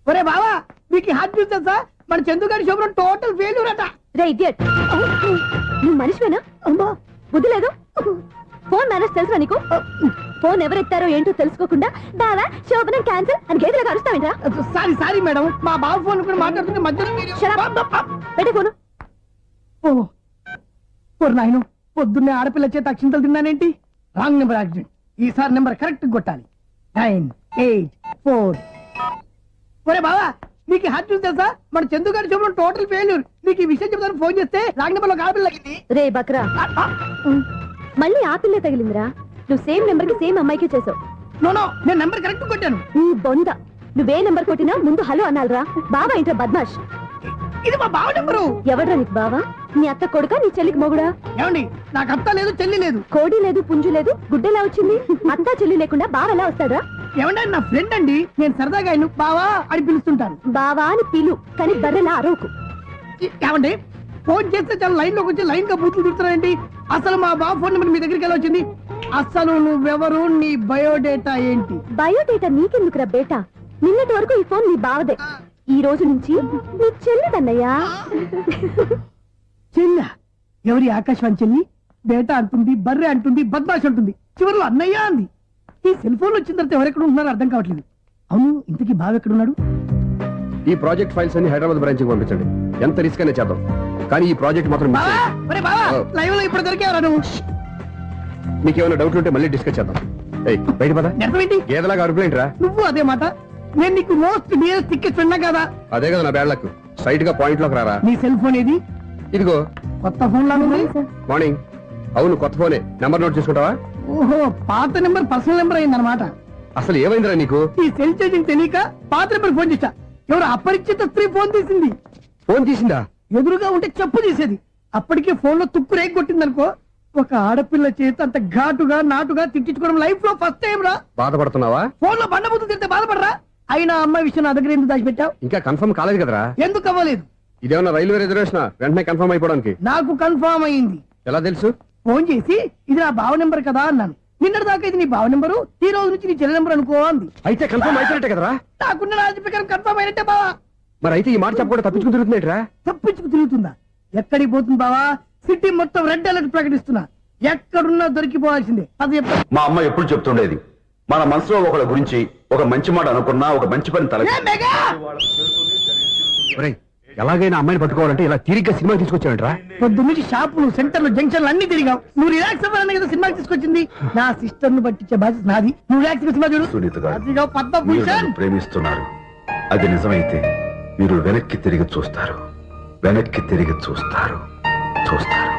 ఒరే బావా మీకు హార్ట్ న్యూస్ తెలుసా? మన చందుగారి శుభ్రం టోటల్ ఫెయిల్యూర్ అట. రే ఇడియట్, నువ్వు మనిషివేనా? అమ్మా బుద్ధి లేదు. ఫోన్ మేనేజ్ తెలుసా నీకు? ఫోన్ ఎవరెత్తారో ఏంటో తెలుసుకోకుండా బావా శోభనం క్యాన్సిల్ అని గేదెలకు అరుస్తావేంట్రా? సారీ సారీ మేడం, మా బావ ఫోన్ కూడా మాట్లాడుతుంటే మధ్యలో పెట్టే ఫోను. నాయను పొద్దున్నే ఆడపిల్ల చేత అక్షింతలు తిన్నానేంటి? Wrong number accident. ఈసారి నెంబర్ కరెక్ట్ కొట్టాలి. 984. ఒరే బావా నీకు హార్ట్ న్యూస్ తెలుసా? మన చందుగారి శుభ్రం టోటల్ ఫెయిల్యూర్. నీకు ఈ విషయం చెప్తాను ఫోన్ చేస్తే రాంగ్ నెంబర్ లో ఆడపిల్ల తగ్గింది. రే బక్రా, మళ్ళీ ఆ పిల్లే తగిలిందిరా. నువ్వు సేమ్ నెంబర్ కి సేమ్ అమ్మాయికే చేసావు. నో నేను నెంబర్ కరెక్ట్ కొట్టాను. నీ బొంద, నువ్వే నెంబర్ కొట్టినా ముందు హలో అనాలరా. బావా ఏంట్రా బద్మాష్? ఇది మా బావ నెంబరు. ఎవడ్రా నీకు బావా? నీ అత్త కొడుక, నీ చెల్లికి మొగుడా? ఏమండి నాకు అత్త లేదు చెల్లి లేదు. కోడి లేదు పుంజు లేదు, గుడ్డెలా వచ్చింది? అత్త చెల్లి లేకుండా బావ ఎలా వస్తాడా? ఏమండి నా ఫ్రెండ్ అండి, నేను సరదాగా ఆయన బావా అని పిలుస్తుంటాను. బావా అని పిలు, కానీ బర్రెలా అరవకు. ఏమండి ఫోన్ చేస్తే చాలా లైన్ లోకి వచ్చి లైన్ గా బూతులు తిడుతున్నాయండి. అసలు మా బావ ఫోన్ నెంబర్ మీ దగ్గరికి ఎలా వచ్చింది? అసలు నువ్వెవరు, నీ బయోడేటా ఏంటి? బయోడేటా నీకెందుకురా బేటా? నిన్నటి వరకు ఈ ఫోన్ నీ బావదే, ఈ రోజు నుంచి నీ చెల్లిదన్నయ్యా. చెల్ల ఎవరి? ఆకాశవాణి చెల్లి. బేటా అంటుంది, బర్రె అంటుంది, బద్మాష్ అంటుంది, చివరిలో అన్నయ్య అంది. ఈ సెల్ ఫోన్ వచ్చిన తర్వాత ఎవరెక్కడ ఉంటున్నారో అర్థం కావట్లేదు. అవును ఇంతకీ బావ ఎక్కడున్నాడు? ఈ ప్రాజెక్ట్ ఫైల్స్ అన్ని హైదరాబాద్ బ్రాంచ్ కి పంపించండి. ఎంత రిస్క్ అయినా చేద్దాం, కానీ ఈ ప్రాజెక్ట్ మాత్రం మిస్ అయ్యింది. లైవ్ లో ఇప్పుడు దొరికేవరా నువ్వు? మీకేమైనా డౌట్ ఉంటే మళ్ళీ డిస్కస్ చేద్దాం. బయట పద. గేదలాగా అరుపులేంట్రా? నువ్వు అదే మాట. నేను నీకు మోస్ట్ డియరెస్ట్ టికెట్స్ ఉన్నా కదా. అదే కదా నా బ్యాడ్ లక్. స్ట్రైట్ గా పాయింట్ లోకి రారా. నీ సెల్ ఫోన్ ఏది? ఇదిగో కొత్త ఫోన్ లాగా ఉంది. మార్నింగ్. అవును కొత్త ఫోనే. నెంబర్ నోట్ చేసుకుంటావా? ఓహో పాత నెంబర్ పర్సనల్ నెంబర్ అయిందన్నమాట. అసలు ఏమైందిరా నీకు? ఈ సెల్ చేసింగ్ తెలియక పాత నెంబర్ ఫోన్ చేశా. ఎవరు అపరిచిత స్త్రీ ఫోన్ తీసింది. ఫోన్ తీసిందా? ఎదురుగా ఉంటే చెప్పు తీసేది. అప్పటికే ఫోన్ లో తుక్కు రేగి కొట్టిందనుకో. ఒక ఆడపిల్ల చేత అంత ఘాటుగా నాటుగా తిట్టించుకోవడం లైఫ్ లో ఫస్ట్ టైం రా. బాధపడుతున్నావా? ఫోన్ లో బండబుద్ధి తింటే బాధపడరా? అయినా అమ్మాయి విషయం నా దగ్గర ఎందుకు దాచిపెట్టావు? ఇంకా కన్ఫర్మ్ కాలేదు కదరా. ఎందుకు అవ్వలేదు? ఇదేమన్నా రైల్వే రిజర్వేషన్? వెంటనే కన్ఫర్మ్ అయిపోవడానికి. నాకు కన్ఫర్మ్ అయింది. ఎలా తెలుసు? ఫోన్ చేసి ఇది నా బావ నెంబర్ కదా అన్నాను. నిన్నటి దాకా ఇది నీ బావ నెంబరు, ఈ రోజు నుంచి నీ చెల్లి నెంబర్ అనుకో అంది. అయితే కన్ఫర్మ్ అయిపోయినట్టే కదరా? నాకున్న రాజు ప్రకారం కన్ఫర్మ్ అయినట్టే బావా. మరి అయితే ఈ మాట చెప్పకుండా తప్పించుకుని తిరుగుతున్నట్రా? తప్పించుకు తిరుగుతుందా? ఎక్కడికి పోతుంది బావా? సిటీ మొత్తం రెడ్ అలర్ట్ ప్రకటిస్తున్నా. ఎక్కడున్నా దొరికిపోవాల్సిందే. అది చెప్తా. మా అమ్మ ఎప్పుడు చెప్తుండేది, మన మనసులో ఒకళ్ళ గురించి ఒక మంచి మాట అనుకున్నా ఒక మంచి పని తల. ఎలాగైనా అమ్మాయిని పట్టుకోవాలంటే ఇలా తిరిగ్గా సినిమా తీసుకొచ్చాడంట్రా. పొద్దు నుంచి షాపులు, సెంటర్లు, జంక్షన్లు అన్ని తిరిగావు. నువ్వు రిలాక్స్ అవ్వాలని కదా సినిమాకి తీసుకొచ్చింది. నా సిస్టర్ ను పట్టించే బాధ్యత నాది. నువ్వు రిలాక్స్ సినిమా చూడు. సునీత గారు, అదిగో పద్మభూషణ్. మీరు ప్రేమిస్తున్నారు. అది నిజమైతే మీరు వెనక్కి తిరిగి చూస్తారు, వెనక్కి తిరిగి చూస్తారు, చూస్తారు.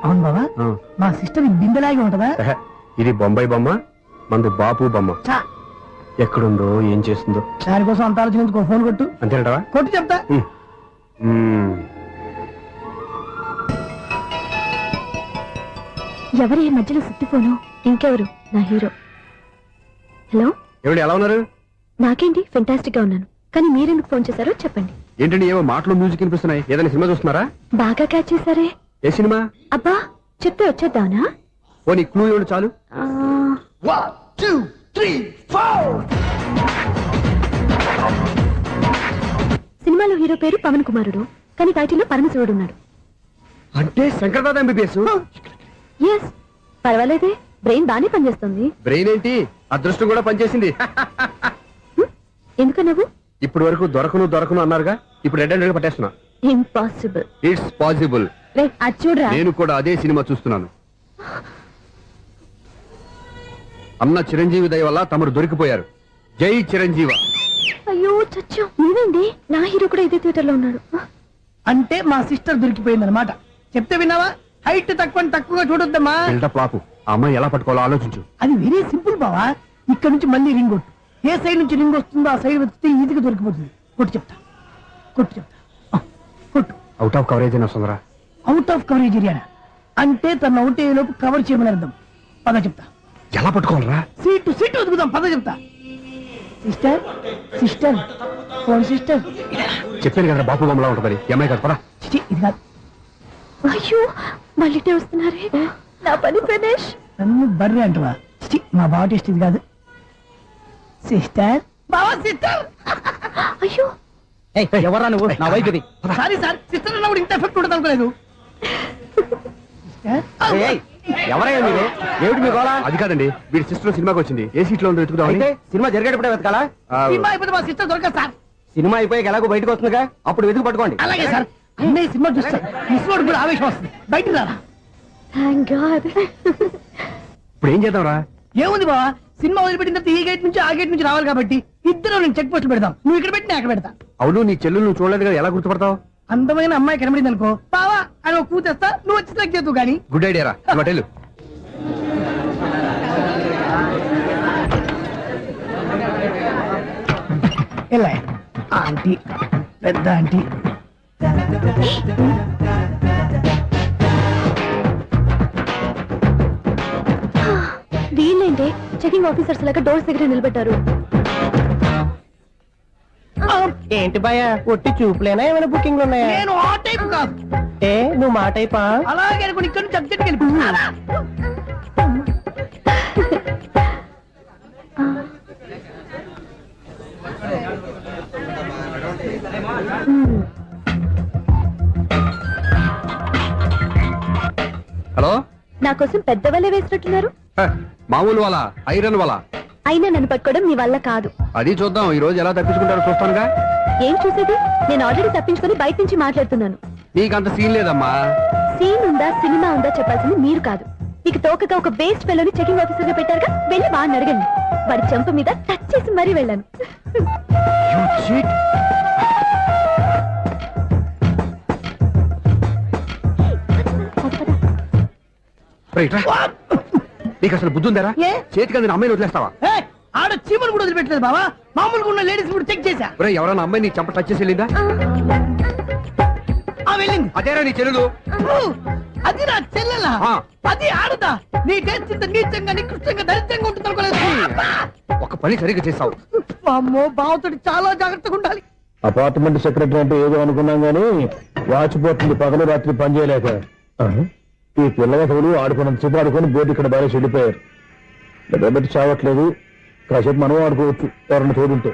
అవును బాబా, మా సిస్టర్ బిందెలాగే ఉంటదా? ఇది బొంబాయి బొమ్మ, మంది బాపు బొమ్మ. ఎక్కడుందో ఏం చేస్తుందో దానికోసం అంత ఆలోచించుకో. ఫోన్ కొట్టు. అంతేనటవా? కొట్టు చెప్తా. ఎవరి మధ్యలో సుత్తి ఫోను? ఇంకెవరు? నా హీరో. హలో ఎవరు? ఎలా ఉన్నారు? నాకేంటి ఫెంటాస్టిక్ గా ఉన్నాను, కానీ మీరెందుకు ఫోన్ చేశారో చెప్పండి. ఏంటండి ఏమో మాటలు మ్యూజిక్ వినిపిస్తున్నాయి. ఏదైనా సినిమా చూస్తున్నారా? బాగా క్యాచ్ చేశారే. ఏ సినిమా? అబ్బా చెప్తే వచ్చేద్దానా? ఓ నీ క్లూ ఇవ్వండి చాలు. 1 2 3 4. సినిమాలో హీరో పేరు పవన్ కుమారుడు, కానీ టైటిల్లో పరమశివుడు ఉన్నాడు. అంటే శంకర్దాద ఎంబీబీఎస్. ఎస్, పర్వాలేదే, బ్రెయిన్ బానే పనిచేస్తుంది. బ్రెయిన్ ఏంటి, అదృష్టం కూడా పనిచేసింది. ఎందుకన్నావు? ఇప్పుడు వరకు దొరకను అన్నారుగా, ఇప్పుడు రెడ్ హ్యాండెడ్ గా పట్టేస్తున్నా. ఇంపాసిబుల్. It's possible. అది చూడరా. నేను కూడా అదే సినిమా చూస్తున్నాను. అన్న చిరంజీవి దయ వల్ల తమరు దొరికిపోయారు. జై చిరంజీవ. అయ్యో చచ్చో, నీవేంటి? నా హీరో కూడా ఇదే థియేటర్ లో ఉన్నాడు. అంటే మా సిస్టర్ దొరికిపోయింది అనమాట. చెప్తే విన్నావా? హైట్ తక్కువగా చూడొద్దమ్మా. బిల్డప్ లాపు. ఆ అమ్మాయి ఎలా పట్టుకోవాలో ఆలోచించు. అది వెరీ సింపుల్ బావా. ఇక్కడ నుంచి మళ్ళీ రింగ్ కొట్టు. ఏ సైడ్ నుంచి రింగ్ వస్తుందో ఆ సైడ్ వస్తే ఈజీగా దొరికిపోతుంది. కొట్టు చెప్తా. కొట్టు. అవుట్ ఆఫ్ కవరేజ్ అయినా సుందరా. అవుట్ ఆఫ్ కవరేజ్ ఏరియా అంటే తన అవుట్ అయ్యే లోపు కవర్ చేయమని అర్థం. పద చెప్తా. ఎలా పట్టుకోవాలరా? సీటు వదుకుదాం. పద చెప్తా. Sister phone sister. చెప్పాను కదా బాపు బొమ్మలా ఉంటుందని. అమ్మాయి కదా. పదా. ఇది కాదు. అయ్యో మళ్ళీ వస్తున్నారే నా పని ఫినిష్. నన్ను బర్రె అంటవా? ఛీ, మా బావ టేస్ట్ ఇది కాదు. సిస్టర్, బావా సిస్టర్. అయ్యో ఎవరా నువ్వు? నా వైపు ఇది. సారీ సార్, సిస్టర్ అన్నప్పుడు ఇంత ఎఫెక్ట్ ఉండదు అనుకోలేదు. ఏయ్, ఎవరయ్యా మీరు? ఏమిటి మీ గోళ? అది కాదండి, వీడి సిస్టర్ సినిమాకి వచ్చింది. ఏ సీట్ లో ఉందో వెతుకుదామని. అయితే సినిమా జరిగేటప్పుడే వెతకాలా? సినిమా అయిపోతే మా సిస్టర్ దొరకదు సార్. సినిమా అయిపోయాక ఎలాగో బయటకు వస్తుందిగా, అప్పుడు వెతుకు పట్టుకోండి. అలాగే సార్, అన్నయ్య సినిమా చూస్తారు, మిస్ వాడు కూడా ఆవేశం వస్తుంది. బయటికి రారా. Thank God. ఇప్పుడు ఏం చేద్దాంరా? ఏముంది బావా, సినిమా వదిలిపెట్టిన తర్వాత ఈ గేట్ నుంచి ఆ గేట్ నుంచి రావాలి కాబట్టి ఇద్దరు నేను చెక్ పోస్ట్ పెడతాం. నువ్వు ఇక్కడ పెట్టి నేను అక్కడ పెడతా. అవును, నీ చెల్లెలు నువ్వు చూడలేదు కదా, ఎలా గుర్తుపడతావు? అందమైన అమ్మాయి కనబడింది అనుకో, బావా అని ఒక కూతేస్తా, నువ్వు వచ్చి సెలెక్ట్ చేద్దు కానీ. గుడ్ ఐడియా రా, హోటల్. ఎలా ఆంటీ, పెద్ద ఆంటీ. వీళ్ళేంటే చెకింగ్ ఆఫీసర్స్ లాగా డోర్స్ దగ్గర నిలబెట్టారు. ఏంటి భయ, ఒట్టి చూపులేనా ఏమైనా బుకింగ్లు ఉన్నాయా? నేను ఆ టైప్ కాదు. ఏ నువ్వు మా టైపా? అలాగే అనుకుని ఇక్కడ నుంచి అర్జెంట్కి వెళ్ళిపోతున్నా. హలో, నా కోసం పెద్ద వలే వేసినట్టున్నారు. మామూలు వాళ్ళ ఐరన్ వాళ్ళ. అయినా నన్ను పట్టుకోవడం మీ వల్ల కాదు. అది చూద్దాం, ఈ రోజు ఎలా తప్పించుకుంటారో చూస్తానుగా. ఏం చూసేది? నేను ఆల్రెడీ తప్పించుకొని బయట నుంచి మాట్లాడుతున్నాను. నీకంత సీన్ లేదమ్మా. సీన్ ఉందా సినిమా ఉందా చెప్పాల్సింది మీరు కాదు. మీకు తోకగా ఒక బేస్ట్ ఫెలోని చెకింగ్ ఆఫీసర్ గా పెట్టారుగా, వెళ్ళి వాడిని అడగండి. వాడి చెంప మీద టచ్ చేసి మరీ వెళ్ళాను. You cheat. రైట్ రా. నీకు అసలు బుద్ధి ఉందారా? ఏ? చేతికి అందిన అమ్మాయిని వదిలేస్తావా? ఏయ్, ఆడ చీమను కూడా వదిలిపెట్టలేదు బావా. మామూలుగా ఉన్న లేడీస్ కూడా చెక్ చేశా. ఒరేయ్, ఎవరైనా అమ్మాయి నీ చెంప టచ్ చేసి వెళ్ళిందా? ఆ వెళ్ళింది. అదేరా నీ చెల్లెలు. అది నా చెల్లెలా? ఆ. అది ఆడదా? నీ టేస్ట్ ఇంత నీచంగా నికృష్టంగా దరిద్రంగా ఉంటుంది అనుకోలేదు. ఒక పని సరిగ్గా చేస్తావు. అమ్మో, బావతోటి చాలా జాగ్రత్తగా ఉండాలి. అపార్ట్మెంట్ సెక్రటరీ అంటే ఏదో అనుకున్నాం గానీ వాచిపోతుంది పగలు రాత్రి పని చేయలేక. ఈ పిల్లగతులు ఆడుకున్నంత సేపు ఆడుకొని బోర్డు ఇక్కడ బాగా చెడిపోయారు. నిద్రబెట్టి చావట్లేదు. కాసేపు మనం ఆడుకోవచ్చు ఎవరన్నా తోడుంటే.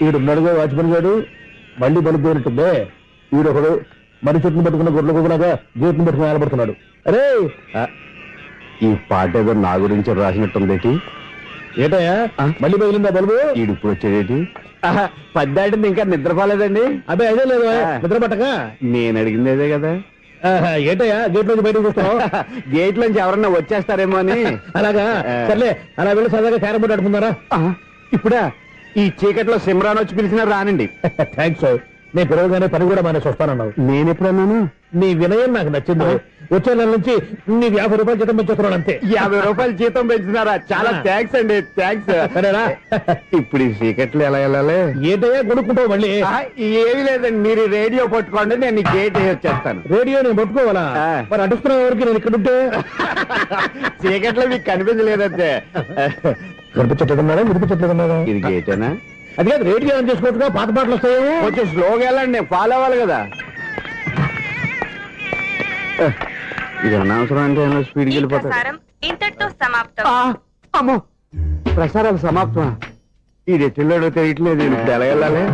ఈడున్నాడుగా వాచ్మెన్ గారు, మళ్ళీ బలుపు పోయినట్టుందే. ఈడొకడు మరి చెట్టును పట్టుకున్న గొడ్ల కుక్కలాగా గేట్ను పట్టుకుని నిలబడుతున్నాడు. అరే, ఈ పాట ఏదో నా గురించి రాసినట్టుంది. ఏటయ్యా మళ్ళీ పగిలిందా బలుపు? ఈడు ఇప్పుడు వచ్చేదేటి? పద్దాటింది ఇంకా నిద్రపోలేదండి. అబ్బాయి అదే లేదు నిద్ర పట్టక. నేను అడిగింది అదే కదా. ఏటయ్యా గేట్ నుంచి బయటకు చూస్తావు? గేట్ లోంచి ఎవరన్నా వచ్చేస్తారేమో అని. అలాగా, సర్లే అలా వెళ్ళి సరదాగా క్యారం బోర్డు ఆడుకుందారా? ఇప్పుడా? ఈ చీకట్లో సిమ్రాన్ వచ్చి పిలిచినా రానండి. థ్యాంక్స్. నేను పిలవగానే పని కూడా మానేసి వస్తానన్నావు. నేను ఎప్పుడన్నాను? నీ వినయం నాకు నచ్చింది. వచ్చే నెల నుంచి నీ 50 రూపాయలు జీతం పెంచుతున్నాను అంతే. 50 రూపాయలు జీతం పెంచినారా? చాలా థ్యాంక్స్ అండి, థ్యాంక్స్. సరేనా? ఇప్పుడు ఈ చీకట్లో ఎలా వెళ్ళాలి? ఏంటయ్యా కొనుక్కుంటావు మళ్ళీ? ఏమీ లేదండి, మీరు రేడియో పట్టుకోండి, నేను గేట్ వచ్చేస్తాను. రేడియో నేను పట్టుకోవాలా? మరి అడుస్తున్న వరకు నేను ఇక్కడ ఉంటే చీకట్లో మీకు కనిపించలేదంటే. కనిపించట్లేదన్నారా వినిపించట్లేదన్నారా? ఇది గేటేనా? అది కాదు, రేడియో ఆన్ చేసుకోవచ్చుగా, పాత పాటలు వస్తాయేమో. కొంచెం స్లోగా వెళ్ళండి, నేను ఫాలో అవ్వాలి కదా. ఇది అనవసరం అంటే స్పీడ్కి వెళ్ళిపోతాడు. ప్రసారం ఇంతటితో సమాప్తం. అమ్మో, ప్రసారాలు సమాప్తం. ఈ రెట్టిల్లోడో తెలియట్లేదు, ఇప్పుడు ఎలా వెళ్ళాలి?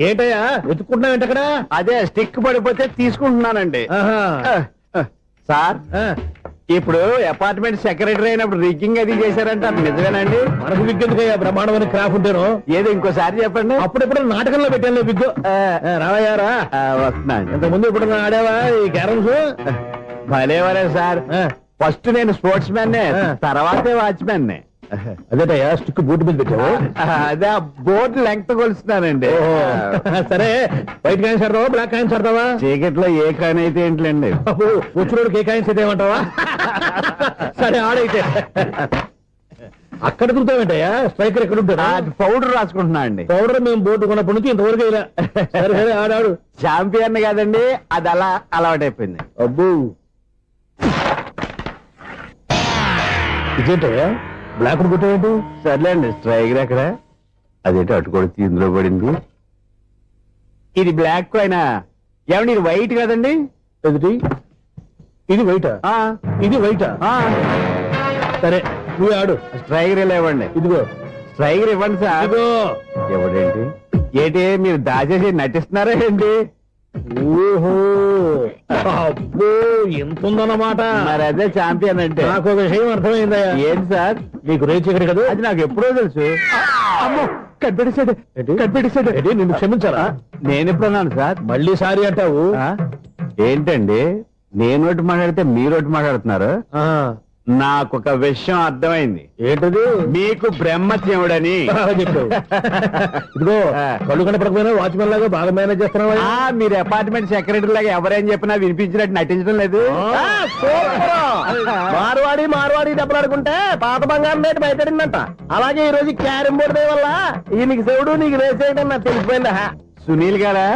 ఏంటయ్యా వెతుక్కుంటున్నావు ఏంటక్కడ? అదే స్టిక్ పడిపోతే తీసుకుంటున్నానండి. సార్, ఇప్పుడు అపార్ట్మెంట్ సెక్రటరీ అయినప్పుడు రిగ్గింగ్ అది చేశారంటే అది నిజమేనండి? మనకు విగ్గెందుకయ్యా బ్రహ్మాండమైన క్రాఫ్ ఉంటాను. ఏదో ఇంకోసారి చెప్పండి. అప్పుడెప్పుడు నాటకంలో పెట్టాను విగ్గు. రావయ్యారా? వస్తున్నాను. ఇంతకుముందు ఇప్పుడు ఆడావా ఈ క్యారమ్స్? భలేవరే సార్. ఫస్ట్ నేను స్పోర్ట్స్ మ్యాన్, తర్వాతే వాచ్మెన్. అదేటయ్యా స్టిక్ బూట్ మీద పెట్టావు? అదే బోర్డు లెంగ్త్ కొలుస్తున్నానండి. సరే, వైట్ కాయిన్స్ ఆడతావా బ్లాక్ కాయిన్స్ ఆడతావా? చీకట్లో ఏ కాయిన్ అయితే ఏంటండి? వచ్చినోడికి ఏ కాయిన్స్ అయితే ఏమంటావా? సరే ఆడైతే. అక్కడ దొరుకుతావేంటయ్యా? స్ట్రైకర్ ఎక్కడ ఉంటాడా? పౌడర్ రాసుకుంటున్నా అండి. పౌడర్ మేము బోర్డు కొన్నప్పటి నుంచి ఇంతవరకు ఇలా. సరే సరే ఆడాడు. చాంపియన్ కాదండి, అది అలా అలవాటైపోయింది. అబ్బు, ఇదేంటయ్యా బ్లాక్ కొట్టావేంటి? సర్లేండి, స్ట్రైకర్ ఎక్కడ? అదేంటి అటుకొడితే ఇందులో పడింది? ఇది బ్లాక్ కాయినా? ఏమండి ఇది వైట్ కదండి? ఎదుటి ఇది వైటా? ఆ, ఇది వైటా? ఆ. సరే నువ్వు ఆడు. స్ట్రైకర్ ఇలా ఇవ్వండి. ఇదిగో స్ట్రైకర్ ఇవ్వండి సార్. ఇదిగో. ఎవడేంటి ఏంటి మీరు దాచేసి నటిస్తున్నారా ఏంటి? ఓహో అబ్బో ఎంత ఉందన్నమాట. మరి అదే ఛాంపియన్ అంటే. నాకు ఒక విషయం అర్థమైందయ్యా. ఏంటి సార్? నీకు రేచి ఇక్కడ కదా? అది నాకు ఎప్పుడో తెలుసు. అమ్మో కనిపెట్టేశాడు. కనిపెట్టేశాడు. నిన్ను క్షమించారా? నేను ఎప్పుడన్నాను సార్? మళ్ళీ సారీ అంటావు? ఆ? ఏంటండి నేనోటి మాట్లాడితే మీరోటి మాట్లాడుతున్నారు? ఆ, నాకొక విషయం అర్థమైంది. ఏంటది? మీకు బ్రహ్మత్యముడని. బాగా చెప్పావు. ఇదిగో కళ్ళు కనపడకపోయినా వాచ్మెన్ లాగా బాగా మేనేజ్ చేస్తున్నావా? ఆ, మీరు అపార్ట్మెంట్ సెక్రటరీ లాగా ఎవరేం చెప్పినా వినిపించినట్టు నటించడం లేదు. మార్వాడి దెబ్బలాడుకుంటే పాత బంగారం రేటు బయటడిందంట. అలాగే ఈ రోజు క్యారం బోర్డు దే వల్ల ఈయనకి శివుడు నీకు రేసేయడం నాకు తెలిసిపోయిందా? సునీల్ గారా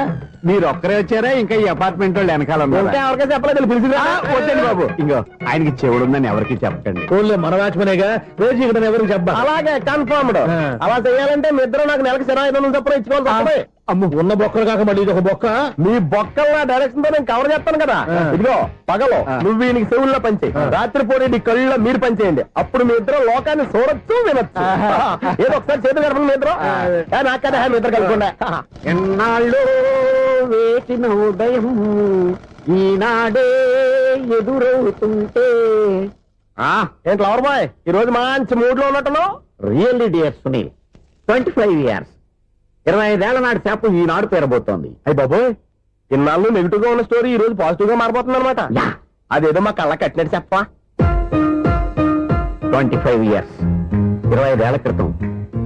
మీరు ఒక్కరే వచ్చారా? ఇంకా ఈ అపార్ట్మెంట్ వాళ్ళు వెనకాల ఉన్నారా? ఇంకా ఎవరికైనా చెప్పలేదు పిలిచిరా? వద్దండి బాబు, ఇంకో ఆయనకి చెవుడుందని ఎవరికి చెప్పకండి. ఓన్లీ మన వాచ్మెనేగా రేచి ఇక్కడ ఎవరికి చెప్పా. అలాగే కన్ఫర్మ్డ్. ఆ. అలా చేయాలంటే మీ ఇద్దరు నాకు నెలకు 2500 చొప్పున ఇచ్చుకోవాలి తప్పదు. అమ్మ ఉన్న బొక్కలు కాక మళ్ళీ ఇది ఒక బొక్క. మీ బొక్కల్లా డైరెక్షన్ తో నేను కవర్ చేస్తాను కదా. ఆ. ఇదిగో పగలో ఆ. నువ్వు ఈయనకి చెవుల్లో పంచే, ఆ. రాత్రిపూట నీ కళ్ళలో మీరు పంచేయండి. అప్పుడు మీ ఇద్దరు లోకాన్ని చూడొచ్చు వినొచ్చు. ఏదో ఒకసారి చేతులు కలపండి మీ ఇద్దరు. నాకు కదా మీ ఇద్దరు కలుపుకుండా. ఎన్నాళ్ళు వేసిన ఉదయం ఈనాడే ఎదురవుతుంటే. ఏంటి లవర్ బాయ్ ఈ రోజు మంచి మూడ్ లో ఉన్నట్టున్నావు? రియల్లీ డియర్ సునీల్, 25 years 25 ఏళ్ల నాటి చేప ఈనాడు పేరబోతోంది. అయ్యి బాబోయ్, ఇన్నాళ్ళు నెగిటివ్ గా ఉన్న స్టోరీ ఈ రోజు పాజిటివ్ గా మారిపోతుంది అనమాట. యా. అదేదో మా కళ్ళ కట్టినట్టు చెప్పా. 25 years 25 ఏళ్ల క్రితం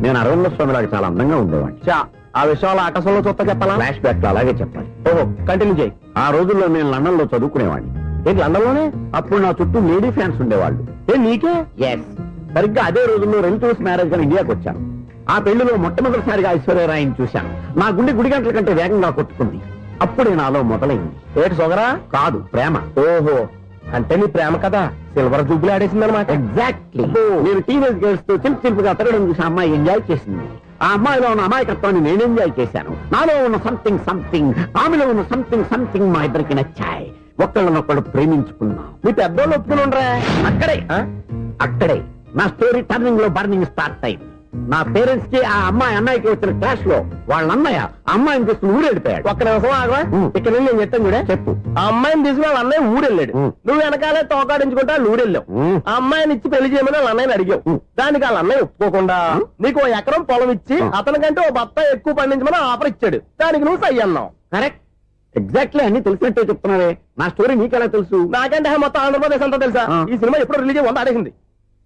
నేను అరవింద స్వామిలాగా చాలా అందంగా ఉండేవాడిని. చా, ఆ విషయాలు ఆకాశంలో చూస్తా చెప్పాలా? ఫ్లాష్ బ్యాక్ లో అలాగే చెప్పాలి. ఓహో, కంటిన్యూ చేయి. ఆ రోజుల్లో నేను లండన్ లో చదువుకునేవాడిని. ఏంటి లండన్ లోనే? అప్పుడు నా చుట్టూ లేడీ ఫ్యాన్స్ ఉండేవాళ్ళు. నీకే? ఎస్, సరిగ్గా అదే రోజుల్లో రిలేటివ్స్ మ్యారేజ్ గా ఇండియాకి వచ్చాను. ఆ పెళ్లిలో మొట్టమొదటిసారిగా ఐశ్వర్యరాయని చూశాను. నా గుండె గుడి గంటల కంటే వేగంగా కొట్టుకుంది. అప్పుడే నాలో మొదలైంది. ఏటి సొగరా? కాదు, ప్రేమ. ఓహో, అంటే నీ ప్రేమ కదా సిల్వర్ జూబ్లీ ఆడేసింది అనమాట. ఎగ్జాక్ట్లీ. నేను టీనేజ్ గర్ల్స్ తో చిలిపి చిలిపిగా తిరగడం చూసి ఆ అమ్మాయి ఎంజాయ్ చేసింది. ఆ అమ్మాయిలో ఉన్న అమాయకత్వాన్ని నేను ఎంజాయ్ చేశాను. నాలో ఉన్న సంథింగ్ ఆమెలో ఉన్న సంథింగ్ మా ఇద్దరికి నచ్చాయి. ఒక్కళ్ళనొక్కడు ప్రేమించుకున్నాం. మీ పెద్దోళ్ళు ఒప్పుకుని ఉండరా? అక్కడే నా స్టోరీ టర్నింగ్ లో బర్నింగ్ స్టార్ట్ అయింది. నా పేరెంట్స్ కి ఆ అమ్మాయి అన్నయ్యకి వచ్చిన క్లాష్ లో వాళ్ళ అన్నయ్య ఆ అమ్మాయిని తీసుకుని ఊరెళ్ళిపోయాడు. ఒక్క నిమిషం ఆగవా? ఇక్కడ నుండి నేను చెప్తాను కూడా. చెప్పు. ఆ అమ్మాయిని తీసుకుని వాళ్ళ అన్నయ్య ఊరెళ్ళాడు. నువ్వు వెనకాలే తోకాడించుకుంటా ఊరెళ్ళావు. ఆ అమ్మాయిని ఇచ్చి పెళ్లి చేయమని వాళ్ళ అన్నయ్యని అడిగావు. దానికి వాళ్ళ అన్నయ్య ఒప్పుకోకుండా నీకు 1 ఎకరం పొలం ఇచ్చి అతనికంటే 1 బత్త ఎక్కువ పండించమని ఆఫర్ ఇచ్చాడు. దానికి నువ్వు సై అన్నావు. కరెక్ట్, ఎగ్జాక్ట్లీ అన్ని తెలిసినట్టే చెప్తున్నావే. నా స్టోరీ నీకెలా తెలుసు? నాకంటే మొత్తం ఆంధ్రప్రదేశ్ అంతా తెలుసా? ఈ సినిమా ఎప్పుడు రిలీజ్ 100 ఆడేసింది.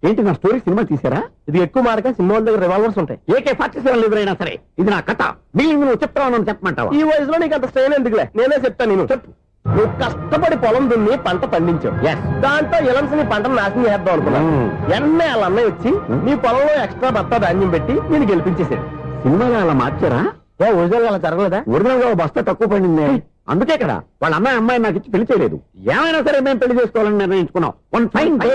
ఏంటి నా స్టోరీ సినిమా తీసారా? ఇది ఎక్కువ మార్క సినిమా వాళ్ళ దగ్గర రివాల్వర్స్ ఉంటాయి. AK-47 ఎదురైనా సరే ఇది నా కథ. బిల్లింగ్ నువ్వు చెప్తావు చెప్పమంటావా? ఈ వయసులో నీకు అంత స్ట్రెయిన్ ఎందుకులే, నేనే చెప్తాను. నేను చెప్పు. నువ్వు కష్టపడి పొలం దున్ని పంట పండించావు. Yes. దాంతో ఇలన్స్ నీ పంటను నాశనం చేద్దాం అనుకున్నాను. ఎన్నే వాళ్ళ అన్నయ్య వచ్చి నీ పొలంలో ఎక్స్ట్రా బత్తా ధాన్యం పెట్టి నేను గెలిపించేసాడు. సినిమాలో అలా మార్చారా? ఒరిజినల్ అలా జరగలేదా? ఒరిజినల్ గా ఓ బస్తా తక్కువ పడింది. అందుకే కదా వాళ్ళ అమ్మాయి నాకు ఇచ్చి పెళ్లి చేయలేదు. ఏమైనా సరే మేము పెళ్లి చేసుకోవాలని నిర్ణయించుకున్నాం. One fine day.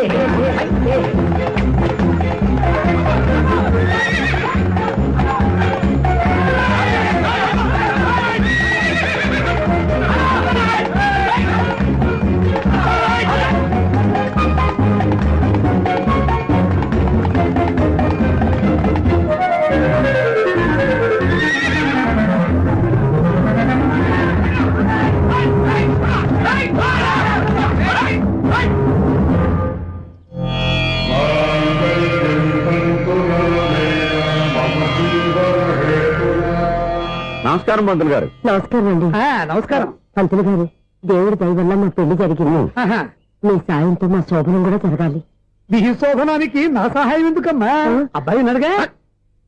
నమస్కారం పంతులు గారు. నమస్కారం అండి. నమస్కారం. పంతులు గారు, దేవుడి దయ వల్ల మా పెళ్లి జరిగింది. ఆహా. మీ సాయంతో మా శోభనం కూడా జరగాలి. నీ శోభనానికి నా సహాయం ఎందుకమ్మా? అబ్బాయి నడగా.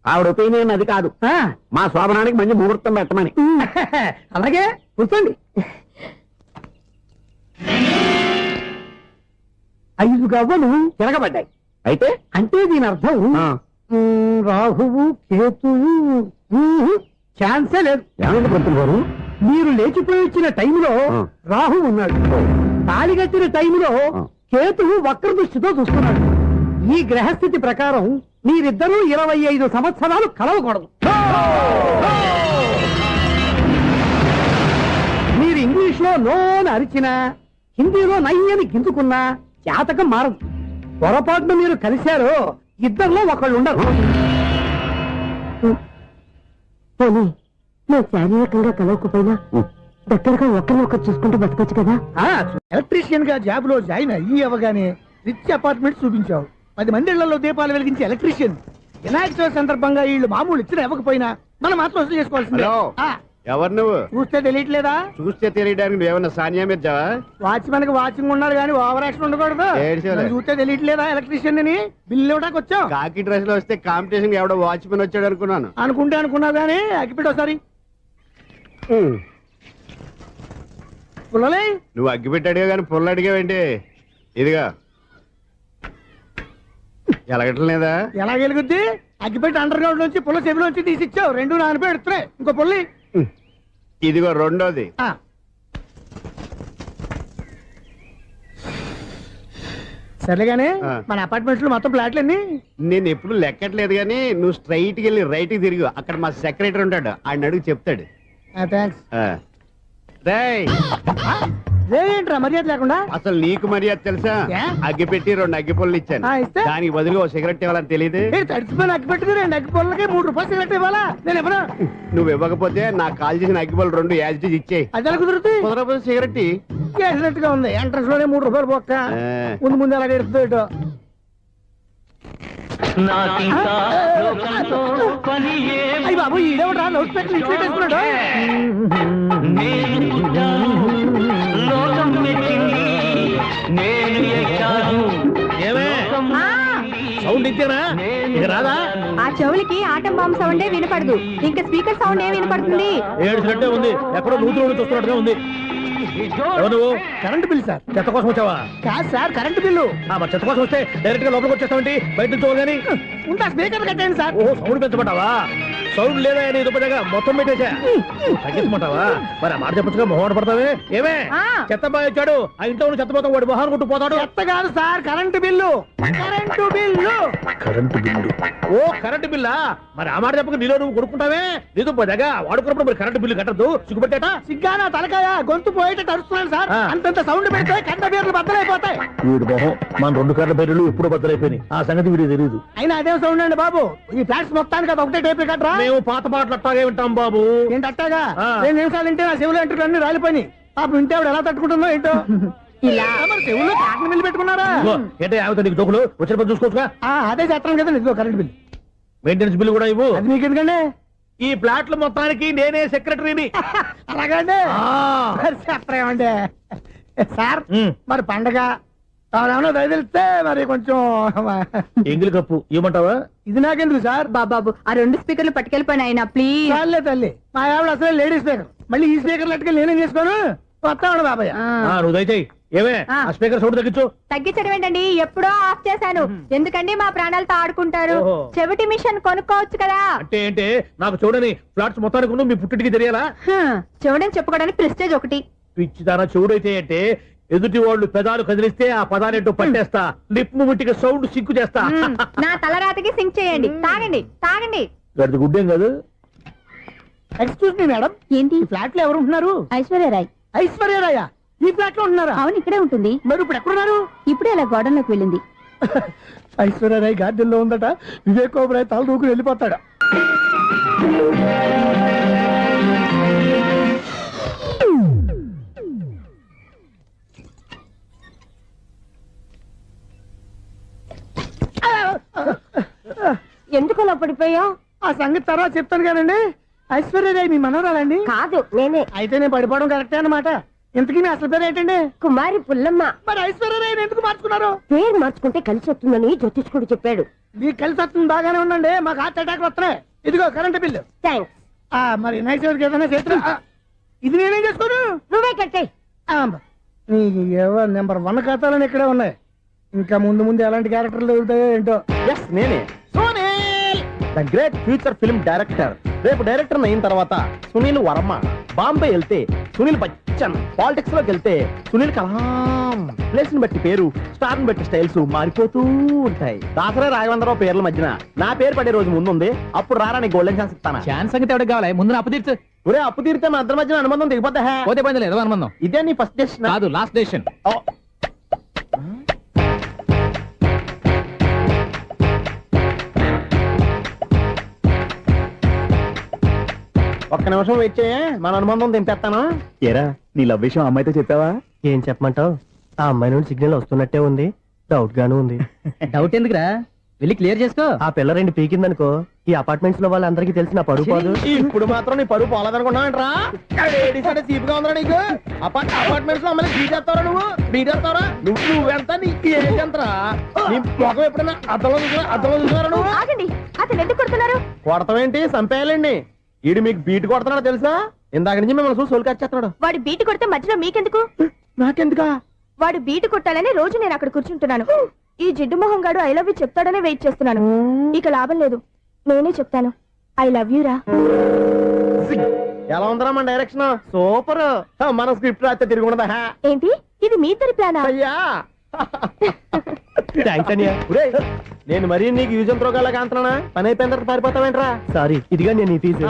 ఆవిడ ఒపీనియన్ అది కాదు. మా శోభనానికి మంచి ముహూర్తం పెట్టమని. అలాగే కూర్చోండి. 5 గవ్వలు తిరగబడ్డాయి. అయితే అంటే దీని అర్థం రాహువు కేతువు ఛాన్సే లేదు. ఏమైంది పంతులు గారు? మీరు లేచిపోయి వచ్చిన టైంలో రాహు ఉన్నాడు. తాళిగట్టిన టైంలో కేతువు వక్ర దృష్టితో చూస్తున్నాడు. ఈ గ్రహస్థితి ప్రకారం మీరిద్దరూ 25 సంవత్సరాలు కలవకూడదు. మీరు ఇంగ్లీష్ లో నోని అరిచినా హిందీలో నయ్యని గింజుకున్నా జాతకం మారదు. పొరపాటున మీరు కలిశారు, ఇద్దరిలో ఒకళ్ళు ఉండరు. పోనీ నువ్వు శారీరకంగా కలవకపోయినా దగ్గరగా ఒకరినొకరు చూసుకుంటూ బతకొచ్చు కదా. ఎలక్ట్రీషియన్ గా జాబ్ లో జాయిన్ అయ్యి అవగానే రిచ్ అపార్ట్మెంట్ చూపించావు. 10 మంది ఇళ్లలో దీపాలు వెలిగించే ఎలక్ట్రీషియన్. వినాయక చవితి సందర్భంగా వీళ్ళు మామూలు ఇచ్చిన ఇవ్వకపోయినా మనం మాత్రం వసూలు చేసుకోవాల్సిందే. హలో. ఆ, ఎవరు నువ్వు? చూస్తే తెలియట్లేదా? చూస్తే తెలియడానికి నువ్వేమన్నా సానియా మీర్జావా? వాచ్మెన్ కి వాచింగ్ ఉన్నారు కానీ ఓవర్ యాక్షన్ ఉండకూడదు. ఏడ్చేలే. నన్ను చూస్తే తెలియట్లేదా ఎలక్ట్రీషియన్ అని? బిల్లు ఇవ్వడానికి వచ్చాం. కాకి డ్రెస్ లో వస్తే కాంపిటీషన్ ఎవడో వాచ్మెన్ వచ్చాడు అనుకున్నాను. అనుకుంటే అనుకున్నావు కానీ అగ్గిపెట్టి ఒకసారి పుల్లలే. నువ్వు అగ్గి పెట్టాడుగా కానీ పుల్ల అడిగావేంటి? ఇదిగా ఎలగటం లేదా? ఎలా గెలుగుద్ది? అగ్గిపెట్టి అండర్ గ్రౌండ్ నుంచి పుల్ల చెవిలోంచి తీసి ఇచ్చావు. 2 నానపై ఎడుతున్నాయి. ఇంకో పుల్లి. ఇదిగో రెండోది. ఆ. సర్లేగానే ఆ. మన అపార్ట్మెంట్స్ లో మొత్తం ఫ్లాట్లు అన్ని నేను ఎప్పుడు లెక్కట్లేదు కానీ నువ్వు స్ట్రైట్ కి వెళ్ళి రైట్ కి తిరిగి అక్కడ మా సెక్రటరీ ఉంటాడు, ఆయన అడుగు చెప్తాడు. థ్యాంక్స్. ఆ. రేయ్, ఏంట్రా మర్యాద లేకుండా? అసలు నీకు మర్యాద తెలుసా? ఏ? అగ్గి పెట్టి 2 అగ్గి పుల్లలు ఇచ్చాను. ఆ, ఇస్తే? దానికి బదులు ఓ సిగరెట్ ఇవ్వాలని తెలియదు. తడిచిపోయిన అగ్గి పెట్టుకుని 2 అగ్గి పొలకి 3 రూపాయలు సిగరెట్ ఇవ్వాలా? నేను ఎవరు? నువ్వు ఇవ్వకపోతే నాకు కాల్ చేసిన అగ్గి పుల్లలు 2 యాజిటీస్ ఇచ్చేయి. అది ఎలా కుదురుతుంది? కుదరకపోతే సిగరెట్ ఇయ్యి. చేసినట్టుగా ఉంది. ఎంట్రన్స్ లోనే 3 రూపాయలు పోక్క. ఆ. ముందు ముందు ఎలా ఎడుతుంది ఇటు. అయ్యి బాబు ఈడేవడా లౌడ్ స్పీకర్ ఇన్స్టేట్ వేసుకున్నాడు. సౌండ్ ఇచ్చానా? ఇక రాదా? ఆ చెవులకి ఆటం బాంబు సౌండే వినపడదు, ఇంకా స్పీకర్ సౌండ్ ఏ వినపడుతుంది? ఏడ్చినట్టే ఉంది. ఎక్కడో నూతులు చూస్తున్నట్టుగా ఉంది. ఎవరు నువ్వు? Current bill sir. చెత్త కోసం వచ్చావా? కాదు సార్, కరెంట్ బిల్లు. మరి చెత్త కోసం వస్తే డైరెక్ట్ గా లోపలికి వచ్చేస్తామంటే బయట నుంచి కానీ. ఉంటా స్పీకర్ కట్టండి సార్. ఓహో, సౌండ్ పెంచమంటావా? సౌండ్ లేదా నీ దుప్పటగా మొత్తం పెట్టేసా. తగ్గించమంటావా? మరి ఆ మాట చెప్పచ్చుగా మొహమాట పడతావే. ఏమే ఆ. చెత్త బాగా వచ్చాడు, ఆ ఇంట్లో ఉన్న చెత్త పోతాం, వాడు మొహాన్ని కొట్టు పోతాడు. చెత్త కాదు సార్, current bill. Current bill. Current bill. ఓ కరెంటు బిల్లా? మరి ఆ మాట చెప్పక నీలో నువ్వు కొడుకుంటావే. నీ దుప్పటగా వాడుకున్నప్పుడు మరి కరెంటు బిల్లు కట్టద్దు, సిగ్గుపెట్టేట. సిగ్గానా తలకాయ గొంతు పోయేటట్టు అరుస్తున్నాను సార్. ఆ. అంతంత సౌండ్ పెడితే కంట బీర్లు బద్దలైపోతాయి. వీడు మొహం మన 2 కర్ల బెర్రెలు ఎప్పుడో బద్దలైపోయినాయి. ఆ సంగతి వీడికి తెలియదు. అయినా అదే సౌండ్ అండి బాబు. ఈ ఫ్లాట్స్ మొత్తానికి అది ఒకటే టేప్ కట్టరా? మేము పాత పాటలు అట్టాగే వింటాం బాబు. ఏంటి అట్టాగా? ఆ. 2 నిమిషాలు వింటే నా చెవులు ఎంటర్ అన్ని రాలిపోయినాయి. పాపం వింటే ఆవిడ ఎలా తట్టుకుంటుందో ఏంటో. ఇలా మరి చెవుల్లో కాటన్ బిల్లు పెట్టుకున్నారా? ఇదిగో, ఏంటే ఆమెతో నీకు దోకులు వచ్చిన పని చూసుకోవచ్చుగా. అదే చేస్తాను కదా. ఇదిగో కరెంట్ బిల్. మెయింటెనెన్స్ బిల్లు కూడా ఇవ్వు. అది మీకు ఎందుకండి? ఈ ప్లాట్ల మొత్తానికి నేనే సెక్రటరీని. అలాగండి. మరి చెప్పరేమండి సార్. మరి పండగ ఏమన్నా దయదలిస్తే మరి కొంచెం ఎంగిలి కప్పు ఇవ్వమంటావా? ఇది నాకెందుకు సార్? బాబాబు ఆ 2 స్పీకర్లు పట్టుకెళ్ళిపోయిన ఆయన ప్లీజ్. చాలే తల్లి, మా ఆవిడ అసలే లేడీ స్పీకర్. మళ్ళీ ఈ స్పీకర్ లెట్టుకెళ్ళి నేనేం చేసుకోను. వస్తాడు బాబాయ్. నువ్వు దయచేయి. ఏమే ఆ. ఆ స్పీకర్ సౌండ్ తగ్గించు. తగ్గించడం ఏంటండి, ఎప్పుడో ఆఫ్ చేశాను. ఎందుకండి మా ప్రాణాలతో ఆడుకుంటారు? ఓహో. చెవిటి మిషన్ కొనుక్కోవచ్చు కదా. అంటే ఏంటే నాకు చూడని ఫ్లాట్స్ మొత్తానికి ఉన్న మీ పుట్టింటికి తెలియాలా? చెవిడని చెప్పుకోవడానికి ప్రెస్టేజ్ ఒకటి. పిచ్చి దాన చెవుడైతే అంటే ఎదుటి వాళ్ళు పెదాలు కదిలిస్తే ఆ పదాలేంటో పట్టేస్తా. లిప్ ముట్టికి సౌండ్ సింకు చేస్తా. నా తలరాతకి సింక్ చేయండి. తాగండి తాగండి. గడిది గుడ్డేం కాదు. ఎక్స్క్యూజ్ మీ మేడం, ఏంటి? ఈ ఫ్లాట్ లో ఎవరు ఉంటున్నారు? ఐశ్వర్యరాయ్. ఐశ్వర్యరాయ ఈ ఫ్లాట్ లో ఉంటున్నారా? అవును, ఇక్కడే ఉంటుంది. మరి ఇప్పుడు ఎక్కడున్నారు? ఇప్పుడే అలా గోడంలోకి వెళ్ళింది. ఐశ్వర్యరాయ్ గార్డెన్ లో ఉందట. వివేక్ ఓబరాయ్ తల దూకుని వెళ్ళిపోతాడు. ఎందుకు అలా పడిపోయా? ఆ సంగతి తర్వాత చెప్తాను కానండి. ఐశ్వర్యరాయ్ మీ మనవరాలండి? కాదు, నేనే. అయితే నేను పడిపోవడం కరెక్టే అన్నమాట. ఇంతకీ మీ అసలు పేరు ఏంటండి? కుమారి పుల్లమ్మ. మరి ఐశ్వర్యరాయ్ ఎందుకు మార్చుకున్నారు? పేరు మార్చుకుంటే కలిసి వస్తుందని జ్యోతిష్కుడు చెప్పాడు. మీకు కలిసి వస్తుంది, బాగానే ఉండండి. మాకు హార్ట్ అటాక్ వస్తున్నాయి. ఇదిగో కరెంట్ బిల్లు. థ్యాంక్స్. మరి నైట్ ఏదైనా చేస్తా. ఇది నేనేం చేసుకోను. నువ్వే కట్టే. నెంబర్ 1 ఖాతాలని ఇక్కడే ఉన్నాయి. ఇంకా ముందు ముందు ఎలాంటి క్యారెక్టర్లు దొరుకుతాయో ఏంటో. ఎస్ నేనే, the great future film director. రేపు డైరెక్టర్ అయిన తర్వాత సునీల్ వర్మ బాంబే వెళ్తే సునీల్ క్వశ్చన్. పాలిటిక్స్ లోకి వెళ్తే సునీల్ కలాం ప్లేస్ ని బట్టి పేరు, స్టార్ ని బట్టి స్టైల్స్ మారిపోతూ ఉంటాయి. దాసరా రాఘవేంద్రరావు పేర్ల మధ్యన నా పేరు పడే రోజు ముందుంది. అప్పుడు రారా నీకు గోల్డెన్ ఛాన్స్ ఇస్తానా? ఛాన్స్ సంగతి ఎవరికి కావాలి? ముందు అప్పు తీర్చు. ఒరే అప్పు తీరితే మన ఇద్దరి మధ్యన అనుబంధం దిగిపోతా. పోతే పోయింది లేదు అనుబంధం. ఇదే నీ ఫస్ట్ డెస్టినేషన్ కాదు, లాస్ట్ డెసిషన్. ఒక్క నిమిషం వెయిట్ చేయ, మన అనుబంధం దింపేస్తాను. ఏరా నీ లవ్ విషయం అమ్మాయితో చెప్పావా? ఏం చెప్పమంటావు? ఆ అమ్మాయి నుండి సిగ్నల్ వస్తున్నట్టే ఉంది, డౌట్ గాను ఉంది. డౌట్ ఎందుకురా, వెళ్ళి క్లియర్ చేసుకో. ఆ పిల్ల రెండు పీకిందనుకో, ఈ అపార్ట్మెంట్స్ లో వాళ్ళందరికీ తెలిసిన పరువు పోదు. ఇప్పుడు మాత్రం నీ పరువు పోలేదనుకున్నావంటరా? సీపుగా ఉందా నీకు? అపార్ట్మెంట్స్ లో అమ్మని బీటేస్తారా నువ్వు? బీటేస్తారా నువ్వెంత? నీకు ఏంటంతరా? నీ మొఖం ఎప్పుడైనా అర్థంలో చూసారా నువ్వు? ఆగండి, అతను ఎందుకు కొడుతున్నారు? కొడతావేంటి? చంపేయాలండి. ఈడు మీకు బీట్ కొడుతున్నాడు తెలుసా? ఇందాక నుంచి మిమ్మల్ని చూసి సోల్కి వచ్చేస్తున్నాడు. వాడు బీటు కొడితే మధ్యలో మీకెందుకు? నాకెందుకా? వాడు బీటు కొట్టాలని రోజు నేను అక్కడ కూర్చుంటున్నాను. ఈ జిడ్డు మొహం గాడు ఐ లవ్ యూ చెప్తాడనే వెయిట్ చేస్తున్నాను. ఇక లాభం లేదు, నేనే చెప్తాను. ఐ లవ్ యూ రా. ఎలా ఉందరా మన డైరెక్షన్? సూపర్. మన స్క్రిప్ట్ రాస్తే తిరిగి ఉండదా? ఏంటి ఇది మీ ఇద్దరి ప్లానా? అయ్యా నేను మరీ నీకు యూజ్ త్రోగాలా కాంతనా? పని అయిపోయిన తర్వాత పారిపోతావేంట్రా? సారీ, ఇదిగా నేను తీసు.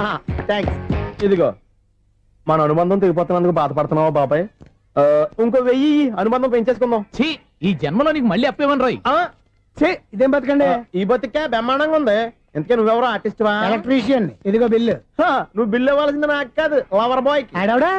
థ్యాంక్స్. ఇదిగో మన అనుబంధం తెగిపోతున్నందుకు బాధపడుతున్నావా బాబాయ్? ఇంకో 1000 అనుబంధం పెంచేసుకుందాం. ఛీ, ఈ జన్మలో నీకు మళ్ళీ అప్పేమని రోయ్. ఇదేం బతకండి? ఈ బతికే బ్రహ్మాండంగా ఉంది. ఎందుకే నువ్వెవరో ఆర్టిస్ట్ వా? ఎలక్ట్రీషియన్. ఇదిగో బిల్లు. నువ్వు బిల్లు ఇవ్వాల్సింది నాకు కాదు, లవర్ బాయ్. ఆడవడా?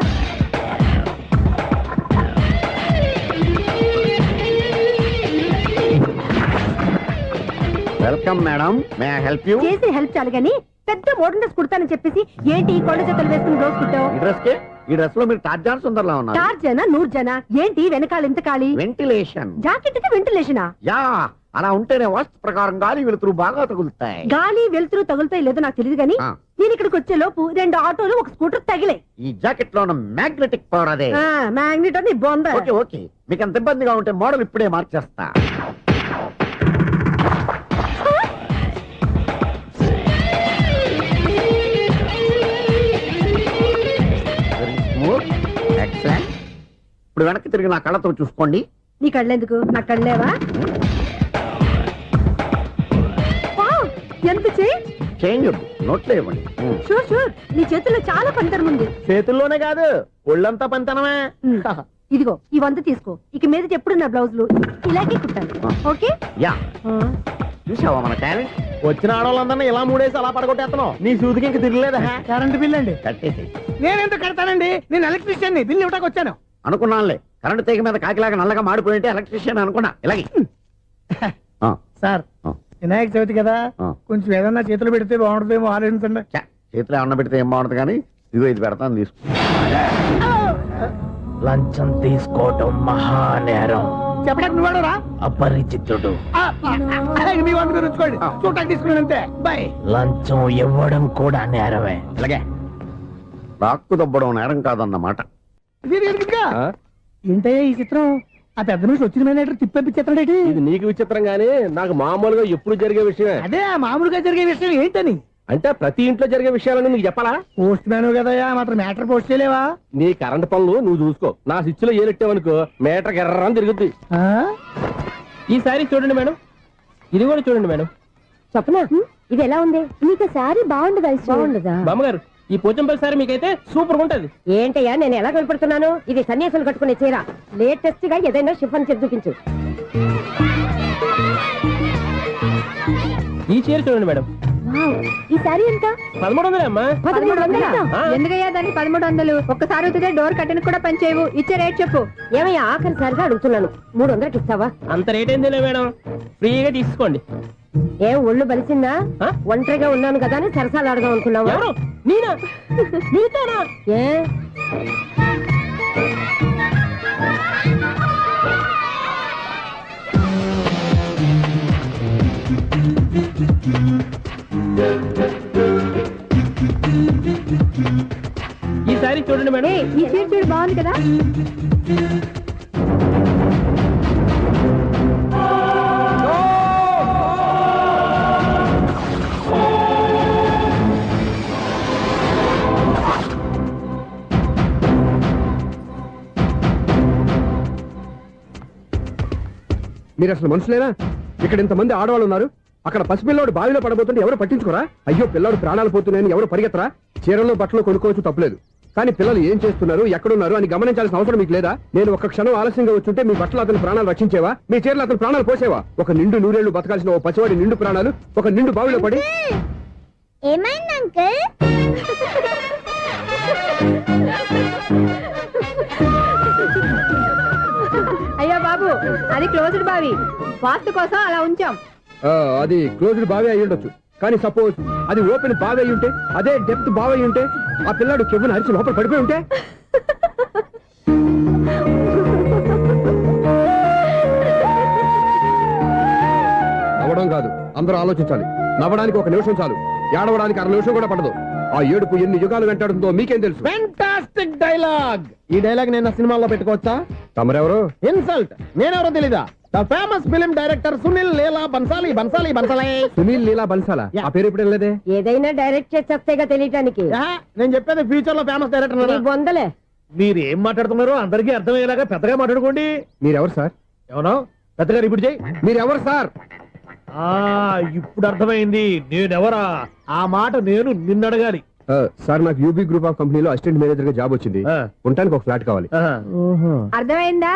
Welcome madam, may I help you? చేసి హెల్ప్ చాలు గాని పెద్ద మోడల్ డ్రెస్ కుడతానని చెప్పేసి ఏంటి ఈ కొండ జతలు వేసుకుని రోజు కుట్టావు? ఈ డ్రెస్ కే, ఈ డ్రెస్ లో మీరు టార్జాన్ సుందర్లా ఉన్నారు. 4 జన 100 జన ఏంటి వెనకాల ఇంత ఖాళీ? వెంటిలేషన్. జాకెట్ కి వెంటిలేషనా? యా, అలా ఉంటేనే వాస్తు ప్రకారం గాలి వెలుతురు బాగా తగులుతాయి. గాలి వెలుతురు తగులుతాయి లేదో నాకు తెలియదు గానీ నేను ఇక్కడికి వచ్చే లోపు 2 ఆటోలు ఒక స్కూటర్ తగిలే. ఈ జాకెట్ లో ఉన్న మ్యాగ్నెటిక్ పవర్ అదే. మ్యాగ్నెట్ అని బొంద. ఓకే ఓకే, మీకు అంత ఇబ్బందిగా ఉంటే మోడల్ ఇప్పుడే మార్చేస్తా. ఎక్సలెంట్. ఇప్పుడు వెనక్కి తిరిగి నా కళ్ళతో చూసుకోండి. నీ కళ్ళెందుకు? నా కళ్ళేవా? ఎంత చేంజ్? చేంజ్ నోట్లో ఇవ్వండి. షూర్ షూర్, నీ చేతుల్లో చాలా పంతరం ఉంది. చేతుల్లోనే కాదు, ఒళ్ళంతా పంతనమే. ఇదిగో ఈ 100 తీసుకో. ఇక మీద ఎప్పుడు నా బ్లౌజులు ఇలాగే కుట్టాలి. ఓకే? యా, చూసావా మన టాలెంట్? వచ్చిన ఆడవాళ్ళందరినీ ఇలా మూడేసి అలా పడగొట్టేస్తున్నావు. నీ సూదికి ఇంక తిరగలేదా? కరెంట్ బిల్ అండి. కట్టేసి. నేనెందుకు కడతానండి? నేను ఎలక్ట్రీషియన్. బిల్లు ఇవ్వడానికి వచ్చాను. అనుకున్నానులే, కరెంట్ తీగ మీద కాకిలాగా నల్లగా మాడిపోయింటే ఎలక్ట్రీషియన్ అనుకున్నా. ఇలాగే సార్, వినాయక చవితి కదా, కొంచెం ఏదన్నా చేతులు పెడితే బాగుంటుందేమో ఆలోచించండి. చేతిలో అన్న పెడితే ఏం బాగుంటుంది కానీ ఇదిగో ఇది పెడతాను, తీసుకో. లంచం తీసుకోవటం మహానేరం. చెప్పడానికి నువ్వాడరా? అపరిచితుడు. మీ వంద మీరు ఉంచుకోండి, చూడటానికి తీసుకున్నాను అంతే. బాయ్. లంచం ఇవ్వడం కూడా నేరమే. ఇలాగే రాక్కు దబ్బడం నేరం కాదన్నమాట. ఏంటయ్యా ఈ చిత్రం? ఆ పెద్ద నుంచి వచ్చిన మేనేటర్ తిప్పించేస్తాడేటి? ఇది నీకు విచిత్రం గానీ నాకు మామూలుగా ఎప్పుడు జరిగే విషయమే. అదే ఆ మామూలుగా జరిగే విషయం ఏంటని? అంటే ప్రతి ఇంట్లో జరిగే విషయాలను నీకు చెప్పాలా? పోస్ట్ మ్యాన్ కదయ్యా, మాత్రం మ్యాటర్ పోస్ట్ చేయలేవా? నీ కరెంట్ పనులు నువ్వు చూసుకో. నా స్విచ్ లో ఏలెట్టావనుకో మీటర్ ఎర్రని తిరుగుద్ది. ఈ సారీ చూడండి మేడం, ఇది కూడా చూడండి మేడం. చెప్పనా? ఇది ఎలా ఉంది? నీకు సారీ బాగుండదా? బాగుండదా? బామ్మగారు, ఈ పోచంపల్లి సారీ మీకైతే సూపర్ ఉంటుంది. ఏంటయ్యా నేను ఎలా కనపడుతున్నాను? ఇది సన్యాసులు కట్టుకునే చీర. లేటెస్ట్ గా ఏదైనా షిఫాన్ చేసి చూపించు. ఈ చీర చూడండి మేడం. ఈ సారీ ఎంత? 1300 అమ్మా. 1300? ఎందుకయ్యా దాన్ని 1300? ఒక్కసారి అవుతుందే డోర్ కట్టను కూడా పని చేయవు. ఇచ్చే రేట్ చెప్పు. ఏమయ్యా ఆఖరిసారిగా అడుగుతున్నాను, 300కి ఇస్తావా? అంత రేట్ ఏందిలే మేడం, ఫ్రీగా తీసుకోండి. ఏం ఒళ్ళు బలిసిందా? ఒంటరిగా ఉన్నాను కదా అని సరసాలు అడదాం అనుకున్నావా? ఎవరు? నేనా? నీతోనా? ఏ ఈ సారీ చూడండి మేడం. ఈ చీర చూడు, బాగుంది కదా? మీరు అసలు మనుషులేనా? ఇక్కడ ఇంతమంది ఆడవాళ్ళు ఉన్నారు, అక్కడ పసిపిల్లాడు బావిలో పడబోతుంటే ఎవరు పట్టించుకోరా? అయ్యో పిల్లాడు ప్రాణాలు పోతున్నాయని ఎవరు పరిగెత్తరా? చీరలు బట్టలు కొనుక్కోవచ్చు, తప్పులేదు. కానీ పిల్లలు ఏం చేస్తున్నారు, ఎక్కడున్నారు అని గమనించాల్సిన అవసరం మీకు లేదా? నేను ఒక్క క్షణం ఆలస్యంగా వచ్చుంటే మీ బట్టలు అతని ప్రాణాలు రక్షించేవా? మీ చీరలు అతని ప్రాణాలు పోసేవా? ఒక నిండు నూరేళ్లు బతకాల్సిన ఓ పసివాడి నిండు ప్రాణాలు ఒక నిండు బావిలో పడి. ఏమైంది అంకుల్? అయ్యో బాబు, అది క్లోజ్డ్ బావి, వాస్తు కోసం అలా ఉంచాం. అది క్లోజ్డ్ బావి అయి ఉండొచ్చు, కానీ సపోజ్ అది ఓపెన్ బావి అయి ఉంటే, అదే డెప్త్ బావి అయి ఉంటే, ఆ పిల్లాడు కెవ్వున అరిచి లోపల పడిపోయి ఉంటే. నవ్వడం కాదు, అందరూ ఆలోచించాలి. నవ్వడానికి ఒక నిమిషం చాలు, ఏడవడానికి అర నిమిషం కూడా పడదు. ఆ ఏడుపు ఎన్ని యుగాలు వెంటాడుతుందో మీకేం తెలుసు? Fantastic dialogue. ఈ డైలాగ్ నేను సినిమాలో పెట్టుకోవచ్చా? తమరెవరు? ఇన్సల్ట్. నేనెవరో తెలీదా? The famous film director Sunil Leela Bansali. Bansali Bansali Sunil Leela బన్సాలా? ఆ పేరు ఇప్పుడు లేదే. ఏదైనా డైరెక్ట్ చేసేగా తెలియటానికి. నేను చెప్పేది ఫ్యూచర్ లో ఫేమస్ డైరెక్టర్. బొందలే. మీరు ఏం మాట్లాడుతున్నారో అందరికీ అర్థమయ్యేలాగా పెద్దగా మాట్లాడుకోండి. మీరెవరు సార్? ఎవరో పెద్దగా రిపీట్ చేయి. మీరెవరు సార్? ఇప్పుడు అర్థమైంది నేనెవరా. ఆ మాట నేను నిన్ను అడగాలి. సార్, నాకు యూబీ గ్రూప్ ఆఫ్ కంపెనీలో అసిస్టెంట్ మేనేజర్ గా జాబ్ వచ్చింది. ఉండటానికి ఒక ఫ్లాట్ కావాలి. అర్థమైందా?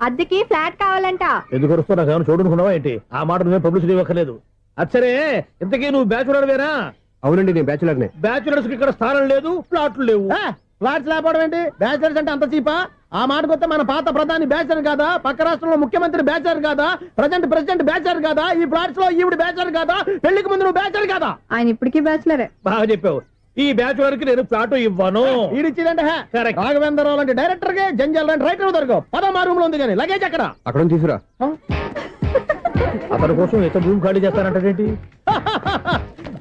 అద్దెకి ఫ్లాట్ కావాలంట. ఎందుకు వస్తా నాకు చూడనుకున్నావా ఏంటి? ఆ మాట నువ్వే పబ్లిసిటీ ఇవ్వక్కర్లేదు. అచ్చరే, ఇంతకీ నువ్వు బ్యాచులర్ వేరా? అవునండి, నేను బ్యాచులర్నే. బ్యాచులర్స్ కి ఇక్కడ స్థానం లేదు, ఫ్లాట్లు లేవు. ఫ్లాట్స్ లేకపోవడం ఏంటి? బ్యాచులర్స్ అంటే అంత చీపా? ఆ మాటకొస్తే మన పాత ప్రధాని బ్యాచర్ కాదా? పక్క రాష్ట్రంలో ముఖ్యమంత్రి బ్యాచర్ కాదా? ప్రెసిడెంట్ బ్యాచర్ కాదా? ఈ ఫ్లాట్స్ లో ఈవిడ బ్యాచర్ కాదా? పెళ్లికి ముందు నువ్వు బ్యాచర్ కాదా? ఆయన ఇప్పటికీ బ్యాచులరే. బాగా చెప్పావు. ఈ బ్యాచులర్ కి నేను ఫ్లాట్ ఇవ్వను. ఈడిచ్చిందంటే రాఘవేంద్రరావు లాంటి డైరెక్టర్ కి జంజల్ లాంటి రైటర్ దొరకవు. 16 రూమ్ లో ఉంది కానీ లగేజ్ అక్కడ. అక్కడ తీసుకురా. అతని కోసం ఎంత రూమ్ ఖాళీ చేస్తానంటే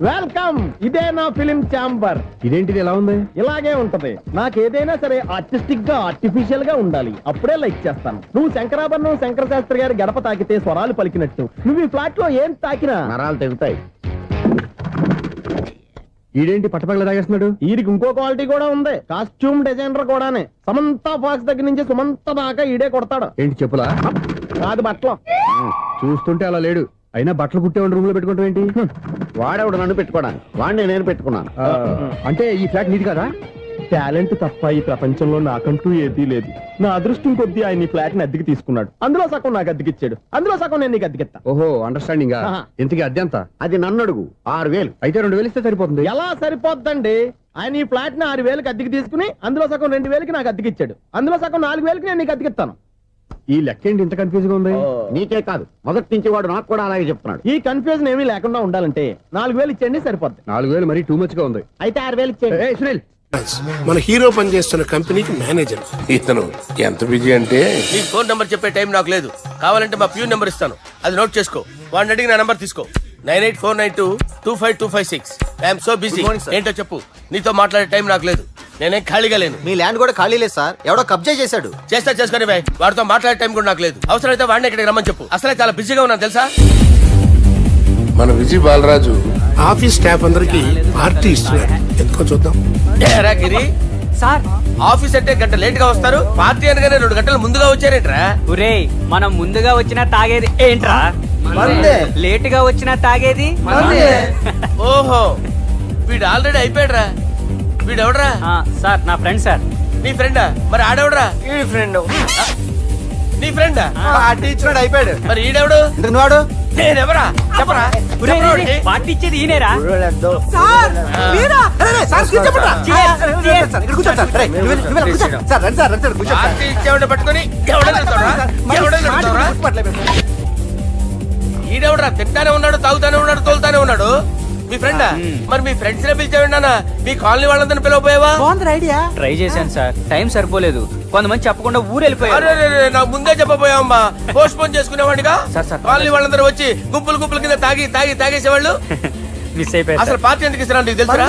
వెల్కమ్. ఇదే నా ఫిలిం ఛాంబర్. ఇదేంటిది ఎలా ఉంది? ఇలాగే ఉంటది. నాకు ఏదైనా సరే ఆర్టిస్టిక్ గా ఆర్టిఫిషియల్ గా ఉండాలి, అప్పుడే లైక్ చేస్తాను. నువ్వు శంకరాభరణం శంకర శాస్త్రి గారి గడప తాకితే స్వరాలు పలికినట్టు నువ్వు ఈ ఫ్లాట్ లో ఏం తాకినా నరాలు తెగుతాయి. ఈడేంటి పట్టపగల తాగేస్తున్నాడు? వీరికి ఇంకో క్వాలిటీ కూడా ఉంది. కాస్ట్యూమ్ డిజైనర్ కూడానే. సమంత ఫాక్స్ దగ్గర నుంచి సుమంత దాకా ఈడే కొడతాడు. ఏంటి చెప్పులా? కాదు, బట్టలు. చూస్తుంటే అలా లేడు. అయినా బట్టలు కుట్టేవాడి రూమ్ లో పెట్టుకోవడం ఏంటి? వాడేవాడు నన్ను పెట్టుకోవడానికి, వాడిని నేను పెట్టుకున్నాను. అంటే ఈ ఫ్లాట్ నీది కదా? టాలెంట్ తప్ప ఈ ప్రపంచంలో నాకంటూ ఏదీ లేదు. నా అదృష్టం కొద్దీ ఆయన ఈ ఫ్లాట్ ని అద్దెకి తీసుకున్నాడు. అందులో సగం నాకు అద్దెకిచ్చాడు, అందులో సగం నేను నీకు అద్దెకిస్తా. ఓహో, అండర్స్టాండింగ్. ఇంతకీ అద్దె ఎంత? అది నన్ను అడుగు. 6,000. అయితే 2,000 ఇస్తే సరిపోతుంది. ఎలా సరిపోద్దండి? ఆయన ఈ ఫ్లాట్ ని 6,000కి అద్దెకి తీసుకుని అందులో సగం 2,000కి నాకు అద్దెకిచ్చాడు, అందులో సగం 4,000కి నేను నీకు అద్దెకిస్తాను. ఈ లెక్క ఏంటి ఇంత కన్ఫ్యూజ్ గా ఉంది? నీకే కాదు, మొదటి నుంచి వాడు నాకు కూడా అలాగే చెప్తున్నాడు. ఈ కన్ఫ్యూజన్ ఏమీ లేకుండా ఉండాలంటే 4,000 ఇచ్చేయండి, సరిపోద్ది. 4,000 మరీ టూ మచ్ గా ఉంది. అయితే 6,000 ఇచ్చేయండి. ఏయ్ సునీల్, మన హీరో పనిచేస్తున్న కంపెనీకి మేనేజర్. ఇతను ఎంత బిజీ అంటే నీ ఫోన్ నంబర్ చెప్పే టైం నాకు లేదు. కావాలంటే మా ప్యూన్ నెంబర్ ఇస్తాను, అది నోట్ చేసుకో. వాడిని అడిగి నా నంబర్ తీసుకో. 9849225256. I'm so busy. ఏంటో చెప్పు. నీతో మాట్లాడే టైం నాకు లేదు, నేనేం ఖాళీగా లేను. మీ ల్యాండ్ కూడా ఖాళీ లేదు సార్, ఎవడో కబ్జా చేశాడు. చేస్తా చేసుకుని బాయ్, వాడితో మాట్లాడే టైం కూడా నాకు లేదు. అవసరమైతే వాడిని ఇక్కడికి రమ్మని చెప్పు. అసలే చాలా బిజీగా ఉన్నాను తెలుసా. మన విజయ్ బాలరాజు ఆఫీస్ స్టాఫ్ అందరికి పార్టీ ఇస్తున్నారు, ఎందుకో చూద్దాం. ఏరా గిరి సార్, ఆఫీస్ అంటే గంట లేట్ గా వస్తారు, పార్టీ అనగానే 2 గంటలు ముందుగా వచ్చారేంట్రా? ఒరే, మనం ముందుగా వచ్చినా తాగేది ఏంట్రా? లేట్ గా వచ్చినా తాగేది. ఓహో, వీడు ఆల్రెడీ అయిపోయాడ్రా. వీడెవడరా? సార్, నా ఫ్రెండ్ సార్. నీ ఫ్రెండా? మరి ఆడెవడరా? ఈ ఫ్రెండ్ నీ ఫ్రెండా? పార్టీ ఇచ్చినాడు, అయిపోయాడు. మరి ఈడెవడు? ఇంతకు నువ్వాడు? నేనెవరా చెప్పరా? పార్టీ ఇచ్చేది ఈయనేరా? పార్టీ ఇచ్చేవాడిని పట్టుకొని ఈడెవడరా? తింటానే ఉన్నాడు, తాగుతానే ఉన్నాడు, తోలుతానే ఉన్నాడు. మీ ఫ్రెండా? మరి మీ ఫ్రెండ్స్ నే పిలిచేవాడినా? మీ కాలనీ వాళ్ళందరినీ పిలవపోయావా? ట్రై చేశాను సార్, టైం సరిపోలేదు. కొంతమంది చెప్పకుండా ఊరు వెళ్ళిపోయారు. నాకు ముందే చెప్పబోయావమ్మా, పోస్ట్ పోన్ చేసుకునేవాడిగా. కాలనీ వాళ్ళందరూ వచ్చి గుంపులు గుంపుల కింద తాగేసేవాళ్ళు. మిస్ అయిపోయారు. అసలు పార్టీ ఎందుకు ఇస్తున్నా నీకు తెలుసురా?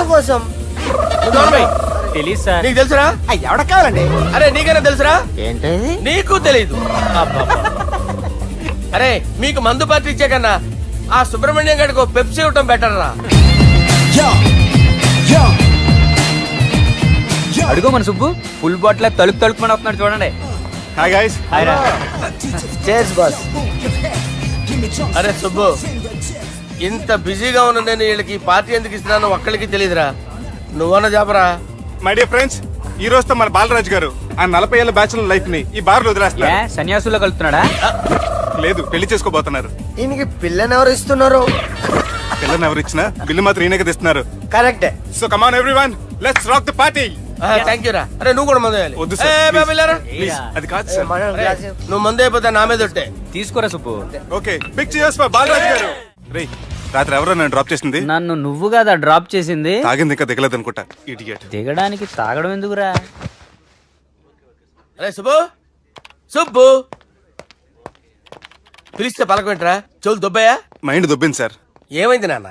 తెలీదు సార్. నీకు తెలుసురా? ఎవడ కావాలండి? అరే నీకైనా తెలుసురా? ఏంటి నీకు తెలీదు? అరే, మీకు మందు పార్టీ ఇచ్చే కన్నా ఆ సుబ్రహ్మణ్యం గారికి పెప్సీ ఇవ్వటం బెటర్ రా. అడుగు మన సుబ్బు, ఫుల్ బాటిల్ తలుపు తలుపుమని వస్తున్నాడు చూడండి. Hi guys. హాయ్ రా. Chairs boss. అరే సుబ్బు, ఇంత బిజీగా ఉన్న నేను వీళ్ళకి ఈ పార్టీ ఎందుకు ఇస్తున్నాను ఒక్కడికి తెలియదురా. నువ్వన్న చెప్పరా. మై డియర్ ఫ్రెండ్స్, ఈ రోజుతో మన బాలరాజు గారు ఆ 40 ఏళ్ల బ్యాచులర్ లైఫ్ ని ఈ బార్ లో వదిలేస్తున్నారు. సన్యాసుల్లో కలుపుతున్నాడా? లేదు, పెళ్లి చేసుకోబోతున్నారు. ఈయనకి పిల్లని ఎవరు ఇస్తున్నారు? పిల్లని ఎవరు ఇచ్చినా బిల్లు మాత్రం ఈయనకే తెస్తున్నారు. కరెక్టే. So come on everyone, let's rock the party. Thank you రా. అరే నువ్వు కూడా మందు వేయాలి. వద్దు సార్, ఏ, please. బాబు, వెళ్ళారా? Please, అది కాదు సార్. నువ్వు మందు అయిపోతే నా మీద ఒట్టే. తీసుకోరా Subbu. Okay, big cheers for Balaraju garu. రేయ్, రాత్రి ఎవరో నన్ను డ్రాప్ చేసింది? నన్ను నువ్వు కదా డ్రాప్ చేసింది. తాగింది ఇంకా దిగలేదు అనుకుంటా. ఇడియట్. దిగడానికి తాగడం ఎందుకురా? అరే సుబ్బు, సుబ్బు పిలిస్తే పలకమేంట్రా? చెవులు దొబ్బయా? Mind దొబ్బింది sir. ఏమైంది నాన్న?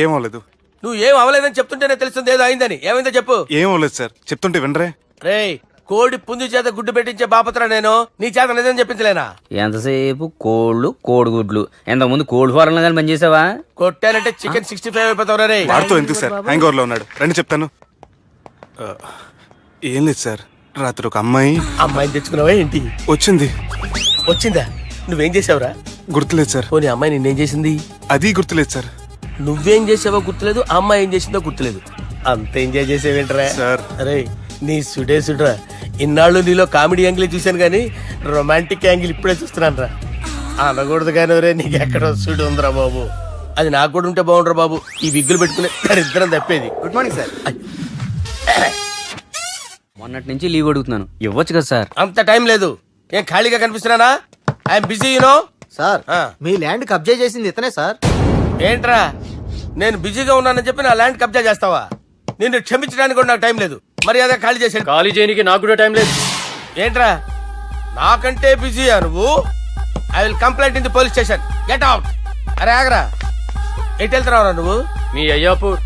ఏమవలేదు. నువ్వు ఏం అవలేదని చెప్తుంటేనే తెలుస్తుంది ఏదో అయిందని. ఏమైందో చెప్పు. ఏమవలేదు సార్, చెప్తుంటే వినరే. రేయ్, కోడి పుంజు చేత గుడ్డు పెట్టించే బాపత్ర నేను. నీ చేత నిజం చెప్పించలేనా? ఎంతసేపు కోళ్ళు కోడిగుడ్లు. ఎంతకుముందు కోడి ఫారంలో కానీ పనిచేసావా? కొట్టానంటే చికెన్ 65 అయిపోతావు రే. వాడుతూ ఎందుకు సార్, హ్యాంగ్ ఓవర్ లో ఉన్నాడు. రండి చెప్తాను. ఏం లేదు సార్, రాత్రి ఒక అమ్మాయిని తెచ్చుకున్నావా ఏంటి? వచ్చింది. వచ్చిందా? నువ్వేం చేసావురా? గుర్తులేదు సార్. పోనీ అమ్మాయి నిన్నేం చేసింది? అది గుర్తులేదు సార్. నువ్వేం చేసావో గుర్తులేదు, ఆ అమ్మాయి ఏం చేసిందో గుర్తులేదు. అంత ఎంజాయ్ చేసేవేంట్రా సార్? అరే నీ సుడే సుడ్రా. ఇన్నాళ్ళు నీలో కామెడీ యాంగిల్ చూశాను కానీ రొమాంటిక్ యాంగిల్ ఇప్పుడే చూస్తున్నాను రా. అనకూడదు కానీ రే, నీకు ఎక్కడ సుడు ఉందిరా బాబు. అది నాకు కూడా ఉంటే బాగుండ్రా బాబు. ఈ విగ్గులు పెట్టుకునే ఇద్దరం తప్పేది. Good morning sir. మొన్నటి నుంచి లీవ్ అడుగుతున్నాను, ఇవ్వచ్చు కదా సార్? అంత టైం లేదు. ఏం ఖాళీగా కనిపిస్తున్నానా? I'm busy you know. సార్, మీ ల్యాండ్ కబ్జా చేసింది ఇతనే సార్. ఏంట్రా, నేను బిజీగా ఉన్నానని చెప్పి నా ల్యాండ్ కబ్జా చేస్తావా? నిన్ను క్షమించడానికి కూడా నాకు టైం లేదు. మర్యాద ఖాళీ చేసాను. ఖాళీ చేయడానికి నాకు కూడా టైం లేదు. ఏంట్రా, నాకంటే బిజీయా నువ్వు? I will complaint in the police station. Get out. అరే ఆగరా, ఎటు వెళ్తున్నావురా నువ్వు? మీ అయ్యాపూర్.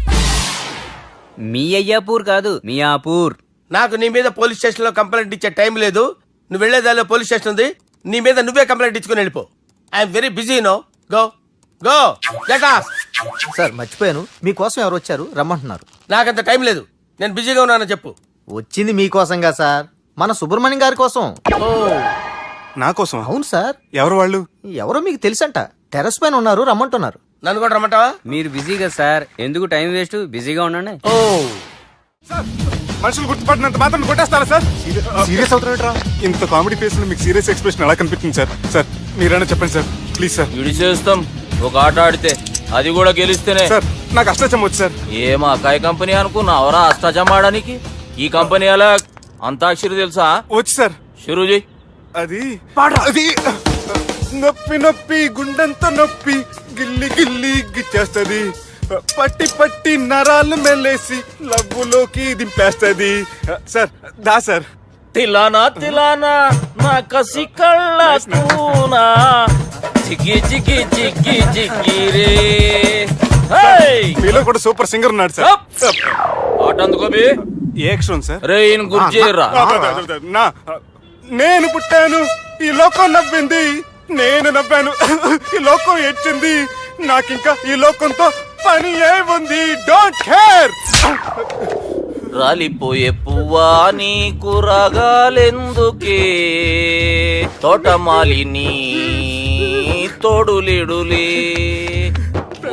మీ అయ్యాపూర్ కాదు, మియాపూర్. నాకు నీ మీద పోలీస్ స్టేషన్ లో కంప్లైంట్ ఇచ్చే టైం లేదు. నువ్వు వెళ్లేదాలో పోలీస్ స్టేషన్ ఉంది. నీ మీద నువ్వే కంప్లైంట్ ఇచ్చుకుని వెళ్ళిపో. I'm very busy no. Go go get off. Sir మర్చిపోయాను, మీకోసం ఎవరు వచ్చారు రమ్మంటున్నారు. నాకంత టైం లేదు, నేను బిజీగా ఉన్నానని చెప్పు. వచ్చింది మీకోసంగా సార్, మన సుబ్రహ్మణ్యం గారి కోసం. ఓ, నా కోసం? అవును సార్. ఎవరు వాళ్ళు? ఎవరో మీకు తెలుసంట, టెర్రస్ పైన ఉన్నారు, రమ్మంటున్నారు. నన్ను కూడా రమ్మంటావా? మీరు బిజీ కదా సార్, ఎందుకు టైం వేస్ట్? బిజీగా ఉండండి. ఓ, మనుషులు గుర్తుపడినంత మాత్రం కొట్టేస్తారా సార్? సీరియస్ అవుతారా? ఇంత కామెడీ ఫేస్ లో మీకు సీరియస్ ఎక్స్ప్రెషన్ ఎలా కనిపిస్తుంది సార్? సార్ మీరైనా చెప్పండి సార్, ప్లీజ్ సార్. విడిచేస్తాం ఒక ఆట ఆడితే, అది కూడా గెలిస్తేనే. సార్ నాకు అష్టచమ్మ వచ్చు సార్. ఏం అకాయ కంపెనీ అనుకున్నావరా అష్టచమ్మ ఆడడానికి? ఈ కంపెనీ అలా అంతాక్షరి తెలుసా? వచ్చు సార్. షురూజీ. అది నొప్పి నొప్పి గుండెంత నొప్పి గిల్లి గిల్లి గిచ్చేస్తది, పట్టి పట్టి నరాలు మెల్లేసి లవ్వులోకి దింపేస్తది. సార్ దా సార్. తిలానా తిలానా నా కసి కళ్ళ కూనా జిగి జిగి జిగి జిగి రే. మీలో కూడా సూపర్ సింగర్ ఉన్నాడు సార్. ఆట అందుకోబి ఏ అక్షరం సార్? రే ఈయన గుర్తు చేయరా. నేను పుట్టాను, ఈ లోకం నవ్వింది, నేను నవ్వాను, ఈ లోకం ఏడ్చింది, నాకింకా ఈ లోకంతో పని ఏముంది? Don't care. రాలిపోయే పువ్వా నీకు రాగాలెందుకే, తోటమాలిని తోడులిడులే,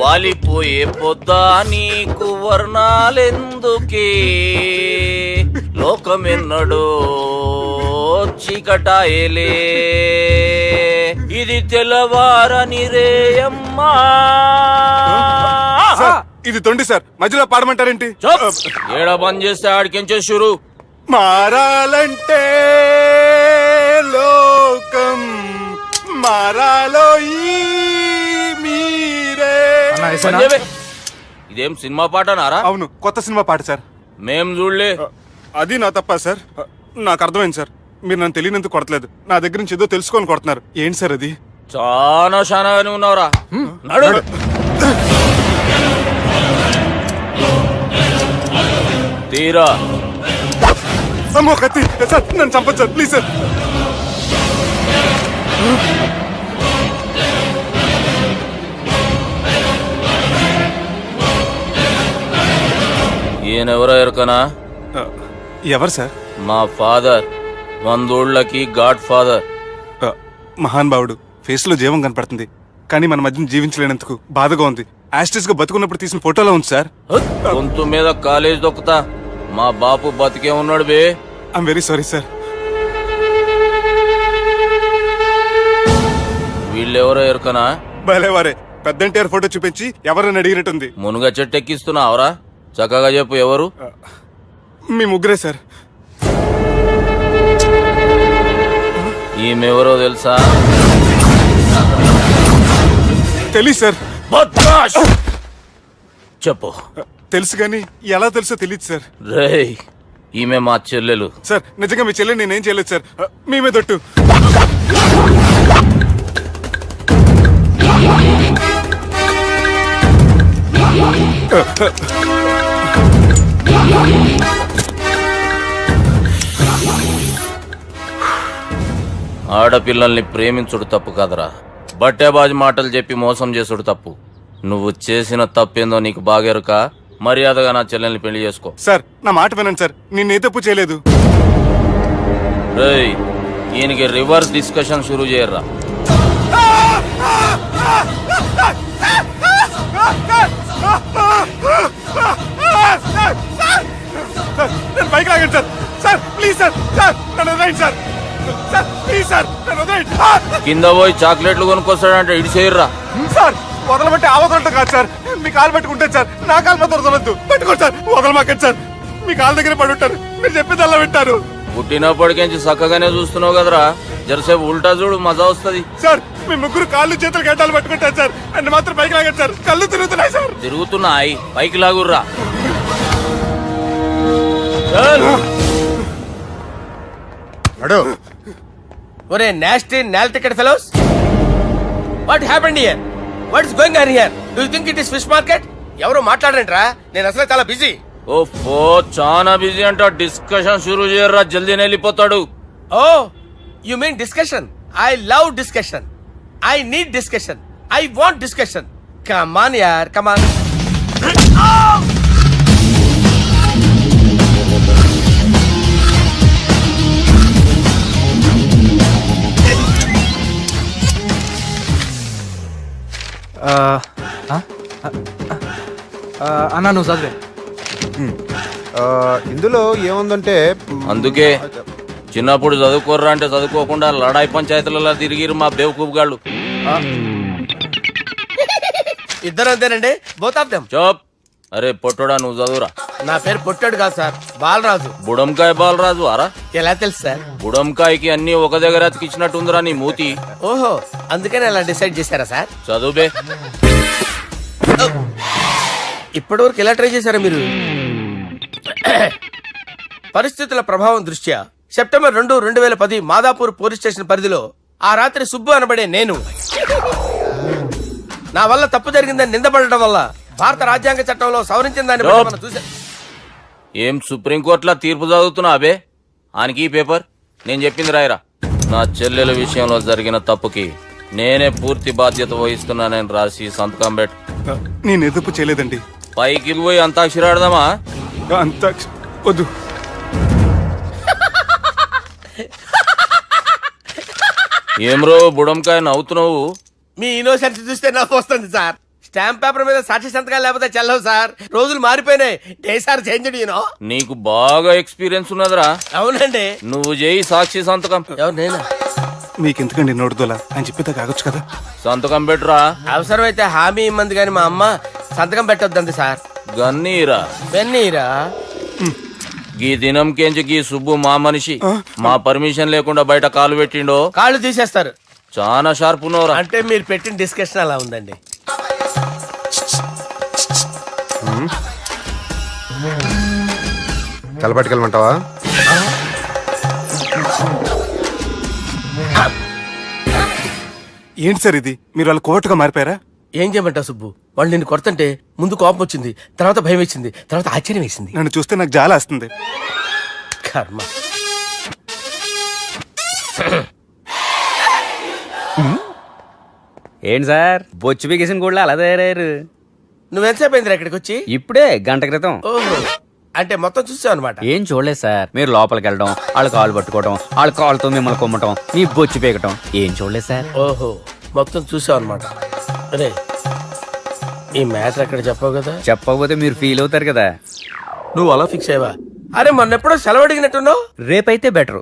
వాలిపోయే పొద్దా నీకు వర్ణాలెందుకే, లోకమెన్నడో చీకటాయలే, ఇది తెల్లవారని రేయమ్మా. ఇది తొండి సార్, మధ్యలో పాడమంటారేంటి? ఏడ బంద్ చేస్తే ఆడికించే షురు. మారాలంటే లోకం మారాలో ఈ మీరే. ఇదేం సినిమా పాట నారా? అవును, కొత్త సినిమా పాట సార్. మేం చూడలే. అది నా తప్ప సార్. నాకు అర్థమైంది సార్, మీరు నన్ను తెలియనందుకు కొడతలేదు, నా దగ్గర నుంచి ఏదో తెలుసుకొని కొడుతున్నారు. ఏంటి సార్ అది? చాలా శానాగానే ఉన్నావురా. నడు. తీరా. అమ్మో కత్తి సార్, నన్ను చంపదు సార్, ప్లీజ్ సార్. ఈయనెవరో ఎరకనా? ఎవరు సార్? మా ఫాదర్, 100 గాడ్ ఫాదర్. మహాన్ భావుడు, ఫేస్ లో జీవం కనపడుతుంది. కానీ మన మధ్యన జీవించలేనందుకు బాధగా ఉంది. యాస్టిస్ గా బతుకున్నప్పుడు తీసిన ఫోటోలో ఉంది సార్. గొంతు మీద కాలేజ్ దొక్కుతా. మా బాపు బతికే ఉన్నాడు బే. I'm very sorry sir. వీళ్ళెవరో ఎరుకనా? భలేవారే, పెద్ద ఎన్టీఆర్ ఫోటో చూపించి ఎవరని అడిగినట్టుంది. మునుగ చెట్టు ఎక్కిస్తున్నావురా? చక్కగా చెప్పు ఎవరు? మీ ముగ్గురే సార్. ఈమెవరో తెలుసా? తెలీదు సార్. బద్మాష్! చెప్పు. తెలుసు కానీ ఎలా తెలుసో తెలియదు సార్. రేయ్, ఈమె మా చెల్లెలు. సార్ నిజంగా మీ చెల్లెని నేనేం చేయలేదు సార్. మీ మీద ఒట్టు. ఆడపిల్లల్ని ప్రేమించుడు తప్పు కాదురా, బట్టేబాజు మాటలు చెప్పి మోసం చేసుడు తప్పు. నువ్వు చేసిన తప్పేందో నీకు బాగెరుక. మర్యాదగా నా చెల్లెల్ని పెళ్లి చేసుకో. సార్ నా మాట వినండి సార్, నేనే తప్పు చేయలేదు. రేయ్, ఈయనకి రివర్స్ డిస్కషన్ షురూ చేయర్రా. నేను బైక్ లాగండి sir. Sir please sir. Sir నన్ను వదిలేయండి సార్. సార్ ప్లీజ్ సార్ నన్ను వదిలేయండి. కింద పోయి చాక్లెట్లు కొనుక్కొస్తాడంటే ఇటు చేయర్రా. సార్ వదలబట్టి ఆ వదలటం కాదు సార్. మీ కాలు పట్టుకుంటాను సార్. నా కాలు మాత్రం వదలొద్దు. పట్టుకోండి సార్. వదలమాకండి సార్. మీ కాలు దగ్గర పడి ఉంటారు. మీరు చెప్పేది అలా వింటారు. పుట్టినప్పటికేంచి చక్కగానే చూస్తున్నావు కదరా, జరసేపు ఉల్టా చూడు, మజా వస్తుంది. సార్ మీ ముగ్గురు కాళ్ళు చేతులు గడ్డాలు పట్టుకుంటారు సార్. నన్ను మాత్రం బైక్ లాగండి సార్. కళ్ళు తిరుగుతున్నాయి సార్. తిరుగుతున్నాయి, పైకి లాగుర్రా. ఒరే nasty null ticket fellows, what happened here? What is going on here? Do you think it is fish market? ఎవరో మాట్లాడరంట్రా, నేను అసలే చాలా బిజీ. ఓ చాలా బిజీ అంట. డిస్కషన్ షురూ చేయర్రా, జల్దీ వెళ్ళిపోతాడు. Oh you mean discussion? I love discussion. I need discussion. I want discussion. Come on యార్, కమ్ ఆన్. అన్నా నువ్వు చదివే. ఇందులో ఏముందంటే అందుకే చిన్నప్పుడు చదువుకోర్రా అంటే చదువుకోకుండా లడాయి పంచాయతీలలో తిరిగిరు మా బేవకూపు గాళ్ళు. ఇద్దరు అంతేనండి, బోత్ ఆఫ్ దెమ్. చోప్. అరే పొట్టోడా, నువ్వు చదువురా. నా పేరు పొట్టాడు కాదు సార్, బాలరాజు. బుడంకాయ బాలరాజు అరా? ఎలా తెలుసు సార్? బుడంకాయకి అన్ని ఒక దగ్గర అతికిచ్చినట్టుందిరా నీ మూతి. ఓహో, అందుకని అలా డిసైడ్ చేశారా సార్? చదువుబే. ఇప్పటి వరకు ఎలా ట్రై చేశారా మీరు? పరిస్థితుల ప్రభావం దృష్ట్యా సెప్టెంబర్ 2, 2010 మాదాపూర్ పోలీస్ స్టేషన్ పరిధిలో ఆ రాత్రి సుబ్బు అనబడే నేను నా వల్ల తప్పు జరిగిందని నిందపడటం వల్ల భారత రాజ్యాంగ చట్టంలో సవరించిన దాన్ని బట్టి మనం చూసా. ఏం సుప్రీంకోర్టులో తీర్పు చదువుతున్నా అబే? ఆనికి ఈ పేపర్ నేను చెప్పింది రాయరా. నా చెల్లెల విషయంలో జరిగిన తప్పుకి నేనే పూర్తి బాధ్యత వహిస్తున్నానని రాసి సంతకం పెట్టు. నేను ఎదుపు చేయలేదండి. పైకి పోయి అంతాక్షరి ఆడదామా? అంత వద్దు. ఏమ్రో బుడంకాయ నవ్వుతున్నావు? మీ ఇన్నోసెన్స్ చూస్తే నాకు వస్తుంది సార్. స్టాంప్ పేపర్ మీద సాక్షి సంతకాలు లేకపోతే చెల్లవు సార్. రోజులు మారిపోయినాయి. Day sir change you know. నీకు బాగా ఎక్స్పీరియన్స్ ఉన్నదిరా. అవునండి. నువ్వు చేయి సాక్షి సంతకం. ఎవరు నేనా? మీకెందుకండి నోడుదోలా? ఆయన చెప్పేదా కాగొచ్చు కదా. సంతకం పెట్టురా. అవసరమైతే హామీ ఇమ్మంది కానీ మా అమ్మ సంతకం పెట్టొద్దండి సార్. గన్నీరా వెన్నీరా. గీ దినంకేంచి గీ సుబ్బు మా మనిషి. మా పర్మిషన్ లేకుండా బయట కాలు పెట్టిండో కాళ్ళు తీసేస్తారు. చాలా షార్ప్ ఉన్నవరా. అంటే మీరు పెట్టిన డిస్కషన్ అలా ఉందండి. కలపట్టుకెళ్ళమంటావా? ఏంటి సార్ ఇది? మీరు వాళ్ళు కోర్టుగా మారిపోయారా? ఏం చేయమంటావు సుబ్బు? వాళ్ళు నిన్ను కొడుతుంటే ముందు కోపం వచ్చింది, తర్వాత భయం వేసింది, తర్వాత ఆశ్చర్యం వేసింది. నన్ను చూస్తే నాకు జాలి వస్తుంది. కర్మ. ఏంటి సార్ బొచ్చు బిగేసిన కూడా అలా తయారయ్యారు? నువ్వెంతసేపు అయిందిరా ఇక్కడికి వచ్చి? ఇప్పుడే గంట క్రితం. ఓహో, అంటే మొత్తం చూసావు అనమాట. ఏం చూడలేదు సార్. మీరు లోపలికి వెళ్ళడం, వాళ్ళ కాలు పట్టుకోవడం, వాళ్ళ కాలుతో మిమ్మల్ని కొమ్మటం, మీ బొచ్చు పీకటం ఏం చూడలేదు సార్. ఓహో, మొత్తం చూసావు అనమాట. అరే ఈ మ్యాటర్ అక్కడ చెప్పావు కదా. చెప్పకపోతే మీరు ఫీల్ అవుతారు కదా. నువ్వు అలా ఫిక్స్ అయ్యవా? అరే మొన్నెప్పుడో సెలవు అడిగినట్టున్నావు. రేపైతే బెటర్.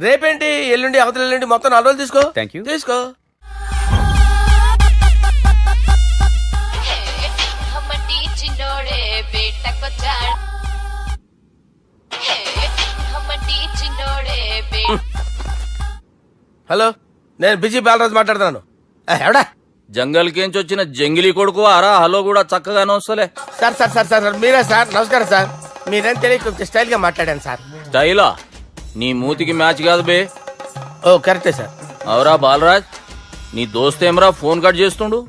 రేపేంటి, ఎల్లుండి, అవతల ఎల్లుండి, మొత్తం 4 రోజులు తీసుకో. Thank you. తీసుకో. హలో, నేను బిజీ బాలరాజు మాట్లాడుతున్నాను. ఎవడా? జంగల్ కేంచి వచ్చిన జంగిలీ కొడుకు ఆరా హలో కూడా చక్కగానే వస్తలే. సార్ సార్ సార్ సార్ మీరే సార్? నమస్కారం సార్. మీరేం తెలియక కొంచెం స్టైల్ గా మాట్లాడాను సార్. స్టైలా? నీ మూతికి మ్యాచ్ కాదు బే. ఓ కరెక్టే సార్. అవరా బాలరాజ్, నీ దోస్త్ ఏమరా ఫోన్ కట్ చేస్తుండు?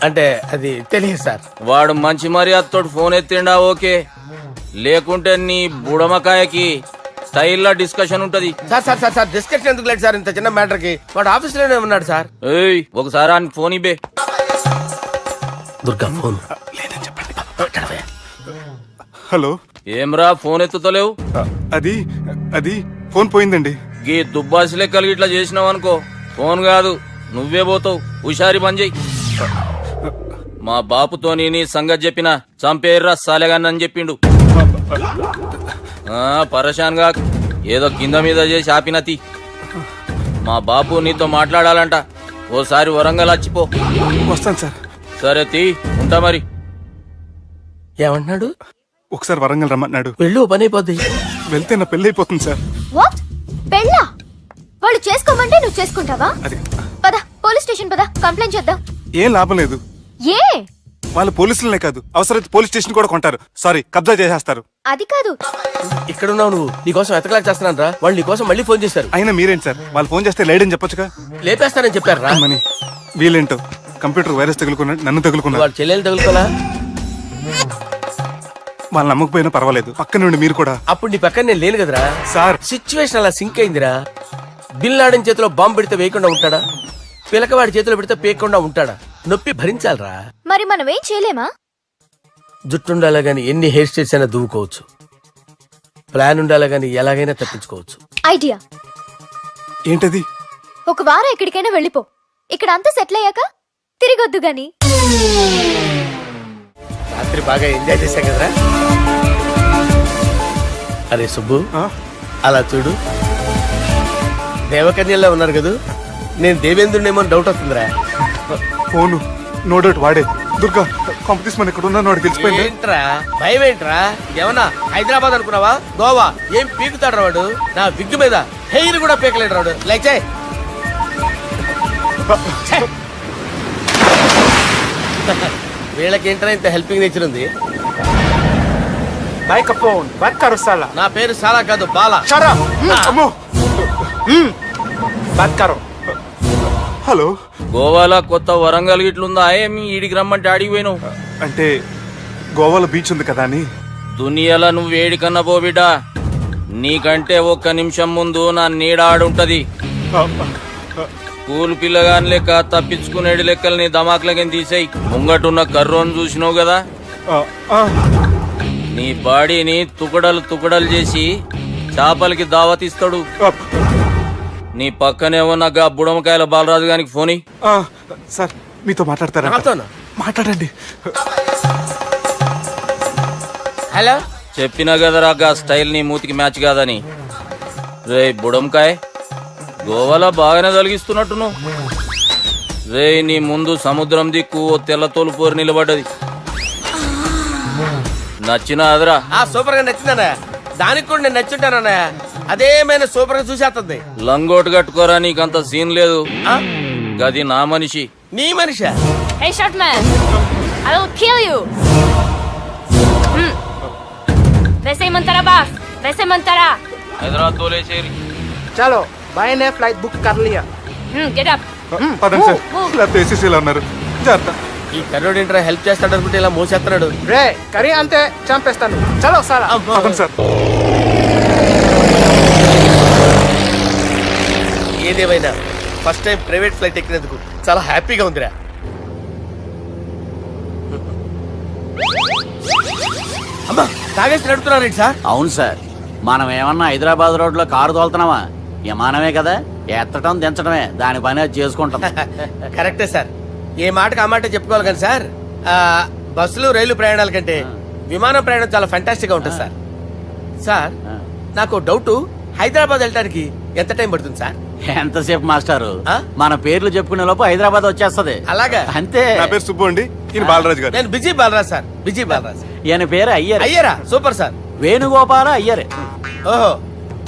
అంటే అది తెలియదు సార్. వాడు మంచి మర్యాదతో ఫోన్ ఎత్తిండా ఓకే, లేకుంటే నీ బుడమకాయకి స్టైల్లా డిస్కషన్ ఉంటది. Sir sir sir sir discussion ఎందుకు లేదు సార్? ఇంత చిన్న మ్యాటర్ కి వాడు ఆఫీస్ లోనే ఉన్నాడు సార్. ఏయ్ ఒకసారి ఆయన ఫోన్ ఇబ్బే. దుర్గా ఫోన్. హలో, ఏమ్రా ఫోన్ ఎత్తుతలేవు? అది అది ఫోన్ పోయిందండి. గీ దుబ్బాసి లెక్కలు ఇట్లా చేసినావు అనుకో, ఫోన్ కాదు నువ్వే పోతావు. హుషారి పని చెయ్యి. మా బాపుతో నీ సంగతి చెప్పిన చంపేర్రా సాలెగాన్ని అని చెప్పిండు. పరేషాన్ గా ఏదో కింద మీద చేసి ఆపినతి. మా బాపు నీతో మాట్లాడాలంట. ఓసారి వరంగల్ వచ్చిపో. వస్తాను సార్. సరే తీ, ఉంటా మరి. ఏమంటున్నాడు? ఒకసారి వరంగల్ రమ్మన్నాడు. వెళ్ళు, పని అయిపోద్ది. వెళ్తే నా పెళ్లి అయిపోతుంది సార్. వాట్? పెళ్ళా? వాళ్ళు చేసుకోమంటే నువ్వు చేసుకుంటావా? అది పద పోలీస్ స్టేషన్ పద, కంప్లైంట్ చేద్దాం. ఏం లాభం లేదు. ఏ? వాళ్ళు పోలీసులనే కాదు, అవసరమైతే పోలీస్ స్టేషన్ కూడా కొంటారు. సారీ, కబ్జా చేసేస్తారు. అది కాదు. ఇక్కడ ఉన్నావు నువ్వు, నీకోసం ఎతకలేక చేస్తున్నాను రా. వాళ్ళు నీకోసం మళ్ళీ ఫోన్ చేశారు. అయినా మీరేంటి సార్, వాళ్ళు ఫోన్ చేస్తే లేడని చెప్పొచ్చుగా. లేపేస్తానని చెప్పారు రా. మని వీళ్ళేంటో కంప్యూటర్ వైరస్ తగులుకున్నాడు, నన్ను తగులుకున్నాడు. వాళ్ళ చెల్లెలు తగులుకోలా? వాళ్ళు నమ్మకపోయినా పర్వాలేదు, పక్క నుండి మీరు కూడా. అప్పుడు నీ పక్కన నేను లేను కదరా సార్. సిచ్యువేషన్ అలా సింక్ అయిందిరా. బిల్ లాడన్ చేతిలో బాంబు పెడితే వేయకుండా ఉంటాడా? పిలకవాడి చేతిలో పెడితే పేయకుండా ఉంటాడా? నొప్పి భరించాలరా. మరి మనం ఏం చేయలేమా? జుట్టుండాలా గాని ఎన్ని హెయిర్ స్టైల్స్ అయినా దువ్వుకోవచ్చు. ప్లాన్ ఉండాలా గాని ఎలాగైనా తప్పించుకోవచ్చు. ఐడియా ఏంటది? ఒక వారం ఎక్కడికైనా వెళ్ళిపో. ఇక్కడ అంతా సెటిల్ అయ్యాక తిరిగొద్దు గాని. రాత్రి బాగా ఎంజాయ్ చేశాం కదరా. అరే సుబ్బు, అలా చూడు, దేవకన్యలా ఉన్నారు కదూ. నేను దేవేంద్రునేమో డౌట్ వస్తుందిరా. ఫోను నో డౌట్ వాడే. దుర్గా కాంపిటీషన్ మన ఇక్కడ ఉన్నాను, వాడు తెలిసిపోయింది. ఏంట్రా భయం ఏంట్రా? ఏమన్నా హైదరాబాద్ అనుకున్నావా? గోవా ఏం పీకుతాడు రాడు. నా విగ్గు మీద హెయిర్ కూడా పీకలేడు రాడు. లైక్ చేయి. వీళ్ళకేంట్రా ఇంత హెల్పింగ్ నేచర్ ఉంది. నా పేరు సాలా కాదు, బాలా. హలో, గోవాలో కొత్త వరంగల్ గిట్లుందా? ఏమి ఈడికి రమ్మంటే ఆడికి పోయినావు? అంటే గోవాలో బీచ్ ఉంది కదా అని. దునియాలో నువ్వు వేడికన్నా పో బిడ్డ. నీకంటే ఒక్క నిమిషం ముందు నా నీడ ఆడుంటది. స్కూల్ పిల్లగాని లెక్క తప్పించుకునేడు లెక్కలు నీ దమాకులకి తీసేయి. ముంగటున్న కర్రోని చూసినావు కదా, నీ బాడీని తుకడలు తుకడలు చేసి చేపలకి దావతిస్తాడు. నీ పక్కనే ఉన్న గా బుడమకాయల బాలరాజు గారికి ఫోని. సార్ మీతో మాట్లాడతారా? మాట్లాడండి. హలో, చెప్పినా కదరా గా స్టైల్ నీ మూతికి మ్యాచ్ కాదని. రే బుడంకాయ్, గోవాలో బాగానే తొలగిస్తున్నట్టు నువ్వు. రే నీ ముందు సముద్రం దిక్కు ఓ తెల్ల తోలుపోరు నిలబడ్డది. నచ్చినా అదరా? సూపర్ గా నచ్చిందన్నా. దానికి కూడా నేను నచ్చుంటానన్నా. అదేమైనా సూపర్ గా చూసేస్తుంది. లంగోటు కట్టుకోరా, నీకంత సీన్ లేదు. గది నా మనిషి. నీ Manisha? Hey short man, I will kill you. वैसे मंतरा बास, वैसे मंतरा. హైదరాబాద్ తోలేసేరి. చలో బాయ్ ఫ్లైట్ బుక్ కర్ లియా. Get up. పదండి సార్, లేకపోతే ఏసీసీలో ఉన్నారు. జాగ్రత్త. ఈ కర్రోడు ఏంట్రా హెల్ప్ చేస్తాడు అనుకుంటే ఇలా మోసేస్తున్నాడు. రే కరీ అంతే చంపేస్తాను. చలో సారా. పదండి సార్. ఏదేమైనా ఫస్ట్ టైం ప్రైవేట్ ఫ్లైట్ ఎక్కినందుకు చాలా హ్యాపీగా ఉందిరా. అమ్మా తాగేసి నడుపుతున్నారేంటి సార్? అవును సార్, మనం ఏమన్నా హైదరాబాద్ రోడ్ లో కారు తోలుతున్నావా? విమానమే కదా, ఎత్తటం దించడమే దాని పని అది చేసుకుంటాం. కరెక్టే సార్. ఏ మాటకి ఆ మాట చెప్పుకోవాలి కానీ సార్ బస్సులు రైలు ప్రయాణాల కంటే విమానం ప్రయాణం చాలా ఫంటాస్టిక్ గా ఉంటుంది సార్. సార్ నాకు డౌట్, హైదరాబాద్ వెళ్ళడానికి ఎంత టైం పడుతుంది సార్? ఎంతసేపు మాస్టారు, మన పేర్లు చెప్పుకునే లోపు హైదరాబాద్ వచ్చేస్తది. అలాగా? అంతే. నా పేరు సుబ్బు అండి, ఈయన బాలరాజు గారు. నేను busy Balaraj sir, busy Balaraj. ఈయన పేరు అయ్యర్. అయ్యరా? Super sir. వేణుగోపాల అయ్యర్. ఓహో.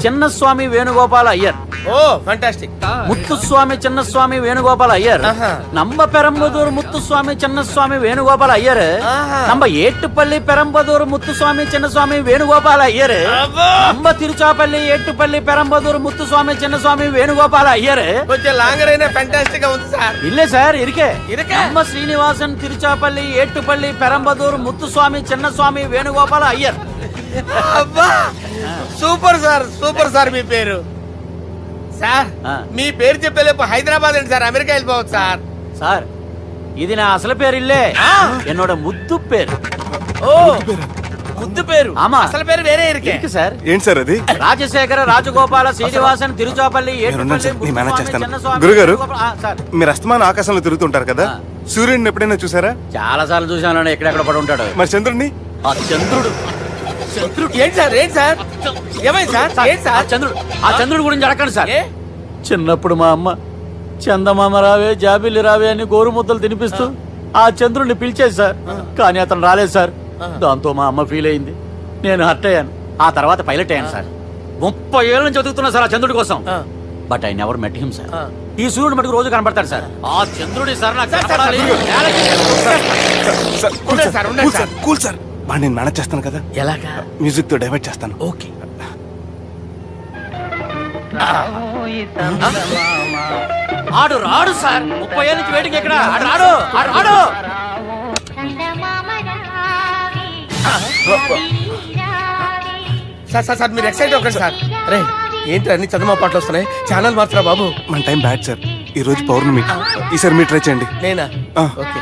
చిన్నస్వామి వేణుగోపాల అయ్యర్. Oh fantastic. ముత్తుస్వామి చిన్నస్వామి వేణుగోపాల అయ్యర్. నంబ పెరంబదూరు ముత్తుస్వామి చిన్నస్వామి వేణుగోపాల అయ్యర్. నంబ ఏట్టుపల్లి పెరంబదూరు ముత్తుస్వామి చిన్నస్వామి వేణుగోపాల అయ్యర్. నంబ తిరుచాపల్లి ఏట్టుపల్లి పెరంబదూరు ముత్తుస్వామి చిన్నస్వామి వేణుగోపాల అయ్యర్. కొంచెం లాంగర్ అయినా ఫంటాస్టిక్ గా ఉంది సార్. ఇల్లే సార్ ఇరికే. నంబ శ్రీనివాసన్ తిరుచాపల్లి ఏట్టుపల్లి పెరంబదూరు ముత్తుస్వామి చిన్నస్వామి వేణుగోపాల అయ్యర్. అబ్బా సూపర్ సార్, సూపర్ సార్. మీ పేరు సార్, మీ పేరు చెప్పేలేపు హైదరాబాద్ అండి సార్, అమెరికా వెళ్ళిపోవచ్చు సార్. సార్ ఇది నా అసలు పేరు ఇల్లే, ఎన్నోడ ముద్దు పేరు. ఓ ముద్దు పేరు. ఆమా అసలు పేరు వేరే ఇరికే సార్. ఏంటి సార్ అది? రాజశేఖర రాజగోపాల శ్రీనివాసన్ తిరుచాపల్లి గురుగారు, మీరు అస్తమాన ఆకాశంలో తిరుగుతుంటారు కదా, సూర్యుడిని ఎప్పుడైనా చూసారా? చాలా సార్లు చూసాను, ఎక్కడెక్కడ పడి ఉంటాడు. మరి చంద్రుడిని? ఆ చంద్రుడు. ఏంటి సార్, ఏంటి సార్, ఏమైంది సార్? ఏంటి సార్? ఆ చంద్రుడు గురించి అడగండి సార్. చిన్నప్పుడు మా అమ్మ చందమామ రావే జాబిల్లి రావే అని గోరు ముద్దలు తినిపిస్తూ ఆ చంద్రుడిని పిలిచేది సార్, కానీ అతను రాలేదు సార్. దాంతో మా అమ్మ ఫీల్ అయింది, నేను హర్ట్ అయ్యాను. ఆ తర్వాత పైలట్ అయ్యాను సార్. 30 ఏళ్ళ నుంచి చదువుతున్నా సార్ ఆ చంద్రుడి కోసం. But I never met him sir. ఈ సూర్యుడు మటుకు రోజు కనపడతాడు సార్. ఆ చంద్రుడి సార్ నాకు కనపడాలి. కూల్ సార్, మా నేను మేనేజ్ చేస్తాను కదా. ఎలాగా? మ్యూజిక్ తో డైవర్ట్ చేస్తాను. ఓకే. ఆడు రాడు సార్, 30 ఏళ్ళ నుంచి వెయిటింగ్ ఎక్కడ. ఆడు రాడు, ఆడు రాడు. సార్ సార్ సార్ మీరు ఎక్సైట్ అవ్వకండి సార్. రే ఏంటి అన్ని చదువు పాటలు వస్తున్నాయి, ఛానల్ మార్చరా బాబు. మన టైం బ్యాడ్ సార్, ఈ రోజు పౌర్ణమి. ఈసారి మీరు ట్రై చేయండి. నేనా? ఓకే.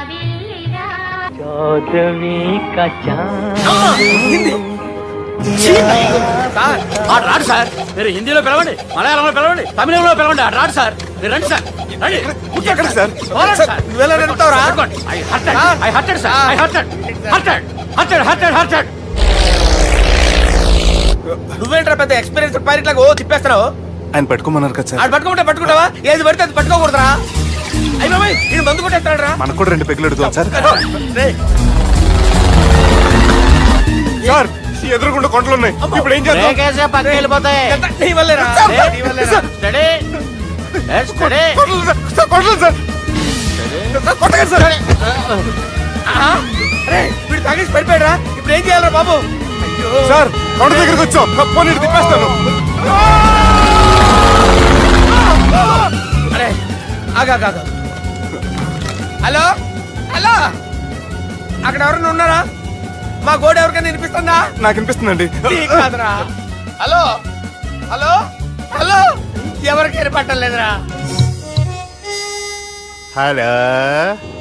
ఆడు రాడు సార్, మీరు హిందీలో పిలవండి, మలయాళంలో పిలవండి, తమిళంలో పిలవండి, ఆడు రాడు సార్. మీరు రండి సార్, నువ్వేంట్రా పెద్ద ఎక్స్పీరియన్స్ పైరెట్ లాగా ఓ తిప్పేస్తున్నావు? ఆయన పట్టుకోమన్నారు కదా సార్. ఆడు పట్టుకుంటే పట్టుకుంటావా? ఏది పడితే అది పట్టుకోకూడదురా. అయ్యి బాబాయ్ ఈయన మందు కొట్టేస్తాడు రా. మనకు కూడా 2 పెగ్గులు అడుగుతాం సార్. సార్ ఎదురుగుండా కొండలు ఉన్నాయి, ఇప్పుడు ఏం చేద్దాం? పక్కకి వెళ్ళిపోతాయి. నీ వల్లేరా, నీ వల్లేరా. కొండలు సార్, కొట్టగా సార్. వీడు తాగేసి పడిపోయాడు రా. ఇప్పుడు ఏం చేయాలరా బాబు? సార్ కొండ దగ్గరికి వచ్చాం, పోనీ తిప్పేస్తాను. అరే ఆగా. హలో హలో, అక్కడ ఎవరైనా ఉన్నారా? మా గోడ ఎవరికైనా వినిపిస్తుందా? నాకు వినిపిస్తుందండి. కాదురా. హలో హలో హలో, ఎవరికైనా పట్టలేదురా. హలో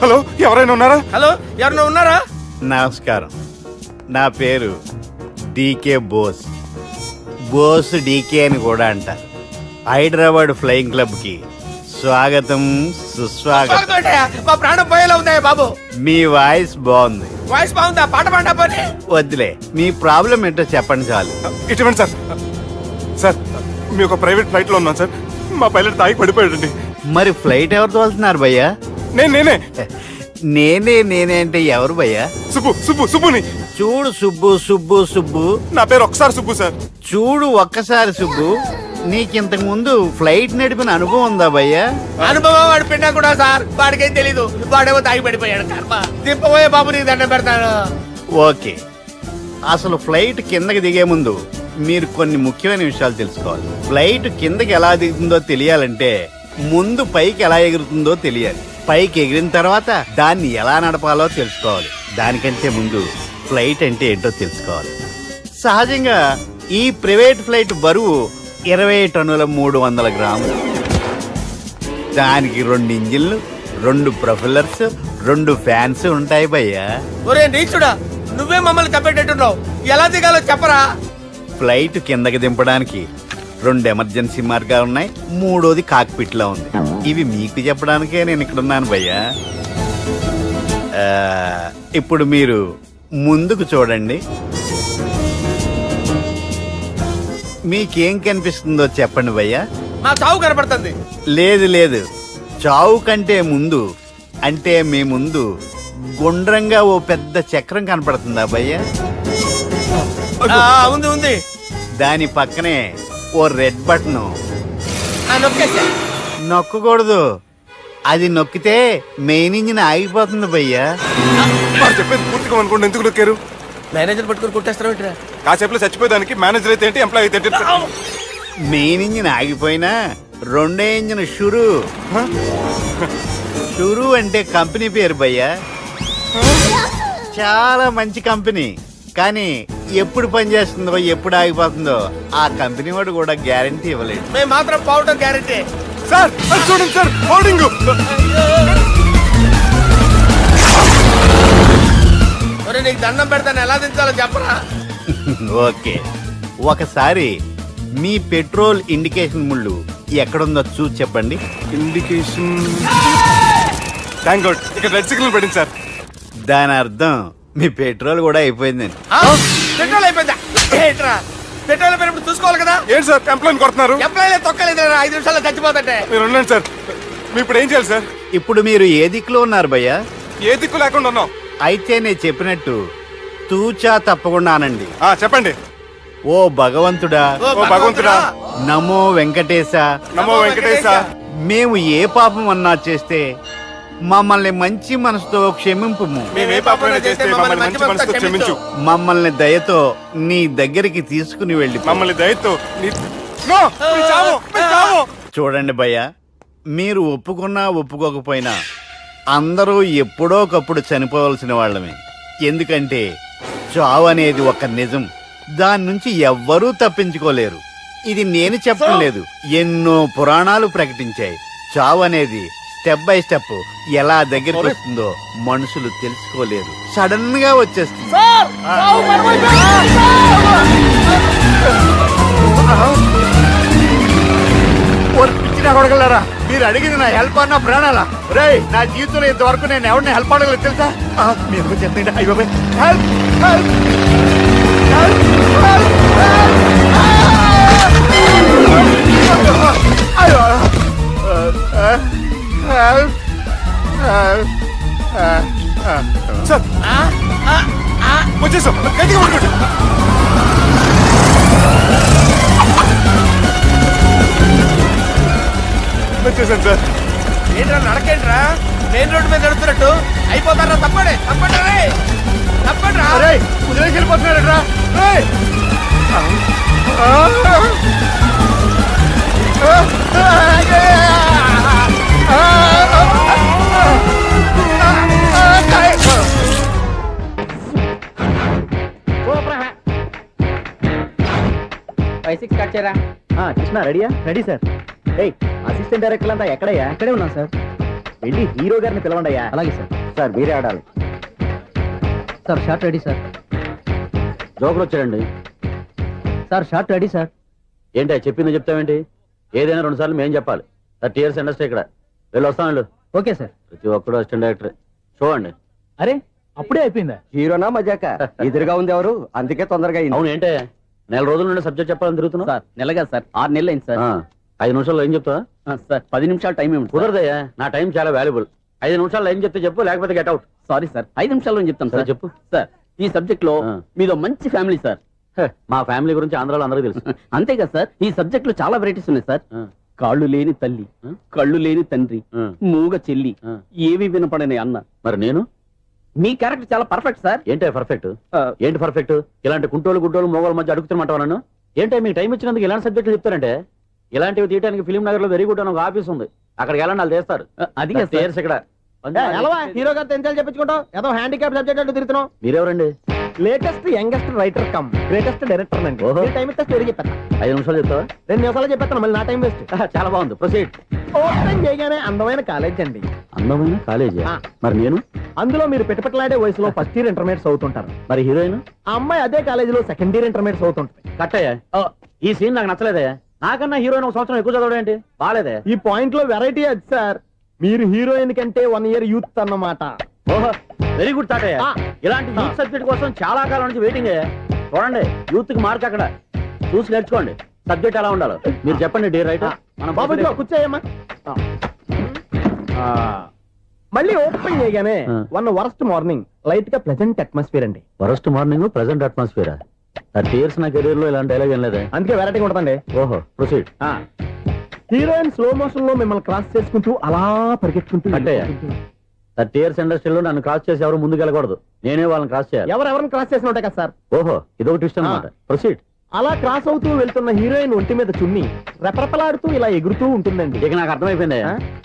హలో, ఎవరైనా ఉన్నారా? హలో ఎవరైనా ఉన్నారా? నమస్కారం, నా పేరు డీకే బోస్. బోస్ డీకే అని కూడా అంటారు. హైదరాబాద్ ఫ్లయింగ్ క్లబ్ కి స్వాగతం సుస్వాగతం. మా ప్రాణం పోయేలా ఉందా బాబు? మీ వాయిస్ బాగుంది. వాయిస్ బాగుందా? పాట పాడా పోనీ. వద్దులే, మీ ప్రాబ్లం ఏంటో చెప్పండి చాలు. ఇటువంటి సార్, సార్ మీ ఒక ప్రైవేట్ ఫ్లైట్ లో ఉన్నాం సార్, మా పైలట్ తాగి పడిపోయాడండి. మరి ఫ్లైట్ ఎవరు తోలుతున్నారు భయ్యా? నేనే నేనే అంటే ఎవరు భయ్యా? సుబ్బుని. చూడు సుబ్బు. నా పేరు ఒకసారి సుబ్బు సార్. చూడు ఒక్కసారి సుబ్బు, నీకింతకు ముందు ఫ్లైట్ నడిపిన అనుభవం ఉందా భయ్యా? అనుభవం వాడు పిన్నా కూడా సార్, వాడికేం తెలీదు. వాడేమో తాగి పడిపోయాడు. కర్మ. దింపబోయే బాబు నీకు దండం పెడతాను. ఓకే, అసలు ఫ్లైట్ కిందకి దిగే ముందు మీరు కొన్ని ముఖ్యమైన విషయాలు తెలుసుకోవాలి. ఫ్లైట్ కిందకి ఎలా దిగుతుందో తెలియాలంటే ముందు పైకి ఎలా ఎగురుతుందో తెలియాలి. పైకి ఎగిరిన తర్వాత దాన్ని ఎలా నడపాలో తెలుసుకోవాలి. దానికంటే ముందు ఫ్లైట్ అంటే ఏంటో తెలుసుకోవాలి. సహజంగా ఈ ప్రైవేట్ ఫ్లైట్ బరువు 20 టన్నుల 300 గ్రాములు. దానికి 2 ఇంజిన్లు, 2 ప్రొఫెల్లర్స్, 2 ఫ్యాన్స్ ఉంటాయి భయ్యా. ఒరే నీచుడా, నువ్వే మమ్మల్ని తప్పేటట్టున్నావు. ఎలా దిగాలో చెప్పరా? ఫ్లైట్ కిందకి దింపడానికి 2 ఎమర్జెన్సీ మార్గాలు ఉన్నాయి, 3వది కాక్పిట్ లో ఉంది. ఇవి మీకు చెప్పడానికే నేను ఇక్కడ ఉన్నాను భయ్యా. ఇప్పుడు మీరు ముందుకు చూడండి. మీకేం కనిపిస్తుందో చెప్పండి భయ్యా. నా చావు కనపడుతుంది. లేదు లేదు, చావు కంటే ముందు అంటే మీ ముందు గుండ్రంగా ఓ పెద్ద చక్రం కనపడుతుందా భయ్యా? ఉంది ఉంది. దాని పక్కనే ఓ రెడ్ బటన్. నొక్కేసా. నొక్కకూడదు, అది నొక్కితే మెయిన్ ఇంజిన్ ఆగిపోతుంది భయ్యా. చెప్పేది పూర్తిగా అనుకోండి. ఎందుకు నొక్కారు? మేనేజర్ పట్టుకుని కొట్టేస్తారా? కాసేపులో చచ్చిపోయేదానికి మేనేజర్ అయితే ఏంటి, ఎంప్లాయ్ అయితే ఏంటి? మెయిన్ ఇంజిన్ ఆగిపోయినా రెండో ఇంజిన్ షురు. షురు అంటే కంపెనీ పేరు భయ్యా. చాలా మంచి కంపెనీ, కానీ ఎప్పుడు పనిచేస్తుందో ఎప్పుడు ఆగిపోతుందో ఆ కంపెనీ వాడు కూడా గ్యారంటీ ఇవ్వలేదు. మేము మాత్రం పౌడర్ గ్యారెంటీ. సార్ చూడండి సార్, హోర్డింగ్. నీకు దండం పెడతాను, ఎలా దించాలో చెప్పరా? ఓకే, ఒకసారి మీ పెట్రోల్ ఇండికేషన్ ముళ్ళు ఎక్కడుందో చూసి చెప్పండి. ఇండికేషన్. థ్యాంక్ గాడ్, ఇక్కడ రెడ్ సిగ్నల్ పెట్టింది సార్. దాని అర్థం మీ పెట్రోల్ కూడా అయిపోయిందండి. పెట్రోల్ అయిపోయిందా? ఏంట్రా పెట్రోల్ అయిపోయినప్పుడు చూసుకోవాలి కదా. ఏంటి సార్ ఎంప్లాయ్ కొడుతున్నారు? ఎంప్లాయీ తొక్కలేదు, 5 నిమిషాల్లో చచ్చిపోతుంటే. మీరు ఉండండి సార్. మీ ఇప్పుడు ఏం చేయాలి సార్? ఇప్పుడు మీరు ఏ దిక్కులో ఉన్నారు భయ్యా? ఏ దిక్కు లేకుండా ఉన్నాం. అయితే నేను చెప్పినట్టు తూచా తప్పకుండా అనండి. చెప్పండి. ఓ భగవంతుడా, ఓ భగవంతుడా, నమో వెంకటేశ, నమో వెంకటేశ. మేము ఏ పాపం అన్నా చేస్తే మమ్మల్ని మంచి మనసుతో క్షమింపు. మేము ఏ పాపమైనా చేస్తే మమ్మల్ని మంచి మనసుతో క్షమించు. మమ్మల్ని దయతో నీ దగ్గరికి తీసుకుని వెళ్ళి. మమ్మల్ని దయతో చూడండి భయ్యా, మీరు ఒప్పుకున్నా ఒప్పుకోకపోయినా అందరూ ఎప్పుడో ఒకప్పుడు చనిపోవలసిన వాళ్ళమే. ఎందుకంటే చావు అనేది ఒక నిజం, దాని నుంచి ఎవ్వరూ తప్పించుకోలేరు. ఇది నేను చెప్పడం లేదు, ఎన్నో పురాణాలు ప్రకటించాయి. చావు అనేది స్టెప్ బై స్టెప్ ఎలా దగ్గరికి వస్తుందో మనుషులు తెలుసుకోలేరు, సడన్ గా వచ్చేస్తుంది. కొడగలరా, మీరు అడిగింది నా హెల్ప్ అన్న ప్రాణాలా? రే, నా జీవితంలో ఇంతవరకు నేను ఎవరిని హెల్ప్ అడగలేదు తెలుసా? మీరు చెప్పండి. అయ్యో హెల్ప్ హెల్ప్ సార్ వచ్చేసాం. గట్టిగా పట్టుకోండి. వచ్చేసాను సార్. ఏంట్రా నడకేంట్రా? మెయిన్ రోడ్డు మీద నడుస్తున్నట్టు అయిపోతారా? తప్పండి తప్పండి రే, తప్పండి రా. కుదిరేకి వెళ్ళిపోతున్నారా? కృష్ణ రెడీయా? Ready sir. అసిస్టెంట్ డైరెక్టర్ అంతా ఎక్కడయ్యా? ఇక్కడే ఉన్నా సార్. వెళ్ళి హీరో గారిని పిలవండి అయ్యా. అలాగే సార్. సార్ మీరే ఆడాలి sir. Shot ready sir. Joker వచ్చాడండి. Sir shot ready sir. ఏంటి చెప్పింది చెప్తావేంటి? ఏదైనా 2 సార్లు మేం చెప్పాలి. 30 years ఇండస్ట్రీ ఇక్కడ. వెళ్ళి వస్తాం వెళ్ళు. Okay sir. ప్రతి ఒక్కడు అసిస్టెంట్ డైరెక్టర్. చూడండి. అరే అప్పుడే అయిపోయిందా? హీరోనా మజాక? ఎదురుగా ఉంది ఎవరు, అందుకే తొందరగా అయింది. అవును, ఏంటే 4 రోజుల నుండి సబ్జెక్ట్ చెప్పాలని తిరుగుతున్నా? సార్ నెలగా సార్, 6 నెలలు అయింది సార్. 5 నిమిషాల్లో ఏం చెప్తా సార్? 10 నిమిషాలు టైం ఏమి కుదరదయ్యా, నా టైం చాలా వాల్యుబుల్. 5 నిమిషాల్లో ఏం చెప్తే చెప్పు, లేకపోతే గెట్ అవుట్. సారీ సార్, 5 నిమిషాల్లో చెప్తాను సార్. చెప్పు సార్, ఈ సబ్జెక్ట్ లో మీదో మంచి ఫ్యామిలీ సార్. మా ఫ్యామిలీ గురించి ఆంధ్రాలో అందరికీ తెలుసు. అంతేగా సార్, ఈ సబ్జెక్ట్ లో చాలా వెరైటీస్ ఉన్నాయి సార్. కాళ్ళు లేని తల్లి, కళ్ళు లేని తండ్రి, మూగ చెల్లి, ఏవి వినపడని అన్న. మరి నేను మీ క్యారెక్టర్ చాలా పర్ఫెక్ట్ సార్. ఏంటే పర్ఫెక్ట్? ఏంటి పర్ఫెక్ట్? ఇలాంటి కుంటోలు గుడ్డోలు మోగోళ్ళ మధ్య అడుగుతున్నమాట నన్ను. ఏంటంటే మీకు టైం ఇచ్చినందుకు ఇలాంటి సబ్జెక్టులు చెప్తారంటే? ఇలాంటివి తీయడానికి ఫిలిం నగర్ లో వెరీ గుడ్ అని ఒక ఆఫీస్ ఉంది, అక్కడికి వెళ్ళండి, వాళ్ళు చేస్తారు. అది ఇక్కడ హీరో గారితో ఎంత చెప్పించుకుంటావు? ఏదో హ్యాండిక్యాప్ సబ్జెక్ట్ అంటూ తిరుగుతున్నావు. మీరెవరండి? Latest youngest writer cum greatest director అండి. టైం ఇస్తే స్టోరీ చెప్పేస్తా. 5 నిమిషాలు చెప్తావా? 2 నిమిషాలు చెప్పేస్తాను, మళ్ళీ నా టైం వేస్ట్. చాలా బాగుంది, ప్రొసీడ్. ఓపెన్ చేయగానే అందమైన కాలేజ్ అండి. అందమైన కాలేజీ? మరి నేను అందులో మీరు పెట్టుపట్లాడే వయసులో ఫస్ట్ ఇయర్ ఇంటర్మీడియట్స్ అవుతుంటారు. మరి హీరోయిన్? ఆ అమ్మాయి అదే కాలేజీలో సెకండ్ ఇయర్ ఇంటర్మీడియట్స్ అవుతుంటాయి. కట్టయ్యా, ఈ సీన్ నాకు నచ్చలేదయ్యా. నాకన్నా హీరోయిన్ 1 సంవత్సరం ఎక్కువ చదవడం ఏంటి? బాలేదే. ఈ పాయింట్ లో వెరైటీ అది సార్. మీరు హీరోయిన్ కంటే 1 year యూత్ అన్నమాట. ఓహో, వెరీ గుడ్ తాతయ్య. ఇలాంటి యూత్ సబ్జెక్ట్ కోసం చాలా కాలం నుంచి వెయిటింగ్. చూడండి, యూత్ కి మార్క్ అక్కడ చూసి నేర్చుకోండి. సబ్జెక్ట్ ఎలా ఉండాలో మీరు చెప్పండి డియర్ రైటర్. మనం బాబు ఇదిగో కూర్చోయమ్మా. మళ్ళీ ఓపెన్ చేయగానే వన్ వరస్ట్ మార్నింగ్, లైట్ గా ప్లెజెంట్ అట్మాస్ఫియర్ అండి. First morning present atmosphere. 30 years నా కెరీర్ లో ఇలాంటి డైలాగ్ ఏం లేదే. అందుకే వెరైటీగా ఉంటుందండి. ఓహో, ప్రొసీడ్. హీరోయిన్ స్లో మోషన్ లో మిమ్మల్ని క్రాస్ చేసుకుంటూ అలా పరిగెత్తుకుంటూ అంటే 30 years ఇండస్ట్రీలో నన్ను క్రాస్ చేసి ఎవరు ముందుకు వెళ్ళకూడదు, నేనే వాళ్ళని క్రాస్ చేయాలి. ఎవరెవరిని క్రాస్ చేసిన ఉంటాయి కదా సార్. ఓహో, ఇదొక ట్విస్ట్ అన్నమాట. ప్రొసీడ్. అలా క్రాస్ అవుతూ వెళ్తున్న హీరోయిన్ ఒంటి మీద చున్ని రెపరెపలాడుతూ ఇలా ఎగురుతూ ఉంటుందండి. ఇక నాకు అర్థమైపోయింది.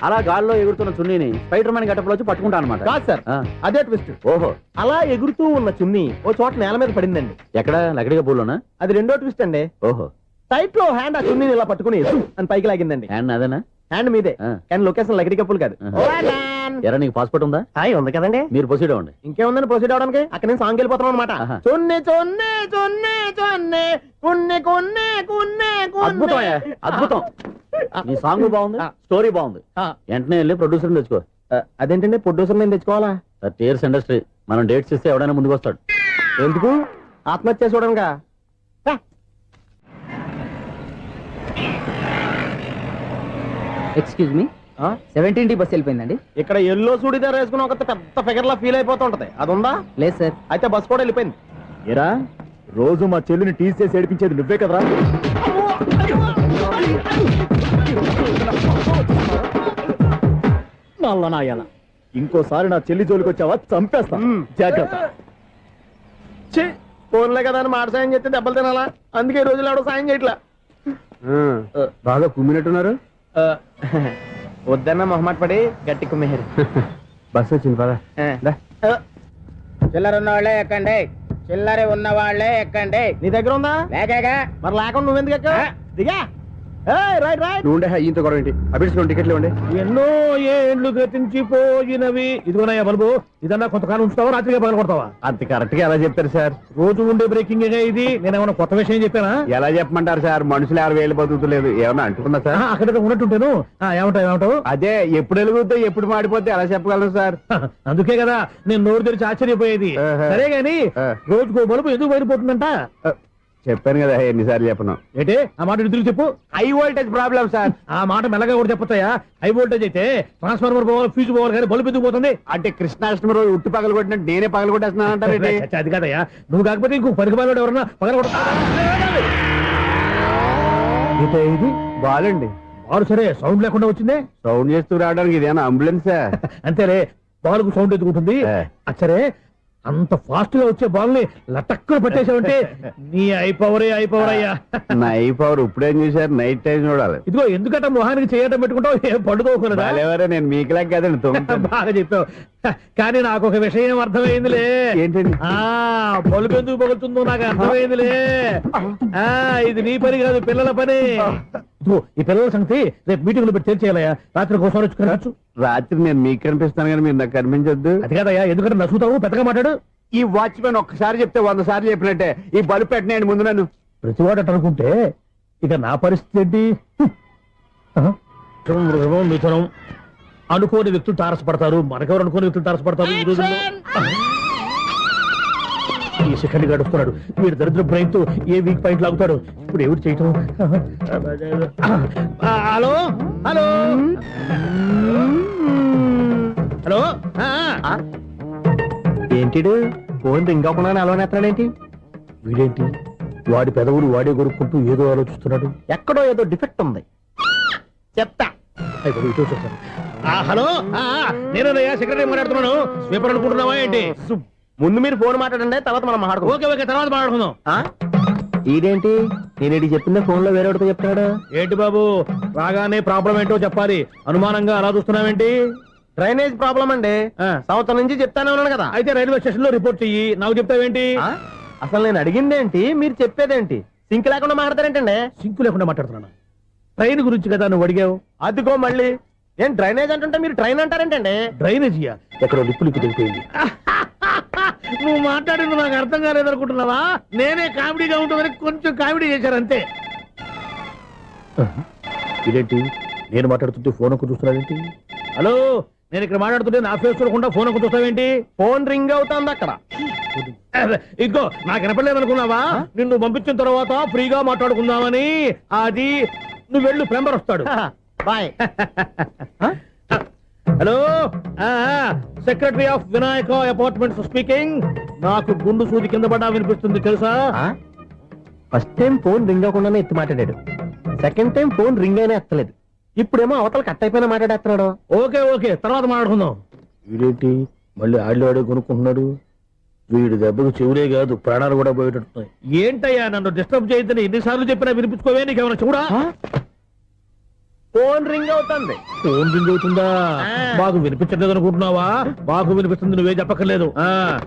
అలా గాల్లో ఎగురుతున్న చున్నీని స్పైడర్ మ్యాన్ గెటప్లో వచ్చి పట్టుకుంటా అనమాట. కాదు సార్, అదే ట్విస్ట్. ఓహో, అలా ఎగురుతూ ఉన్న చున్ని ఓ చోట నేల మీద పడిందండి. ఎక్కడ? లకడిగా పూలోనా? అది రెండో ట్విస్ట్ అండి. ఓహో, టైట్ లో హ్యాండ్ ఆ చున్నీని ఇలా పట్టుకుని అని పైకి లాగిందండి. హ్యాండ్ అదేనా? హ్యాండ్ మీదే, కానీ లొకేషన్ లకడి కప్పులు కాదు. ఎరా, నీకు పాస్పోర్ట్ ఉందా? ఉంది కదండి. మీరు ప్రొసీడ్ అవ్వండి. ఇంకేముందని ప్రొసీడ్ అవడానికి? అక్కడ నేను సాంగ్ వెళ్ళిపోతాను అనమాట. చొన్నే చొన్నే చొన్నే చొన్నే కున్నే కొన్నే కున్నే అద్భుతం, అద్భుతం. నీ సాంగ్ బాగుంది, స్టోరీ బాగుంది. వెంటనే వెళ్ళి ప్రొడ్యూసర్ తెచ్చుకో. అదేంటండి ప్రొడ్యూసర్ నేను తెచ్చుకోవాలా? 30 years ఇండస్ట్రీ, మనం డేట్స్ ఇస్తే ఎవడైనా ముందుకు వస్తాడు. ఎందుకు? ఆత్మహత్య చూడనుగా. Excuse me, 17D bus వెళ్ళిపోయిందండి. ఇక్కడ ఎల్లో చూడిదార్ వేసుకుని ఒక పెద్ద ఫిగర్ లా ఫీల్ అయిపోతుంటది, అది ఉందా? లేదు సార్. అయితే బస్ కూడా వెళ్ళిపోయింది. ఏరా, రోజు మా చెల్లిని టీస్ చేసి ఏడిపించేది నువ్వే కదరా? నాయన, ఇంకోసారి నా చెల్లి జోలికి వచ్చావా చంపేస్తా, జాగ్రత్త. ఫోన్లే కదా అని మాట సాయం చేస్తే దెబ్బలు తినాలా? అందుకే ఈ రోజులు ఎవడో సాయం చేయట్లా. బాగా కుమ్మినట్టున్నారు. వద్దన్న మొహమాట పడి గట్టి కుమ్మేరు. బస్ వచ్చింది పద. చిల్లర ఉన్న వాళ్ళే ఎక్కండి, చిల్లర ఉన్న వాళ్ళే ఎక్కండి. నీ దగ్గర ఉందా? లేకేగా. మరి లేకుండా నువ్వెందుకు ఎక్కావు? దిగా. Right right. నువ్వు ఇంత గొడవ ఏంటి? అభిడ్స్లో టికెట్లు ఇవ్వండి. ఎన్నో ఏండ్లు గతించిపోయినవి. ఇదిగోనయ్యా బల్బు, ఇదన్నా కొంతకాలం ఉంచుతావా, రాత్రిగా పగల కొడతావా? అంత కరెక్ట్ గా ఎలా చెప్తారు సార్? రోజు ఉండే బ్రేకింగ్ ఇది. నేనేమన్నా కొత్త విషయం చెప్పానా? ఎలా చెప్పమంటారు సార్? మనుషులు 60,000 బతుకుతలేదు, ఏమన్నా అంటున్నా సార్? అక్కడ ఉన్నట్టుంటాను. ఏమంటావు? అదే, ఎప్పుడు వెలుగుతో ఎప్పుడు మాడిపోతే ఎలా చెప్పగలను సార్? అందుకే కదా నేను నోరు తెరిచి ఆశ్చర్యపోయేది. సరే గాని రోజుకో బల్బు ఎందుకు బయటపోతుందంట? చెప్పాను కదా, ఎన్నిసార్లు చెప్పను. ఏంటి ఆ మాట తిరిగి చెప్పు. High voltage problem sir. ఆ మాట మెల్లగా కూడా చెప్పొచ్చాయా? హై వోల్టేజ్ అయితే ట్రాన్స్ఫార్మర్ పోవాలి, ఫ్యూజ్ పోవాలి, కానీ బల్బు ఎందుకు పోతుంది? అంటే కృష్ణాష్టమి రోజు ఉట్టి పగలు కొట్టినట్టు నేనే పగలు కొట్టేస్తున్నాను అంటారు. అది కాదయ్యా, నువ్వు కాకపోతే ఇంకో పనికి బాగా ఎవరన్నా పగల కొడతా. ఇది బాలండి. బాలు సరే, సౌండ్ లేకుండా వచ్చిందే. సౌండ్ చేస్తూ రావడానికి ఇదేనా అంబులెన్సా? అంతేలే, బాలుకు సౌండ్ ఎదుగుతుంది. సరే, అంత ఫాస్ట్ గా వచ్చే బాల్ ని లటక్కులు పట్టేసావంటే నీ ఐపవర్ అయ్యా. నా ఐపవర్ ఇప్పుడేం చూసారు? నైట్ టైం చూడాలి. ఇదిగో ఎందుకంట మొహానికి చేయటం పెట్టుకుంటావు, ఏం పండుకోకూడదా? నేను మీకులాగా కదండి. బాగా చెప్పావు, కానీ నాకు ఒక విషయం అర్థమైందిలే. ఏంటండి? బల్బు ఎందుకు పగులుతుందో నాకు అర్థమైందిలే. ఇది నీ పని కాదు, పిల్లల పని. ఇదిగో ఈ పిల్లల సంగతి రేపు మీటింగ్ లో పెట్టి తెలిసేయాలయ్యా. రాత్రి కోసం వచ్చి రాత్రి నేను మీకు కనిపిస్తాను కానీ మీరు నాకు కనిపించొద్దు. అది కాదయ్యా, ఎందుకంటే నచ్చుతావు, పెద్దగా మాట్లాడు. ఈ వాచ్మెన్ ఒక్కసారి చెప్తే 100 సార్లు చెప్పినట్టే. ఈ బల్బు పెట్టినాయండి ముందు నన్ను. ప్రతివాడట అనుకుంటే ఇక నా పరిస్థితి ఏంటి? మిథునం అనుకోని వ్యక్తులు తారసపడతారు, మనకెవరు అనుకోని వ్యక్తులు తారసపడతారు ఈ రోజుల్లో. ఈ సెకండ్ గడుపుతున్నాడు వీడు దరిద్ర బ్రెయిన్ తో. ఏ వీక్ పాయింట్ లాగుతాడు ఇప్పుడు? ఎవరు చేయటం? Hello hello hello. ఏంటిడు ఫోన్ రింగ్ అవ్వకుండా అలవనేస్తాడేంటి? వీడేంటి వాడి పెదవులు వాడే కొరుక్కుంటూ ఏదో ఆలోచిస్తున్నాడు. ఎక్కడో ఏదో డిఫెక్ట్ ఉంది, చెప్తా. హలో, నేనయ్యా సెక్రటరీ మాట్లాడుతున్నాను. స్వీపర్ అనుకుంటున్నావా ఏంటి? ముందు మీరు ఫోన్ మాట్లాడండి, తర్వాత మనం మాట్లాడుకో. ఓకే, తర్వాత మాట్లాడుకుందాం. ఇదేంటి నేను చెప్పిందే ఫోన్ లో వేరే చెప్తాడు? ఏంటి బాబు, రాగానే ప్రాబ్లం ఏంటో చెప్పాలి. అనుమానంగా అలా చూస్తున్నావేంటి? డ్రైనేజ్ ప్రాబ్లం అండి. సంవత్సరం నుంచి చెప్తానే ఉన్నాను కదా. అయితే రైల్వే స్టేషన్ లో రిపోర్ట్ చెయ్యి, నాకు చెప్తావేంటి? అసలు నేను అడిగిందేంటి, మీరు చెప్పేదేంటి? సింక్ లేకుండా మాట్లాడతారేంటండి? సింక్ లేకుండా మాట్లాడుతున్నాను. ట్రైన్ గురించి కదా నువ్వు అడిగావు. అదిగో మళ్ళీ ఏం డ్రైనేజ్ అంటుంటే మీరు ట్రైన్ అంటారేంటండి? డ్రైనేజీయా? ఎక్కడో నిప్పులికి తెలిపోయింది. నువ్వు మాట్లాడింది నాకు అర్థం కాలేదనుకుంటున్నావా? నేనే కామెడీగా ఉంటుందని కొంచెం కామెడీ చేశారు అంతే. ఇదేంటి నేను మాట్లాడుతుంటే ఫోన్ ఒక చూస్తున్నాడేంటి? హలో, నేను ఇక్కడ మాట్లాడుతుంటే నా ఫేస్ చూడకుండా ఫోన్ ఒక చూస్తావేంటి? ఫోన్ రింగ్ అవుతుంది అక్కడ. ఇదిగో నాకు వినపడలేదు అనుకున్నావా? నిన్ను పంపించిన తర్వాత ఫ్రీగా మాట్లాడుకుందామని. అది నువ్వు వెళ్ళు, ప్లంబర్ వస్తాడు. Bye. Hello, secretary of Vinayaka apartments speaking. నాకు గుండు సూది కింద పడ్డా వినిపిస్తుంది తెలుసా? ఫస్ట్ టైం ఫోన్ రింగ్ అవ్వకుండానే ఎత్తి మాట్లాడాడు. సెకండ్ టైం ఫోన్ రింగ్ అయినా ఎత్తలేదు. ఇప్పుడేమో అవతల కట్ అయిపోయినా మాట్లాడేస్తున్నాడు. ఓకే ఓకే, తర్వాత మాట్లాడుకుందాం. వీడేంటి మళ్ళీ ఆడి కొనుక్కుంటున్నాడు? వీడి దెబ్బకు చెవులే కాదు ప్రాణాలు కూడా పోయేటట్టున్నాయి. ఏంటయ్యా నన్ను డిస్టర్బ్ చేయొద్దని ఎన్నిసార్లు చెప్పినా వినిపించుకోవే? నీకేమైనా చూడా? ఫోన్ రింగ్ అవుతుంది. ఫోన్ రింగ్ అవుతుందా? మాకు వినిపించట్లేదు అనుకుంటున్నావా? మాకు వినిపిస్తుంది, నువ్వే చెప్పక్కర్లేదు.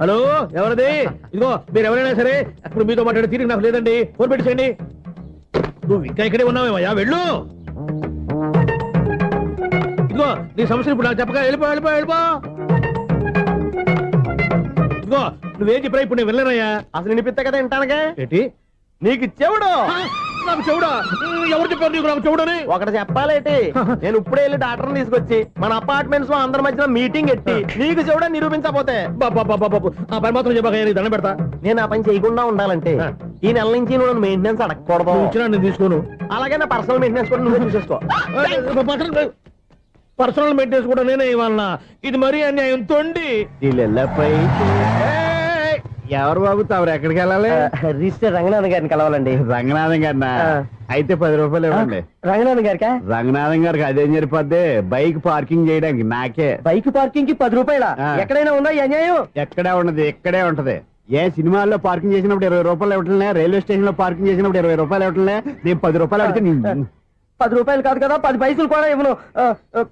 హలో, ఎవరిది? ఇదిగో మీరు ఎవరైనా సరే ఇప్పుడు మీతో మాట్లాడే తీరిక నాకు లేదండి. ఫోన్ పెట్టేసేయండి. నువ్వు ఇంకా ఇక్కడే ఉన్నావేమయ్యా, వెళ్ళు. ఇదిగో నీ సమస్యలు ఇప్పుడు నాకు చెప్పక వెళ్ళిపో వెళ్ళిపో వెళ్ళిపో. ఇదిగో నువ్వేం చెప్పరా ఇప్పుడు నేను వెళ్ళానయ్యా. అసలు వినిపిస్తా కదా వింటానగా. ఏంటి నీకు చెవుడు? నాకు చెవుడా? ఎవరు చెప్పారు నీకు నాకు చెవుడని? ఒకటి చెప్పాలేటి, నేను ఇప్పుడే వెళ్ళి డాక్టర్ని తీసుకొచ్చి మన అపార్ట్మెంట్స్ లో అందరి మధ్యన మీటింగ్ ఎట్టి నీకు చెవుడని నిరూపించకపోతే ఆ పని మాత్రం చెప్పక దండం పెడతా. నేను ఆ పని చేయకుండా ఉండాలంటే ఈ నెల నుంచి నువ్వు మెయింటెనెన్స్ అడగకూడదు. ఇచ్చినా నేను తీసుకోను. అలాగే నా పర్సనల్ మెయింటెనెన్స్ కూడా నువ్వే చూసేసుకో. పర్సనల్ మెయింటెనెన్స్ కూడా నేనే ఇవ్వాలన్నా? ఇది మరీ అన్యాయం తోండి. ఎవరు బాబు తమరు ఎక్కడికి వెళ్ళాలి? రిజిస్టర్ రంగనాథ్ గారిని కలవాలండి. రంగనాథం గారినా? అయితే 10 రూపాయలు ఇవ్వండి. రంగనాథ్ గారికా? రంగనాథం గారికి అదేం సరిపోద్ది? బైక్ పార్కింగ్ చేయడానికి నాకే. బైక్ పార్కింగ్ కి 10 రూపాయల? ఎక్కడైనా ఉందా ఈ అన్యాయం? ఎక్కడే ఉండదు, ఇక్కడే ఉంటది. ఏ సినిమాల్లో పార్కింగ్ చేసినప్పుడు 20 రూపాయలు ఇవ్వట్లే, రైల్వే స్టేషన్ లో పార్కింగ్ చేసినప్పుడు 20 రూపాయలు ఇవ్వట్లే. నేను 10 రూపాయలు అడిగితే 10 రూపాయలు కాదు కదా, 10 పైసలు కూడా ఇవ్వను.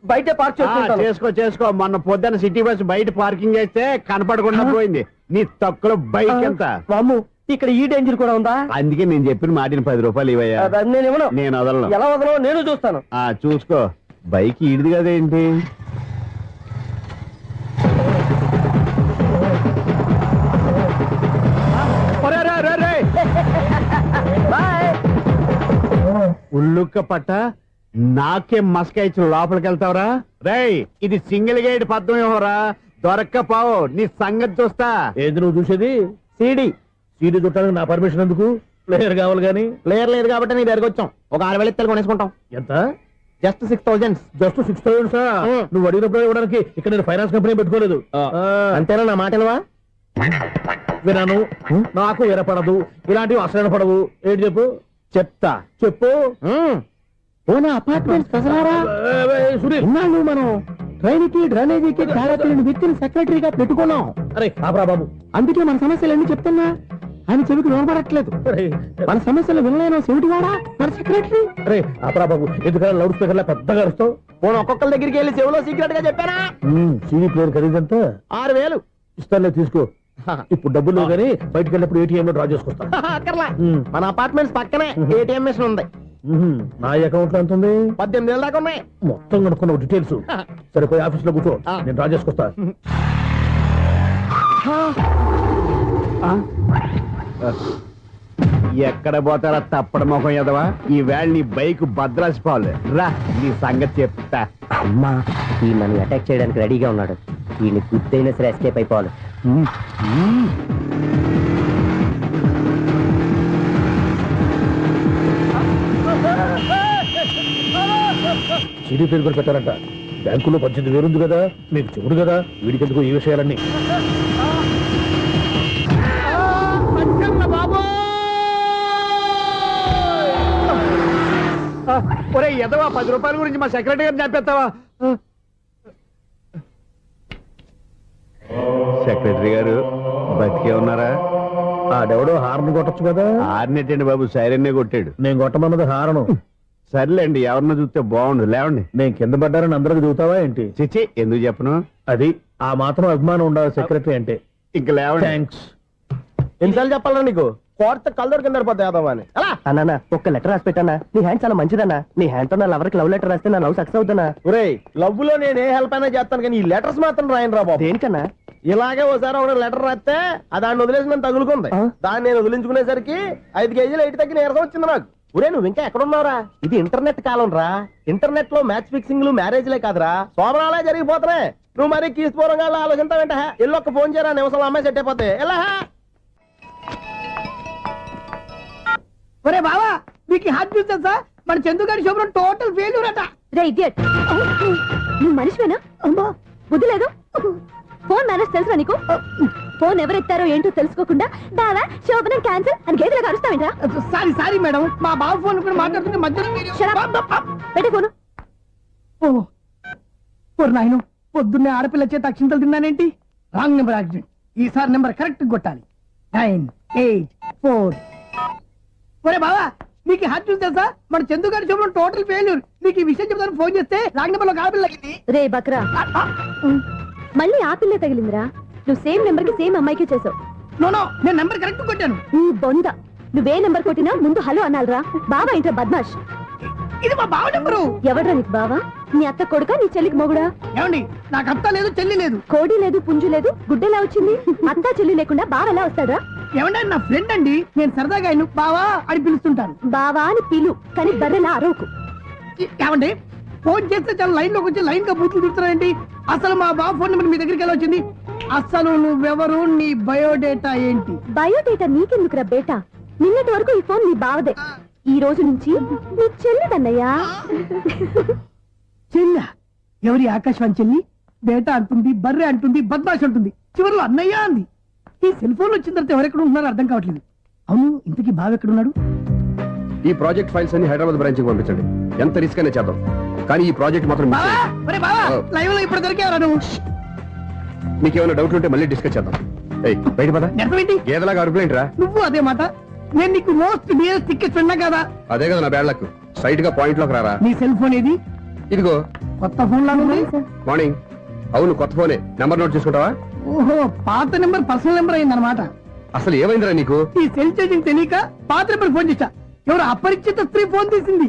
బయట పార్క్ చేసుకో. మొన్న పొద్దున్న సిటీ బస్ బయట పార్కింగ్ చేస్తే కనపడకుండా పోయింది. నీ తక్కువ బైక్ ఎంత? వామ్ము, ఇక్కడ ఈ డేంజర్ కూడా ఉందా? అందుకే నేను చెప్పిన మాటిని 10 రూపాయలు ఇవ్వయ్యా. నేను ఇవ్వను. నేను వదలను. ఎలా వదలను? నేను చూస్తాను. చూసుకో. బైక్ ఈడిది కదేంటి? ఉల్లుక్క పట్ట నాకే మస్క ఇచ్చిన లోపలికి వెళ్తావరా? రేయ్, ఇది సింగిల్ గేట్ పద్మం ఇవ్వరా? దొరక్కపోవు, నీ సంగతి చూస్తా. ఏది నువ్వు చూసేది? సీడీ చుట్టానికి నా పర్మిషన్ ఎందుకు? ప్లేయర్ కావాలి గానీ. ప్లేయర్ లేదు కాబట్టి నీ దగ్గరకు వచ్చాం. ఒక 6,000 ఇత్తలు కొనేసుకుంటాం. ఎంత? జస్ట్ 6,000. జస్ట్ 6,000? నువ్వు అడిగినప్పుడు ఇవ్వడానికి ఇక్కడ నేను ఫైనాన్స్ కంపెనీ పెట్టుకోలేదు. అంతేనా? నా మాటలవా? వినాను, నాకు వినపడదు. ఇలాంటివి అసలు పడవు. ఏంటి చెప్పు? చెప్తా. చెప్పు. అపార్ట్మెంట్ సునీల్, మనం ట్రైన్కి డ్రైనేజీకి తేడాలేని వ్యక్తిని సెక్రటరీగా పెట్టుకున్నాం. అరే ఆపరా బాబు, అందుకే మన సమస్యలన్నీ చెప్తున్నా. ఆయన చెవికి వినపడట్లేదు. మన సమస్యలు వినలేను చెవిటివాడా మన సెక్రటరీ? అరే ఆపరా బాబు, ఎందుకన్నా లౌడ్ స్పీకర్ లా పెద్దగా అరుస్తావు? పోను ఒక్కొక్కరి దగ్గరికి వెళ్ళి చెవిలో సీక్రెట్ గా చెప్పానా? CD player ఖరీదంతా 6,000. ఇస్తానులే, తీసుకో. ఇప్పుడు డబ్బులు కానీ బయటకు వెళ్ళినప్పుడు ఏటీఎం లో డ్రా చేసుకొస్తా. అక్కర్లా, మన అపార్ట్మెంట్స్ పక్కనే ఏటీఎం మిషన్ ఉంది. నా అకౌంట్ లో ఎంత ఉంది? 18,000 దాకా ఉన్నాయి. మొత్తం కనుక్కున్న డీటెయిల్స్. సరిపోయి ఆఫీస్ లో కూర్చో, నేను డ్రా చేసుకొస్తా. ఎక్కడ పోతారా తప్పడ మొహం ఎదవా? ఈ వేళ నీ బైక్ భద్రాసిపోవాలి. రా, నీ సంగతి చెప్తా. అమ్మా, ఈ మనం అటాక్ చేయడానికి రెడీగా ఉన్నాడు. ఈయన గుద్దైనా సరే ఎస్కేప్ అయిపోవాలి. సీడీ ప్లేయర్ కూడా పెట్టారంట. బ్యాంకులో 18,000 ఉంది కదా, మీకు చెవుడు కదా, వీడికి ఎందుకు ఈ విషయాలన్నీ? ఒరే ఎదవా, 10 రూపాయల గురించి మా సెక్రటరీ గారిని చెప్పేస్తావా? సెక్రటరీ గారు బతికే ఉన్నారా? ఆడెవడో హార్న్ కొట్టచ్చు కదా. హార్నెట్టండి బాబు, సైరన్నే కొట్టాడు. నేను కొట్టమన్నది హారను. సర్లేండి, ఎవరినో చూస్తే బాగుండు. లేవండి. నేను కింద పడ్డారని అందరికి చూతావా ఏంటి? చిచ్చి, ఎందుకు చెప్పను? అది ఆ మాత్రం అభిమానం ఉండాలి సెక్రటరీ అంటే. ఇంక లేవండి. థ్యాంక్స్. ఎన్నిసార్లు చెప్పాలన్నా నీకు? కోర్త కలర్ కింద పోతాయి అన్నా. ఒక్క లెటర్ రాసి పెట్టానా? నీ హ్యాండ్ చాలా మంచిదన్నా. నీ హ్యాండ్ తో నా లవర్కి లవ్ లెటర్ రాస్తే నా లవ్ సక్సెస్ అవుతానా? ఒరే, లవ్ లో నేను ఏ హెల్ప్ అయినా చేస్తాను, కానీ ఈ లెటర్స్ మాత్రం రాయను రా బాబు. దేనికన్నా? ఇలాగే ఓసారి ఒక లెటర్ రాస్తే దాన్ని వదిలేసి నేను తగులుకుంది. దాన్ని నేను వదిలించుకునేసరికి 5 కేజీలు ఎయిట్ తగ్గి నీరసం వచ్చింది నాకు. ఒరే నువ్వు ఇంకా ఎక్కడున్నావురా? ఇది ఇంటర్నెట్ కాలం రా. ఇంటర్నెట్ లో మ్యాచ్ ఫిక్సింగ్లు మ్యారేజ్లే కాదురా, సోమనాలే జరిగిపోతున్నాయి. నువ్వు మరి కీస్పూరంగా ఆలోచించావేంట? ఎల్లొక్క ఫోన్ చేయరా, నిమిషంలో అమ్మాయి సెట్ అయిపోతే. ఎలా ఒరే బావా, మీకు హాట్ న్యూస్ తెలుసా? మన చందుగారి శుభ్రం టోటల్ ఫెయిల్యూర్ అట. రే ఇడియట్, నువ్వు మనిషివేనా? అమ్మా, బుద్ధి లేదు. ఫోన్ మేనేజ్ తెలుసా నీకు? ఫోన్ ఎవరెత్తారో ఏంటో తెలుసుకోకుండా బావా శోభనం క్యాన్సిల్ అని గేదెలకు అరుస్తావేంట్రా? సారీ సారీ మేడం, మా బావ ఫోన్ కూడా మాట్లాడుతుంటే మధ్యలో మీరు- పెట్టే ఫోను. ఓ నాయను, పొద్దున్నే ఆడపిల్ల చేత అక్షింతలు తిన్నానేంటి? Wrong number accident. ఈసారి నెంబర్ కరెక్ట్ కొట్టాలి. 984. ఒరే బావా, మీకు హాట్ న్యూస్ తెలుసా? మన చందు గారి శుభ్రం టోటల్ ఫెయిల్యూర్. నీకు ఈ విషయం చెప్తాను ఫోన్ చేస్తే రాంగ్ నెంబర్ లో ఆడపిల్ల తగ్గింది. రే బక్రా, మళ్ళీ ఆ పిల్లే తగిలిందిరా. నువ్వు సేమ్ నెంబర్ కి సేమ్ అమ్మాయికి చేసావు. నో, నేను నెంబర్ కరెక్ట్ కొట్టాను. ఈ బొంద, నువ్వే నెంబర్ కొట్టినా ముందు హలో అనాలిరా. బావా ఇంట్లో బద్మాష్. ఇది మా బావ నెంబరు. ఎవడ్రా నీకు బావా? నీ అత్త కొడుక, నీ చెల్లికి మొగుడా? ఏమండి, నాకు అత్త లేదు, చెల్లి లేదు. కోడి లేదు, పుంజు లేదు, గుడ్డెలా వచ్చింది? అత్త చెల్లి లేకుండా బావ ఎలా వస్తాడా? ఏమండి, నా ఫ్రెండ్ అండి, నేను సరదాగా ఆయన బావా అని పిలుస్తుంటాను. బావా అని పిలు, కానీ బర్రెలా అరవకు. ఏమండి, ఫోన్ చేస్తే చాలా లైన్ లోకి వచ్చి లైన్ గా బూతులు తిడుతున్నాయండి. అసలు మా బావ ఫోన్ నెంబర్ మీ దగ్గరికి ఎలా వచ్చింది? అసలు నువ్వెవరు, నీ బయోడేటా ఏంటి? బయోడేటా నీకెందుకురా బేటా? నిన్నటి వరకు ఈ ఫోన్ నీ బావదే, ఈ రోజు నుంచి నీ చెల్లిదన్నయ్యా. చెల్ల ఎవరి? ఆకాశవాణి చెల్లి. బేటా అంటుంది, బర్రె అంటుంది, బద్మాష్ అంటుంది, చివరిలో అన్నయ్య అంది. ఈ సెల్ ఫోన్ వచ్చిన తర్వాత ఎవరెక్కడ ఉంటున్నారో అర్థం కావట్లేదు. అవును, ఇంతకీ బావ ఎక్కడున్నాడు? ఈ ప్రాజెక్ట్ ఫైల్స్ అన్ని హైదరాబాద్ బ్రాంచ్ కి పంపించండి. ఎంత రిస్క్ అయినా చేద్దాం, కానీ ఈ ప్రాజెక్ట్ మాత్రం మిస్ చేయొద్దు. ఒరే బావా, లైవ్ లో ఇప్పుడు దొరికేవరా నువ్వు? మీకు ఏమైనా డౌట్లు ఉంటే మళ్ళీ డిస్కస్ చేద్దాం. ఏయ్, బయట పద. నెరవేంటి? గేదలాగా అరుపులేంట్రా? నువ్వు అదే మాట. నేను నీకు మోస్ట్ డియరెస్ట్ టికెట్స్ ఉన్నా కదా. అదే కదా నా బ్యాడ్ లక్. స్ట్రైట్ గా పాయింట్ లోకి రారా. నీ సెల్ ఫోన్ ఏది? ఇదిగో కొత్త ఫోన్ లాగా ఉంది. మార్నింగ్. అవును, కొత్త ఫోనే. నెంబర్ నోట్ చేసుకుంటావా? ఓహో, పాత నెంబర్ పర్సనల్ నెంబర్ అయిందన్నమాట. అసలు ఏమైందిరా నీకు? ఈ సెల్ చేసింగ్ తెలియక పాత నెంబర్ ఫోన్ చేశా. ఎవరు అపరిచిత స్త్రీ ఫోన్ తీసింది.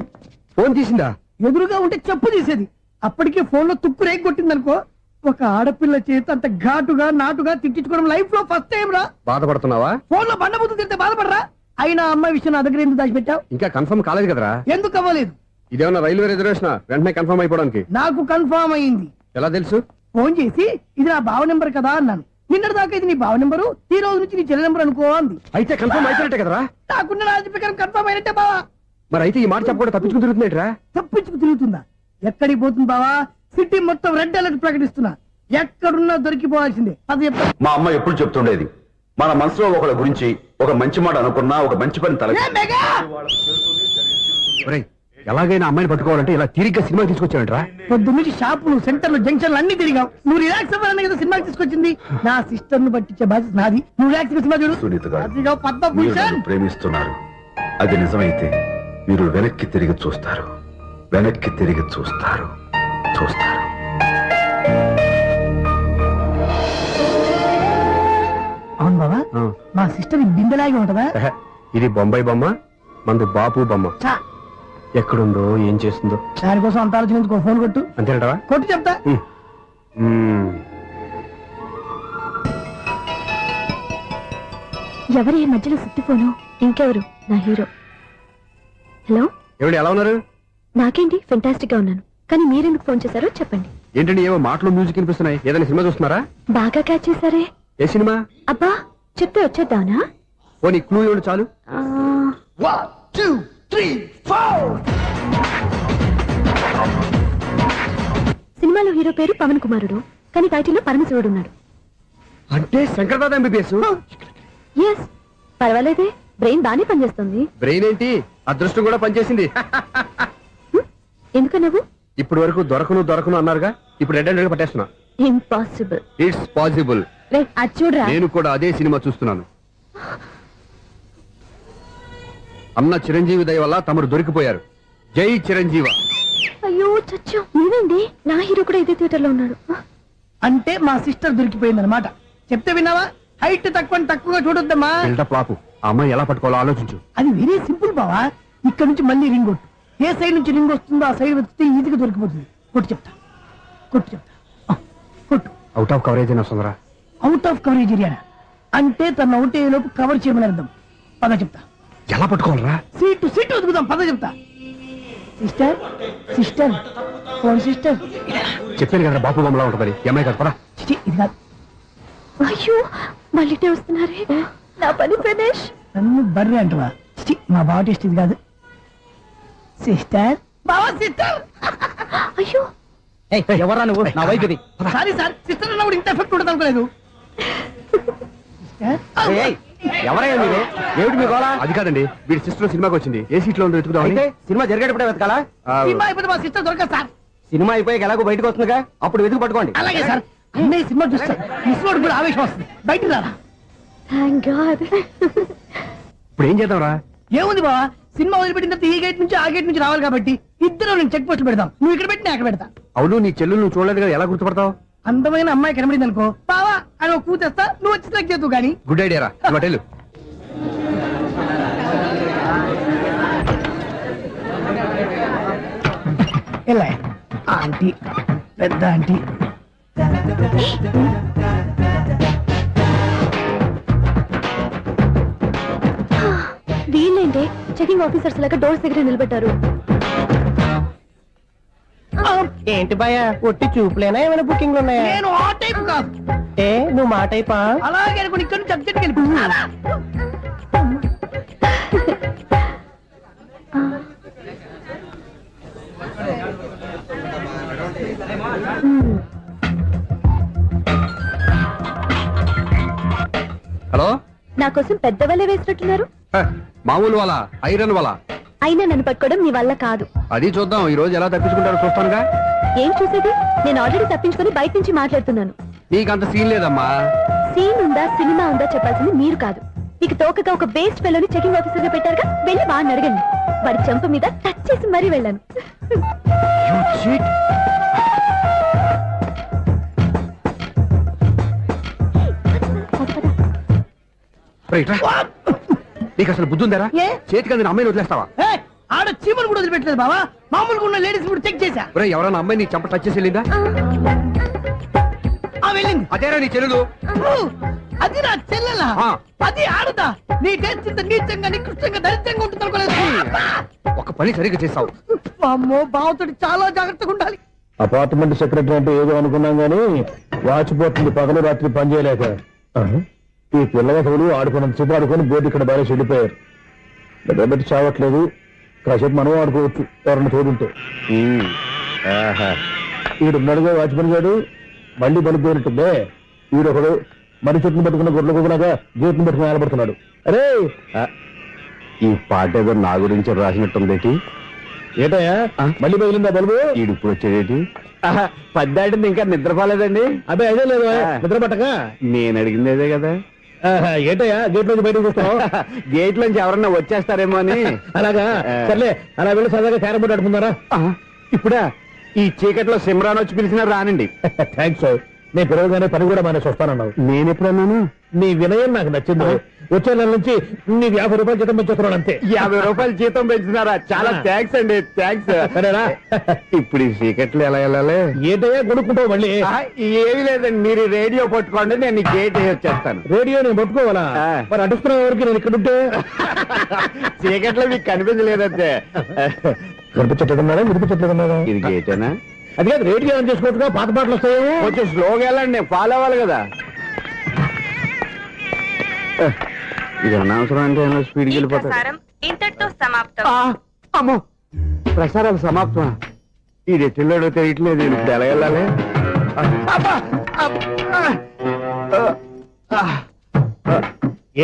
ఫోన్ తీసిందా? ఎదురుగా ఉంటే చెప్పు తీసేది. అప్పటికే ఫోన్ లో తుక్కు రేగి కొట్టిందనుకో. ఒక ఆడపిల్ల చేత అంత ఘాటుగా నాటుగా తిట్టించుకోవడం లైఫ్ లో ఫస్ట్ టైం రా. బాధపడుతున్నావా? ఫోన్ లో బండబుద్ధి తింటే బాధపడరా? అయినా అమ్మాయి విషయం నా దగ్గర ఎందుకు దాచిపెట్టావు? ఇంకా కన్ఫర్మ్ కాలేదు కదరా. ఎందుకు అవ్వలేదు? ఇదేమన్నా రైల్వే రిజర్వేషన్? వెంటనే కన్ఫర్మ్ అయిపోవడానికి. నాకు కన్ఫర్మ్ అయింది. ఎలా తెలుసు? ఫోన్ చేసి ఇది నా బావ నెంబర్ కదా అన్నాను. నిన్నటి దాకా ఇది నీ బావ నెంబరు, ఈ రోజు నుంచి నీ చెల్లి నెంబర్ అనుకో అంది. అయితే కన్ఫర్మ్ అయిపోయినట్టే కదరా. నాకున్న రాజు ప్రకారం కన్ఫర్మ్ అయినట్టే బావా. మరి అయితే ఈ మాట చెప్పకుండా తప్పించుకుని తిరుగుతున్నట్రా? తప్పించుకు తిరుగుతుందా? ఎక్కడికి పోతుంది బావా? సిటీ మొత్తం రెడ్ అలర్ట్ ప్రకటిస్తున్నా. ఎక్కడున్నా దొరికిపోవాల్సిందే. అది మా అమ్మ ఎప్పుడు చెప్తుండేది, మన మనసులో ఒకళ్ళ గురించి ఒక మంచి మాట అనుకున్నా, ఒక మంచి పని తల ఎలాగైనా అమ్మాయిని పట్టుకోవాలంటే ఇలా తిరిగ్గా సినిమా తీసుకొచ్చాడంట్రా. పొద్దున్నుంచి షాపులు, సెంటర్లు, జంక్షన్లు అన్ని తిరిగావు. నువ్వు రిలాక్స్ అవ్వాలని కదా సినిమాకి తీసుకొచ్చింది. నా సిస్టర్ ను పట్టించే బాధ్యత నాది. నువ్వు రిలాక్స్ సినిమా చూడు. సునీత గారు, అదిగో మీరు పద్మభూషణ్. నన్ను ప్రేమిస్తున్నారు. అది నిజమైతే మీరు వెనక్కి తిరిగి చూస్తారు, వెనక్కి తిరిగి చూస్తారు, చూస్తారు. అవును బాబా, మా సిస్టర్ బిందెలాగే ఉంటదా? ఇది బొంబాయి బొమ్మ, మంది బాపు బొమ్మ. చా, ఎక్కడుందో ఏం చేస్తుందో దానికోసం అంత ఆలోచించుకో. ఫోన్ కొట్టు. అంతేనటవా? కొట్టు చెప్తా. ఎవరి ఈ మధ్యలో సుత్తి ఫోను? ఇంకెవరు? నా హీరో. హలో, ఏమిటి ఎలా ఉన్నారు? నాకేంటి ఫెంటాస్టిక్ గా ఉన్నాను, కానీ మీరెందుకు ఫోన్ చేశారో చెప్పండి. ఏంటండి ఏవో మాటలు మ్యూజిక్ వినిపిస్తున్నాయి. ఏదైనా సినిమా చూస్తున్నారా? బాగా క్యాచ్ చేశారే. ఏ సినిమా? అబ్బా, చెప్తే వచ్చేద్దానా? ఓ నీ క్లూ ఇవ్వండి చాలు. 1 2 3 4. సినిమాలో హీరో పేరు పవన్ కుమారుడు, కానీ టైటిల్లో పరమశివుడు ఉన్నాడు. అంటే శంకర్దాద ఎంబీబీఎస్. ఎస్, పర్వాలేదే, బ్రెయిన్ బానే పనిచేస్తుంది. బ్రెయిన్ ఏంటి, అదృష్టం కూడా పనిచేసింది. ఎందుకన్నావు? ఇప్పుడు వరకు దొరకను అన్నారుగా, ఇప్పుడు రెడ్ హ్యాండెడ్ గా పట్టేస్తున్నా. ఇంపాసిబుల్. It's possible. అది చూడరా. నేను కూడా అదే సినిమా చూస్తున్నాను. అన్న చిరంజీవి దయ వల్ల తమరు దొరికిపోయారు. జై చిరంజీవ. అయ్యో చచ్చా, నీవేంటి? నా హీరో కూడా ఇదే థియేటర్ లో ఉన్నాడు. అంటే మా సిస్టర్ దొరికిపోయింది అనమాట. చెప్తే విన్నావా? హైట్ తక్కువగా చూడొద్దమ్మా. బిల్డప్ లాపు. ఆ అమ్మాయి ఎలా పట్టుకోవాలో ఆలోచించు. అది వెరీ సింపుల్ బావా. ఇక్కడ నుంచి మళ్ళీ రింగ్ కొట్టు. ఏ సైడ్ నుంచి రింగ్ వస్తుందో ఆ సైడ్ వస్తే ఈజీగా దొరికిపోతుంది. కొట్టు చెప్తా. కొట్టు. అవుట్ ఆఫ్ కవరేజ్ అయినా వస్తుందరా? అవుట్ ఆఫ్ కవరేజ్ ఏరియా అంటే తన అవుట్ అయ్యే లోపు కవర్ చేయమని అర్థం. పద చెప్తా. ఎలా పట్టుకోవాలరా? సీటు వెతుకుదాం, పద చెప్తా. Sister sister phone sister. చెప్పాను కదా బాపు బొమ్మలా ఉంటుంది. అమ్మాయి కదా పరా. ఇది కాదు. అయ్యో మళ్ళీ వస్తున్నారే నా పని ప్రదేశ్. నన్ను బర్రె అంటవా? మా బావ టేస్ట్ ఇది కాదు. సిస్టర్ బావా సిస్టర్. అయ్యో ఎవరా నువ్వు? నా వైఫ్ ఇది. సారీ సార్, సిస్టర్ అన్నప్పుడు ఇంత ఎఫెక్ట్ ఉండదు అనుకోలేదు. ఎవరైనా మీరు? ఏమిటి మీ గోళ? అది కాదండి, వీడి సిస్టర్ సినిమాకి వచ్చింది. ఏ సీట్ లో ఉందో వెతుకుదామని. సినిమా జరిగేటప్పుడే వెతకాలా? సినిమా అయిపోతే మా సిస్టర్ దొరకదు సార్. సినిమా అయిపోయాక ఎలాగో బయటకు వస్తుందిగా, అప్పుడు వెతుకు పట్టుకోండి. అలాగే సార్. అన్నయ్య సినిమా చూస్తారు, మిస్వాడు కూడా ఆవేశం వస్తుంది. బయట రారా. Thank God. ఇప్పుడు ఏం చేద్దాంరా? ఏముంది బావా, సినిమా వదిలిపెట్టిన తర్వాత ఈ గేట్ నుంచి ఆ గేట్ నుంచి రావాలి కాబట్టి ఇద్దరు నేను చెక్ పోస్ట్ పెడతాం. నువ్వు ఇక్కడ పెట్టి నేను అక్కడ పెడతా. అవును, నీ చెల్లెలు నువ్వు చూడలేదు కదా, ఎలా గుర్తుపడతావు? అందమైన అమ్మాయి కనబడింది అనుకో, బావా అని ఒక కూతేస్తా, నువ్వు వచ్చి సెలెక్ట్ చేద్దు కానీ. గుడ్ ఐడియా రా. హోటల్ ఎలా ఆంటీ, పెద్ద ఆంటీ. వీళ్ళేంటే చెకింగ్ ఆఫీసర్స్ లాగా డోర్స్ దగ్గర నిలబెట్టారు. ఏంటి భయ, ఒట్టి చూపులేనా ఏమైనా బుకింగ్ ఉన్నాయా? నేను ఆ టైప్ కాదు. నువ్వు మా టైపా? అలాగే అనుకుని ఇక్కడ నుంచి అర్జెంట్కి వెళ్ళిపోతున్నా. హలో, నా కోసం పెద్ద వలే వేసినట్టున్నారు. మామూలు వాళ్ళ ఐరన్ వాళ్ళ. అయినా నన్ను పట్టుకోవడం మీ వల్ల కాదు. అది చూద్దాం, ఈ రోజు ఎలా తప్పించుకుంటారో చూస్తానుగా. ఏం చూసేది? నేను ఆల్రెడీ తప్పించుకొని బయట నుంచి మాట్లాడుతున్నాను. నీకంత సీన్ లేదమ్మా. సీన్ ఉందా సినిమా ఉందా చెప్పాల్సింది మీరు కాదు. మీకు తోకగా ఒక బేస్ట్ ఫెలోని చెకింగ్ ఆఫీసర్ గా పెట్టారుగా, వెళ్ళి వాడిని అడగండి. వాడి చెంప మీద టచ్ చేసి మరీ వెళ్ళాను. నీకు అసలు బుద్ధి ఉందారా? చేతికి అందిన అమ్మాయిని వదిలేస్తావా? ఆడ చీమలు కూడా వదిలిపెట్టలేదు బావా. మామూలుగా ఉన్న లేడీస్ కూడా చెక్ చేశా. ఎవరైనా అమ్మాయి నీ చెంప టచ్ చేసి వెళ్ళిందా? వెళ్ళింది. అదేరా నీ చెల్లెలు? అది నా చెల్లెలా? అది ఆడదా? నీ టేస్ట్ ఇంత నీచంగా నికృష్టంగా దరిద్రంగా ఉంటుంది అనుకోలేదు. ఒక పని సరిగ్గా చేస్తావు. అమ్మో, బావతోటి చాలా జాగ్రత్తగా ఉండాలి. అపార్ట్మెంట్ సెక్రటరీ అంటే ఏదో అనుకున్నాం గానీ వాచిపోతుంది పగలు రాత్రి పని చేయలేక. ఈ పిల్లగతులు ఆడుకున్నంత సేపు ఆడుకొని బోర్డు ఇక్కడ బాగా చెడిపోయారు. నిద్రబెట్టి చావట్లేదు. కాసేపు మనం ఆడుకోవచ్చు ఎవరన్నా తోడుంటే. ఈడున్నాడుగా వాచ్మెన్ గాడు, మళ్ళీ బలికి పోయినట్టుందే. ఈడొకడు మరి చెట్టును పట్టుకున్న గొడ్ల కుక్కలాగా గేట్ను పట్టుకుని ఆడబడుతున్నాడు. అరే, ఈ పాట ఏదో నా గురించి రాసినట్టుంది. ఏటయ్యా మళ్ళీ బదిలిందా బల్బు? ఈడు ఇప్పుడు వచ్చేదేటి? పద్దాటింది ఇంకా నిద్రపోలేదండి. అదే అదే లేదు నిద్ర పట్టక. నేను అడిగింది అదే కదా. ఏటయ్యా గేట్ నుంచి బయటకు చూస్తావు? గేట్ లోంచి ఎవరన్నా వచ్చేస్తారేమో అని. అలాగా, సర్లే అలా వెళ్ళి సరదాగా క్యారం బోర్డు ఆడుకుందారా? ఇప్పుడా? ఈ చీకట్లో సిమ్రాన్ వచ్చి పిలిచినా రానండి. థ్యాంక్స్. నేను పిలవగానే పని కూడా మానేసి వస్తానన్నావు. నేను ఎప్పుడన్నాను? నీ వినయం నాకు నచ్చింది. వచ్చే నెల నుంచి నీకు 50 రూపాయలు జీతం పెంచుతున్నాను అంతే. 50 రూపాయలు జీతం పెంచుతున్నారా? చాలా థ్యాంక్స్ అండి. థ్యాంక్స్. సరేనా? ఇప్పుడు ఈ చీకట్లు ఎలా వెళ్ళాలి? ఏంటయ్యా కొనుక్కుంటావు మళ్ళీ? ఏమీ లేదండి, మీరు రేడియో పట్టుకోండి, నేను గేట్ వచ్చేస్తాను. రేడియో నేను పట్టుకోవాలా? మరి అడుస్తున్న వరకు నేను ఇక్కడ ఉంటే చీకట్లో మీకు కనిపించలేదంటే. కనిపించట్లేదన్నారా వినిపించట్లేదన్నారా? ఇది గేటేనా? అది కాదు, రేడియో ఆన్ చేసుకోవచ్చుగా, పాత పాటలు వస్తాయి. కొంచెం స్లోగా వెళ్ళండి, నేను ఫాలో అవ్వాలి కదా. ఇది అనవసరం అంటే స్పీడ్కి వెళ్ళిపోతాడు. ప్రసారం ఇంతటితో సమాప్తం. అమ్మో, ప్రసారాలు సమాప్తం. ఇది ఎట్టిల్లాడో తెలియట్లేదు. ఇప్పుడు ఎలా వెళ్ళాలి?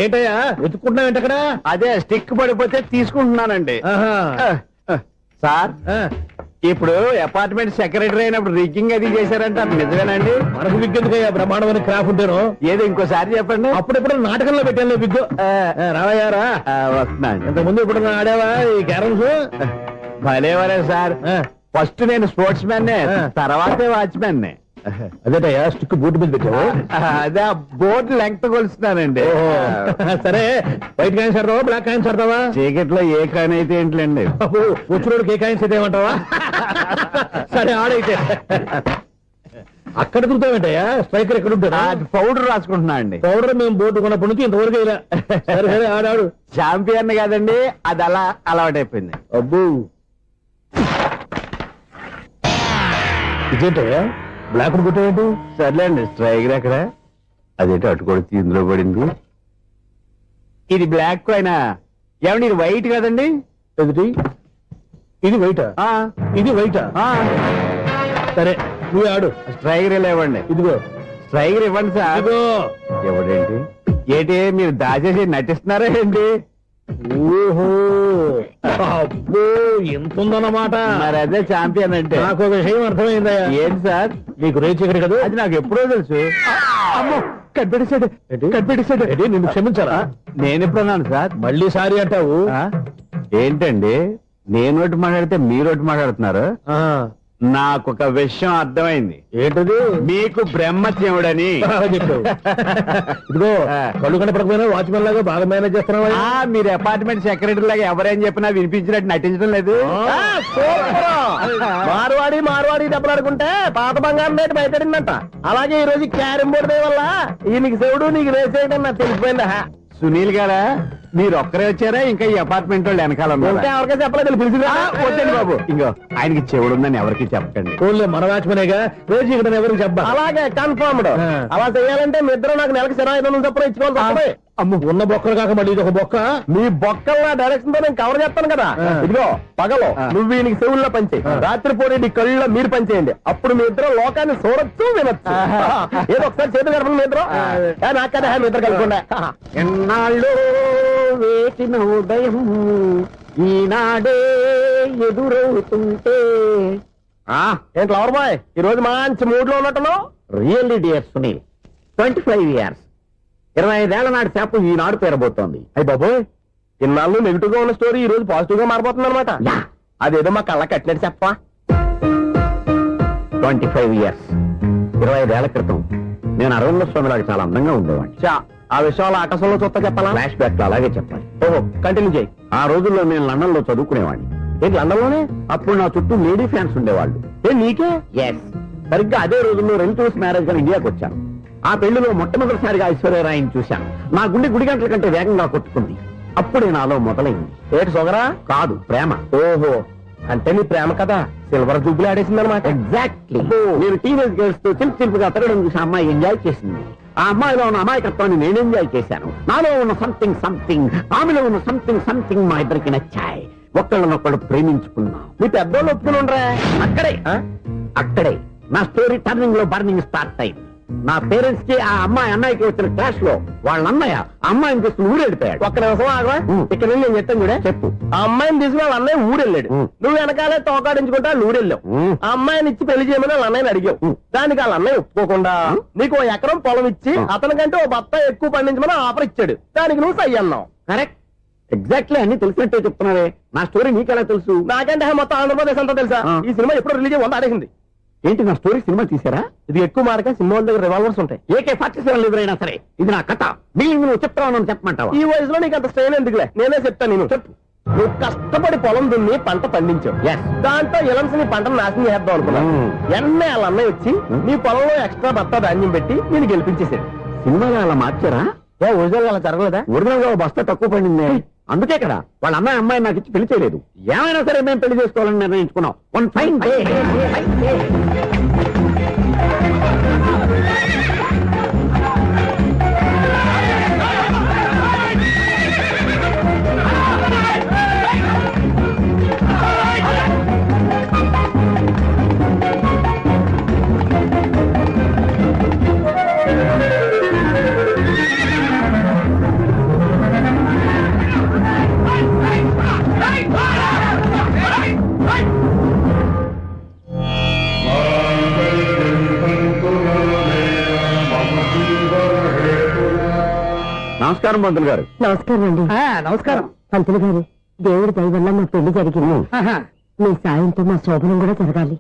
ఏంటయ్యా వెతుక్కుంటున్నావు ఏంటి అక్కడ? అదే స్టిక్ పడిపోతే తీసుకుంటున్నానండి. సార్, ఇప్పుడు అపార్ట్మెంట్ సెక్రటరీ అయినప్పుడు రిగ్గింగ్ అది చేశారంటే అది నిజమేనండి? మనకు విగ్గెందుకయ్యా, బ్రహ్మాండమైన క్రాఫ్ ఉంటాను. ఏదో ఇంకోసారి చెప్పండి. అప్పుడెప్పుడు నాటకంలో పెట్టాను విగ్గు. రావయ్యారా? వస్తున్నాను. ఇంతకుముందు ఇప్పుడు ఆడావా ఈ క్యారమ్స్? భలేవరే సార్. ఫస్ట్ నేను స్పోర్ట్స్ మ్యాన్, తర్వాతే వాచ్మెన్. అదేటయ్యా స్టిక్ బూట్ మీద పెట్టావు? అదే బోర్డు లెంగ్త్ కొలుస్తున్నానండి. సరే, వైట్ కాయిన్స్ ఆడతావా బ్లాక్ కాయిన్స్ ఆడతావా? చీకట్లో ఏ కాయిన్ అయితే ఏంట్లేండి. వచ్చినోడికి ఏ కాయిన్స్ అయితే ఏమంటావా? సరే ఆడైతే. అక్కడ దిగుతావేంటయ్యా? స్ట్రైకర్ ఎక్కడ ఉంటాడా? పౌడర్ రాసుకుంటున్నా అండి. పౌడర్ మేము బోర్డు కొన్నప్పటి నుంచి ఇంతవరకు ఇలా. సరే సరే ఆడాడు. ఛాంపియన్ కాదండి, అది అలా అలవాటైపోయింది. అబ్బో ఇదేంటయ్యా బ్లాక్ కొట్టాయంటే? సర్లేండి, స్ట్రైకర్ ఎక్కడ? అదేంటి అటుకొడితే ఇందులో పడింది. ఇది బ్లాక్ అయినా ఏమండి, ఇది వైట్ కదండి? ఎదుటి ఇది వైటా? ఇది వైటా? సరే నువ్వు ఆడు. స్ట్రైకర్ ఇలా ఇవ్వండి. ఇదిగో స్ట్రైకర్ ఇవ్వండి సార్. ఇదిగో. ఎవడేంటి ఏంటి మీరు దాచేసి నటిస్తున్నారా ఏంటి? ఓహో అబ్బో ఎంత ఉందన్నమాట. మరి అదే ఛాంపియన్ అంటే. నాకు ఒక విషయం అర్థమైందయ్యా. ఏంటి సార్? నీకు రేచి ఇక్కడ కదా? అది నాకు ఎప్పుడో తెలుసు. అమ్మో కనిపెట్టేశాడు. కనిపెట్టేశాడు. నిన్ను క్షమించాలా? నేను ఎప్పుడన్నాను సార్? మళ్ళీ సారీ అంటావు? ఏంటండి నేను ఒకటి మాట్లాడితే మీరు ఒకటి మాట్లాడుతున్నారు. నాకు ఒక విషయం అర్థమైంది. ఏంటది? మీకు బ్రహ్మత్యముడని చెప్పావు. ఇదిగో కళ్ళు కనపడకపోయినా వాచ్మెన్ లాగా బాగా మేనేజ్ చేస్తున్నావా? మీరు అపార్ట్మెంట్ సెక్రటరీ లాగా ఎవరేం చెప్పినా వినిపించినట్టు నటించడం లేదు. మార్వాడి దెబ్బలాడుకుంటే పాత బంగారం రేటు బయటడిందంట. అలాగే ఈ రోజు క్యారం బోర్డు దే వల్ల ఈయనకి శివుడు నీకు రేసేయడం నాకు తెలిసిపోయిందా? సునీల్ గారా, మీరు ఒక్కరే వచ్చారా ఇంకా ఈ అపార్ట్మెంట్ వాళ్ళు వెనకాల ఉన్నారా? ఎవరికైనా చెప్పలేదు, పిలిచిందా? వద్దండి బాబు, ఇంకో ఆయనకి చెవుడుందని ఎవరికి చెప్పకండి. ఓన్లీ మన వాచ్మనేగా రేచి ఇక్కడ ఎవరికి చెప్పా. అలాగే కన్ఫర్మ్డ్. అలా చేయాలంటే మీ ఇద్దరు నాకు నెలకు 500 చొప్పున ఇచ్చుకోవాలి. అమ్మ ఉన్న బొక్కలు కాక మళ్ళీ ఇది ఒక బొక్క. మీ బొక్కల డైరెక్షన్ తో నేను కవర్ చేస్తాను కదా. ఇదిగో పగలో నువ్వు ఈయనకి చెవుల్లో పంచే, రాత్రిపూట నీ కళ్ళలో మీరు పనిచేయండి. అప్పుడు మీ ఇద్దరు లోకాన్ని చూడొచ్చు వినొచ్చు. ఏదో ఒకసారి చేతులు గడపండి మీ ఇద్దరు. నాకు కదా మీ ఇద్దరు కలుగుకుండా. ఎన్నాళ్ళు వేసిన ఉదయం ఈనాడే ఎదురవుతుంటే. ఏంటి లవర్ బాయ్, ఈ రోజు మంచి మూడ్ లో ఉన్నట్టున్నావు? రియల్లీ డియర్ సునీల్, 25 years 25 ఏళ్ల నాటి చేప ఈనాడు పేరబోతోంది. అయ్యి బాబోయ్, ఇన్నాళ్ళు నెగిటివ్ గా ఉన్న స్టోరీ ఈ రోజు పాజిటివ్ గా మారిపోతుంది అనమాట. అదేదో మా కళ్ళ కట్టినట్టు చెప్పా. 25 years 25 ఏళ్ల క్రితం నేను అరవింద స్వామి లాగా చాలా అందంగా ఉండేవాడిని. ఆ విషయాలు ఆకాశంలో చూస్తా చెప్పాలా? ఫ్లాష్ బ్యాక్ లో అలాగే చెప్పాలి. ఓహో, కంటిన్యూ చేయి. ఆ రోజుల్లో నేను లండన్ లో చదువుకునేవాడిని. ఏంటి లండన్ లోనే? అప్పుడు నా చుట్టూ లేడీ ఫ్యాన్స్ ఉండేవాళ్ళు. నీకే? ఎస్, సరిగ్గా అదే రోజుల్లో రిలేటివ్స్ మ్యారేజ్ గా ఇండియాకి వచ్చాను. ఆ పెళ్లిలో మొట్టమొదటిసారిగా ఐశ్వర్యరాయని చూశాను. నా గుండె గుడి గంటల కంటే వేగంగా కొట్టుకుంది. అప్పుడే నాలో మొదలైంది. ఏటి సొగరా? కాదు, ప్రేమ. ఓహో, అంటే నీ ప్రేమ కదా సిల్వర్ జూబ్లీ ఆడేసింది అనమాట. ఎగ్జాక్ట్లీ. నేను టీనేజ్ గర్ల్స్ తో చిలుపుగా తిరగడం చూసి అమ్మాయి ఎంజాయ్ చేసింది. ఆ అమ్మాయిలో ఉన్న అమాయకత్వాన్ని నేను ఎంజాయ్ చేశాను. నాలో ఉన్న సంథింగ్ ఆమెలో ఉన్న సంథింగ్ మా ఇద్దరికి నచ్చాయి. ఒకళ్ళనొక్కడు ప్రేమించుకున్నాం. మీ పెద్దోళ్ళు ఒప్పుకుని ఉండరా? అక్కడే నా స్టోరీ టర్నింగ్ లో బర్నింగ్ స్టార్ట్ అయింది. నా పేరెంట్స్ కి ఆ అమ్మాయి అన్నయ్యకి వచ్చిన క్లాష్ లో వాళ్ళ అన్నయ్య అమ్మాయిని తీసుకుని ఊరెళ్ళిపోయాడు. ఒక్క నిమిషం ఆగవా? ఇక్కడ నేను చెప్తాను కూడా చెప్పు. ఆ అమ్మాయిని తీసుకుని వాళ్ళ అన్నయ్య ఊరెళ్ళాడు. నువ్వు వెనకాలే తోకాడించుకుంటా ఊరెళ్ళావు. ఆ అమ్మాయిని ఇచ్చి పెళ్లి చేయమని వాళ్ళ అన్నయ్యని అడిగావు. దానికి వాళ్ళ అన్నయ్య ఒప్పుకోకుండా నీకు 1 ఎకరం పొలం ఇచ్చి అతనికంటే 1 బత్త ఎక్కువ పండించమని ఆఫర్ ఇచ్చాడు. దానికి నువ్వు సై అన్నావు. కరెక్ట్, ఎగ్జాక్ట్లీ అన్ని తెలిసినట్టే చెప్తున్నావే. నా స్టోరీ నీకెలా తెలుసు? నాకంటే మొత్తం ఆంధ్రప్రదేశ్ అంతా తెలుసా? ఈ సినిమా ఎప్పుడు రిలీజ్ 100 ఆడేసింది. ఏంటి నా స్టోరీ సినిమా తీసారా? ఇది ఎక్కువ మార్క సినిమా వాళ్ళ దగ్గర రివాల్వర్స్ ఉంటాయి. AK-47 ఎదురైనా సరే ఇది నా కథ. మిగిలిన నువ్వు చెప్తావు చెప్పమంటావా? ఈ వయసులో నీకు అంత స్ట్రెయిన్ ఎందుకులే, నేనే చెప్తాను. నేను చెప్పు. నువ్వు కష్టపడి పొలం దున్ని పంట పండించావు. దాంతో ఎలమ్స్ నీ పంటను నాశనం చేద్దాం అనుకున్నావు. ఎన్నే వాళ్ళ అన్నయ్య వచ్చి నీ పొలంలో ఎక్స్ట్రా బత్తా ధాన్యం పెట్టి నేను గెలిపించేసాడు. సినిమాలో అలా మార్చారా? ఒరిజినల్ అలా జరగలేదా? ఒరిజినల్ గా బస్తా తక్కువ పడింది. అందుకే కదా వాళ్ళ అమ్మాయి నాకు ఇచ్చి పెళ్లి చేయలేదు. ఏమైనా సరే మేము పెళ్లి చేసుకోవాలని నిర్ణయించుకున్నాం. One fine day. నమస్కారం పంతులు గారు. నమస్కారం అండి. నమస్కారం పంతులు గారు, దేవుడి దయ వల్ల మా పెళ్లి జరిగింది. మీ సాయంతో మా శోభనం కూడా జరగాలి.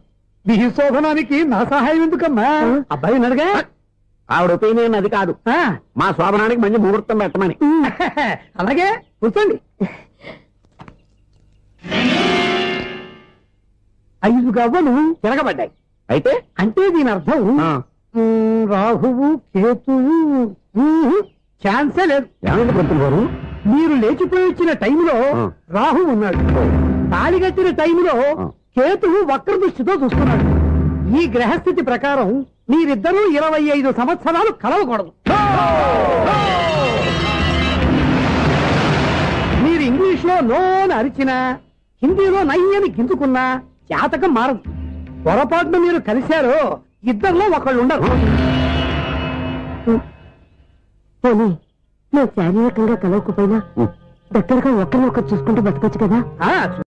మీ శోభనానికి నా సహాయం ఎందుకమ్మా? అబ్బాయి అడగా. ఆవిడ ఒపీనియన్ అది కాదు, మా శోభనానికి మంచి ముహూర్తం పెట్టమని. అలాగే కూర్చోండి. 5 గవ్వలు తిరగబడ్డాయి. అయితే అంటే దీని అర్థం ఆ, రాహువు కేతువు ఛాన్సే లేదు. ఏమైంది పంతులు గారు? మీరు లేచిపోయి వచ్చిన టైంలో ఆ. రాహు ఉన్నాడు, తాళి కట్టిన టైంలో ఆ. కేతువు వక్ర దృష్టితో చూస్తున్నాడు. ఈ గ్రహస్థితి ప్రకారం మీరిద్దరూ 25 సంవత్సరాలు కలవకూడదు. మీరు ఇంగ్లీష్ లో నోని అరిచినా, హిందీలో నయ్యని గింజుకున్నా జాతకం మారదు. పొరపాటున మీరు కలిశారో ఇద్దరిలో ఒకళ్ళు ఉండరు. పోనీ మేము శారీరకంగా కలవకపోయినా దగ్గరగా ఒకరినొకరు చూసుకుంటూ బతకొచ్చు కదా.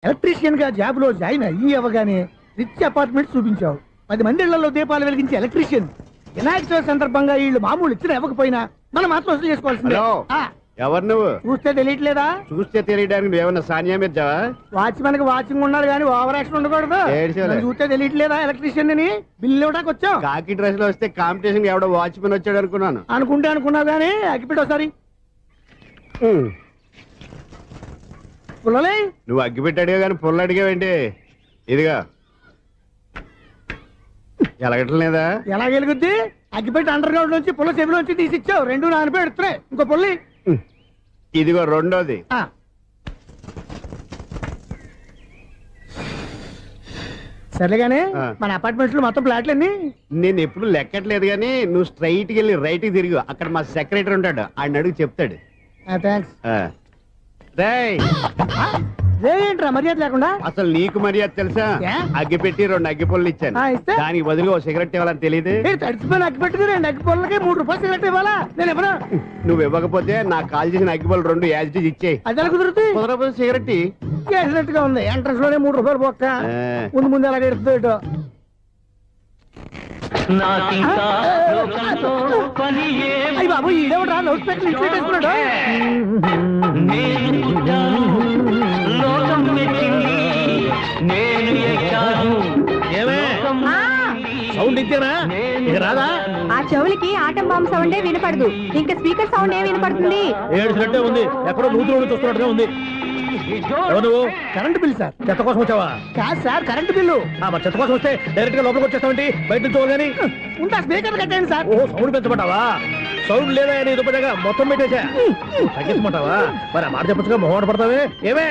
ఎలక్ట్రీషియన్ గా జాబ్ లో జాయిన్ అయ్యి అవగానే రిచ్ అపార్ట్మెంట్ చూపించావు. 10 మంది ఇళ్లలో దీపాలు వెలిగించే ఎలక్ట్రీషియన్. వినాయక చవితి సందర్భంగా వీళ్ళు మామూలు ఇచ్చిన ఇవ్వకపోయినా మనం మాత్రం వసూలు చేసుకోవాల్సిందే. హలో. ఆ, ఎవరు నువ్వు? చూస్తే తెలియట్లేదా? చూస్తే తెలియడానికి నువ్వేమన్నా సానియా మీర్జావా? వాచ్మెన్ కి వాచింగ్ ఉండాలి కానీ ఓవర్ యాక్షన్ ఉండకూడదు. ఏడ్చేలే. నన్ను చూస్తే తెలియట్లేదా ఎలక్ట్రీషియన్ అని? బిల్లు ఇవ్వడానికి వచ్చాం. కాకి డ్రెస్ లో వస్తే కాంపిటీషన్ ఎవడో వాచ్మెన్ వచ్చాడు అనుకున్నాను. అనుకుంటే అనుకున్నావు కానీ అగ్గిపెట్టి ఒకసారి పుల్లలే. నువ్వు అగ్గి పెట్టాడుగా కానీ పుల్ల అడిగావేంటి? ఇదిగా ఎలగటం లేదా? ఎలా వెలుగుద్ది? అగ్గిపెట్టి అండర్ గ్రౌండ్ నుంచి పుల్ల చెవిలోంచి తీసిచ్చావు. 2 నానిపోయి ఎడుతున్నాయి. ఇంకో పుల్లి. ఇదిగో రెండోది. ఆ. సర్లేగానే ఆ. మన అపార్ట్మెంట్ లో మొత్తం ఫ్లాట్లు అన్ని నేను ఎప్పుడు లెక్కట్లేదు కానీ నువ్వు స్ట్రైట్ కి వెళ్ళి రైట్ కి తిరిగి అక్కడ మా సెక్రటరీ ఉంటాడు, ఆయన అడుగు చెప్తాడు. థ్యాంక్స్. రేయ్, ఏంట్రా మర్యాద లేకుండా? అసలు నీకు మర్యాద తెలుసా? ఏ? అగ్గి పెట్టి 2 అగ్గి పుల్లలు ఇచ్చాను. ఇస్తే? దానికి బదులుగా ఓ సిగరెట్ ఇవ్వాలని తెలియదు. తడిచిపోయిన అగ్గి పెట్టుకుని 2 అగ్గి పొలకి 3 రూపాయలు సిగరెట్ ఇవ్వాలా? నేను ఇవ్వను. నువ్వు ఇవ్వకపోతే నాకు కాల్ చేసిన అగ్గి పుల్లలు 2 యాజిటీస్ ఇచ్చేయి. అది ఎలా కుదురుతుంది? కుదరకపోతే సిగరెట్ ఇయ్యి. చేసినట్టుగా ఉంది. ఎంట్రన్స్ లోనే 3 రూపాయలు పోక్క. ఆ. ముందు ముందు అలాగే ఎడుతుంది ఇటు. అయ్యి బాబు ఈడేవడా లౌడ్ స్పీకర్ ఇంట్లో వేసుకున్నాడు? సౌండ్ ఇచ్చానా? ఇక రాదా? ఆ చెవులకి ఆటం బాంబు సౌండే వినపడదు. ఇంకా స్పీకర్ సౌండ్ ఏ వినపడుతుంది? ఏడుసినట్టే ఉంది. ఎక్కడో నూతులు చూస్తున్నట్టుగా ఉంది. ఎవరు నువ్వు? Current bill sir. చెత్త కోసం వచ్చావా? కాదు సార్, కరెంట్ బిల్లు. మరి చెత్త కోసం వస్తే డైరెక్ట్ గా లోపలికి వచ్చేస్తామంటే బయట నుంచి కానీ ఉంటా. స్పీకర్ కట్టండి సార్. ఓ సౌండ్ పెంచమంటావా? సౌండ్ లేదా అని దుప్పటగా మొత్తం పెట్టేసా. తగ్గించమంటావా? మరి ఆ మాట చెప్పచ్చుగా మొహం పడతావే. ఏమే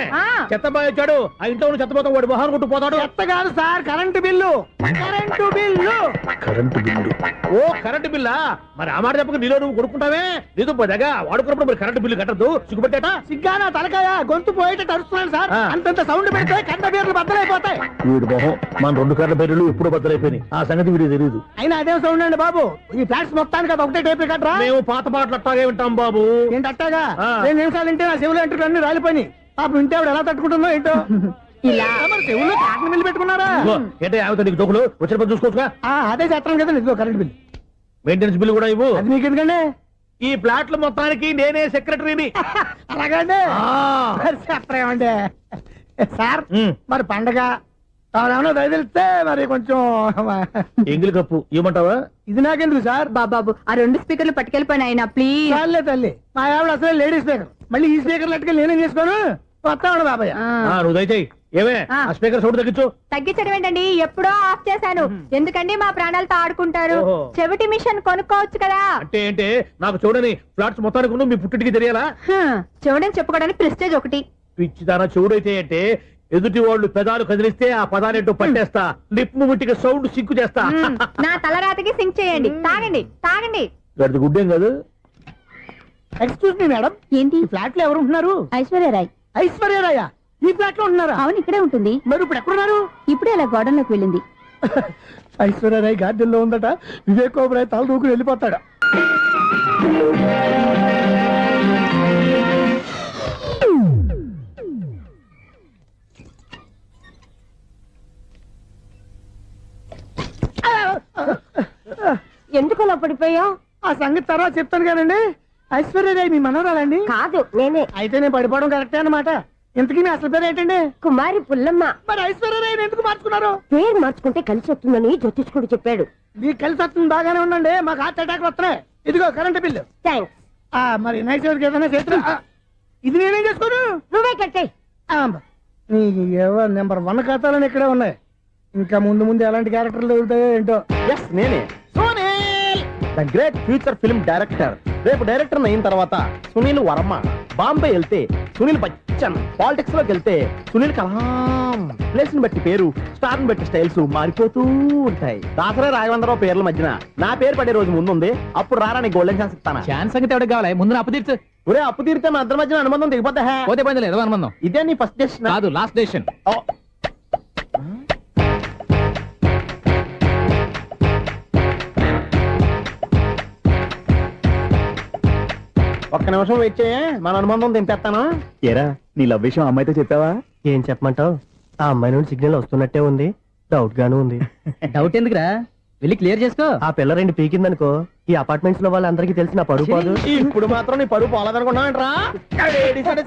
చెత్త బాగా వచ్చాడు, ఆ ఇంట్లో ఉన్న చెత్త పోతాం, వాడు మొహాన్ని కొట్టు పోతాడు. చెత్త కాదు సార్, current bill. Current bill. Current bill. ఓ కరెంటు బిల్లా? మరి ఆ మాట చెప్పక నీలో నువ్వు కొడుకుంటావే. నీతో పోదాగా వాడుకున్నప్పుడు మరి కరెంటు బిల్లు కట్టద్దు. సిగ్గుపెట్టాట? సిగ్గానా తలకాయ? గొంతు పోయేటట్టు అరుస్తున్నాను సార్. అంతంత సౌండ్ పెడితే కంట బీర్లు బద్దలైపోతాయి. వీడి మొహం మన 2 కార్ల పేర్లు ఎప్పుడో బద్దలైపోయినాయి. ఆ సంగతి వీడికి తెలియదు. అయినా అదే సౌండ్ అండి బాబు. ఈ ఫ్లాట్స్ మొత్తానికి అది ఒకటే టైప్ కట్టరా? మేము పాత పాటలు అట్టాగే వింటాం బాబు. ఏంటి అట్టాగా? 2 నిమిషాలు వింటే నా చెవులు ఎంటర్ అన్ని రాలిపోయి. పాపం వింటే ఆవిడ ఎలా తట్టుకుంటుందో ఏంటో. ఇలా మరి చెవుల్లో కాటన్ బిల్లు పెట్టుకున్నారా? ఏంటో ఆమెతో నీకు దోకులు వచ్చిన పని చూసుకోవచ్చుగా. అదే చేస్తాను కదా. ఇదిగో కరెంట్ బిల్, మెయింటెనెన్స్ బిల్లు కూడా ఇవ్వు. అది మీకు ఎందుకండి? ఈ ప్లాట్ల మొత్తానికి నేనే సెక్రటరీని. అలాగండి. చెప్పరేమండి సార్. మరి పండగ ఏమన్నా దయదలిస్తే మరి కొంచెం ఎంగిలి కప్పు ఇవ్వమంటావా? ఇది నాకెందుకు సార్? బాబాబు ఆ 2 స్పీకర్లు పట్టుకెళ్ళిపోయిన ఆయన ప్లీజ్. చాలే తల్లి, మా ఆవిడ అసలే లేడీ స్పీకర్. మళ్ళీ ఈ స్పీకర్ లెట్టుకెళ్ళి నేనేం చేసుకోను? వస్తాడు బాబాయ్. నువ్వు దయచేయి. ఏమే ఆ స్పీకర్ సౌండ్ తగ్గించు. తగ్గించడం ఏంటండి? ఎప్పుడో ఆఫ్ చేశాను. ఎందుకండి మా ప్రాణాలతో ఆడుకుంటారు? ఓహో. చెవిటి మిషన్ కొనుక్కోవచ్చు కదా. అంటే ఏంటే నాకు చూడని ఫ్లాట్స్ మొత్తానికి ఉన్న మీ పుట్టింటికి తెలియాలా? చెవిడని చెప్పుకోవడానికి ప్రెస్టేజ్ ఒకటి. పిచ్చి దానా చెవుడైతే అంటే ఎదుటి వాళ్ళు పెదాలు కదిలిస్తే ఆ పదాలేంటో పట్టేస్తా. లిప్ ముట్టికి సౌండ్ సిక్కు చేస్తా. నా తలరాతకి సింక్ చేయండి. తాగండి తాగండి. గడిది గుడ్డేం కాదు. ఎక్స్క్యూజ్ మీ మేడం, ఏంటి? ఫ్లాట్ లో ఎవరు ఉంటున్నారు? ఐశ్వర్యరాయ్. ఐశ్వర్యరాయ ఈ ఫ్లాట్ లో ఉంటున్నారా? అవును, ఇక్కడే ఉంటుంది. మరి ఇప్పుడు ఎక్కడున్నారు? ఇప్పుడే అలా గోడంలోకి వెళ్ళింది. ఐశ్వర్యరాయ్ గార్డెన్ లో ఉందట. వివేక్ ఓబరాయ్ తల దూకుని వెళ్ళిపోతాడు. ఎందుకు అలా పడిపోయావు? ఆ సంగతి తర్వాత చెప్తాను కానండి. ఐశ్వర్యరాయ్ మీ మనవరాలండి? కాదు, నేనే. అయితే నేను పడిపోవడం కరెక్టే అన్నమాట. ఇంతకీ మీ అసలు పేరు ఏంటండి? కుమారి పుల్లమ్మ. మరి ఐశ్వర్యరాయ్ ఎందుకు మార్చుకున్నారు? పేరు మార్చుకుంటే కలిసి వస్తుందని జ్యోతిష్కుడు చెప్పాడు. మీకు కలిసి వస్తుంది, బాగానే ఉండండి. మాకు హార్ట్ అటాక్ వస్తున్నాయి. ఇదిగో కరెంట్ బిల్లు. థ్యాంక్స్. మరి నైట్ ఏదైనా చేస్తా. ఇది నేనేం చేసుకోను? నువ్వే కట్టే. నీకు నెంబర్ 1 ఖాతాలని ఇక్కడే ఉన్నాయి. ఇంకా ముందు ముందు ఎలాంటి క్యారెక్టర్లు దొరుకుతాయో ఏంటో. ఎస్ నేనే Sunil the great future film director. రేపు డైరెక్టర్ అయిన తర్వాత సునీల్ వర్మ. బాంబే వెళ్తే సునీల్ బచ్చన్. పాలిటిక్స్ లోకి వెళ్తే సునీల్ కలాం. ప్లేస్ ని బట్టి పేరు, స్టార్ ని బట్టి స్టైల్స్ మారిపోతూ ఉంటాయి. దాసరే రాఘవేంద్రరావు పేర్ల మధ్యన నా పేరు పడే రోజు ముందుంది. అప్పుడు రారా నీ గోల్డెన్ ఛాన్స్ ఇస్తానా. ఛాన్స్ సంగతి ఎవరికి కావాలి, ముందు అప్పు తీర్చు. ఒరే అప్పు తీరితే మా ఇద్దరి మధ్యన అనుబంధం దిగిపోతా. పోతే పోయింది లేదు అనుబంధం. ఇదే నీ ఫస్ట్ డెస్టినేషన్ కాదు, లాస్ట్ డెసిషన్. ఒక్క నిమిషం వెయిట్ చేయ, మన అనుబంధం దింపేస్తాను. ఏరా నీ లవ్ విషయం అమ్మాయితో చెప్పావా? ఏం చెప్పమంటావు? ఆ అమ్మాయి నుండి సిగ్నల్ వస్తున్నట్టే ఉంది, డౌట్ గాను ఉంది. డౌట్ ఎందుకురా, వెళ్ళి క్లియర్ చేసుకో. ఆ పిల్ల రెండు పీకిందనుకో, ఈ అపార్ట్మెంట్స్ లో వాళ్ళందరికీ తెలిసిన పరువు పోదు. ఇప్పుడు మాత్రం నీ పరువు పోలేదనుకున్నావంటరా?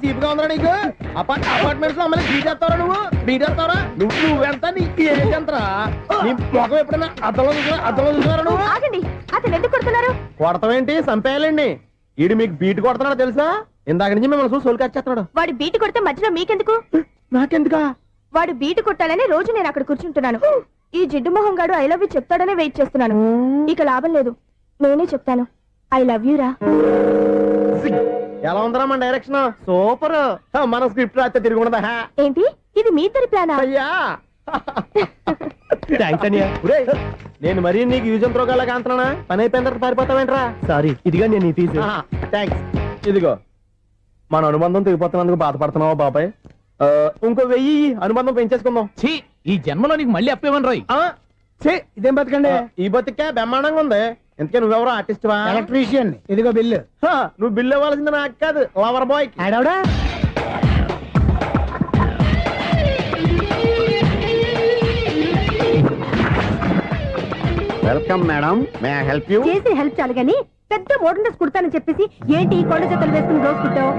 సీపుగా ఉందా నీకు? అపార్ట్మెంట్స్ లో అమ్మాయి బీటేస్తావరా? నువ్వెంత నీకు ఏంటంతరా? నీ ముఖం ఎప్పుడైనా అర్థంలో చూసారా నువ్వు? ఆగండి, అతను ఎందుకు కొడుతున్నారు? కొడతావేంటి? చంపేయాలండి. ఈడు మీకు బీట్ కొడుతున్నాడు తెలుసా? ఇందాక నుంచి మిమ్మల్ని చూసి సోల్ కచ్చేస్తున్నాడు. వాడు బీటు కొడితే మధ్యలో మీకెందుకు? నాకెందుకా? వాడు బీటు కొట్టాలని రోజు నేను అక్కడ కూర్చుంటున్నాను. ఈ జిడ్డు మొహం గాడు ఐ లవ్ యూ చెప్తాడనే వెయిట్ చేస్తున్నాను. ఇక లాభం లేదు, నేనే చెప్తాను ఐ లవ్ యూ రా. ఎలా ఉందరా మన డైరెక్షన్? సూపర్. మన స్క్రిప్ట్ రాస్తే తిరిగి ఉండదా? ఏంటి ఇది మీ ఇద్దరి ప్లానా? అయ్యా నేను మరీ నీకు యూజ్ ఎంతో గల కాంతనా? పని అయిపోయిన తర్వాత పారిపోతావేంట్రా? సారీ, ఇదిగా నేను ఫీజు. థ్యాంక్స్. ఇదిగో మన అనుబంధం తెగిపోతున్నందుకు బాధపడుతున్నావా బాబాయ్? ఇంకో 1000 అనుబంధం పెంచేసుకుందాం. ఈ జన్మలో నీకు మళ్ళీ అప్పేమని రాయి. ఇదేం బతకండి? ఈ బతికే బ్రహ్మాండంగా ఉంది. ఎందుకే నువ్వెవరో ఆర్టిస్ట్ వా? ఎలక్ట్రీషియన్. ఇదిగో బిల్లు. నువ్వు బిల్లు ఇవ్వాల్సింది నాకు కాదు, లవర్ బాయ్. ఆడవడా? Welcome madam, may I help you? చేసి హెల్ప్ చాలు గాని పెద్ద మోడల్ డ్రెస్ కుడతానని చెప్పేసి ఏంటి ఈ కొండ జతలు వేసుకుని రోజు కుట్టావు?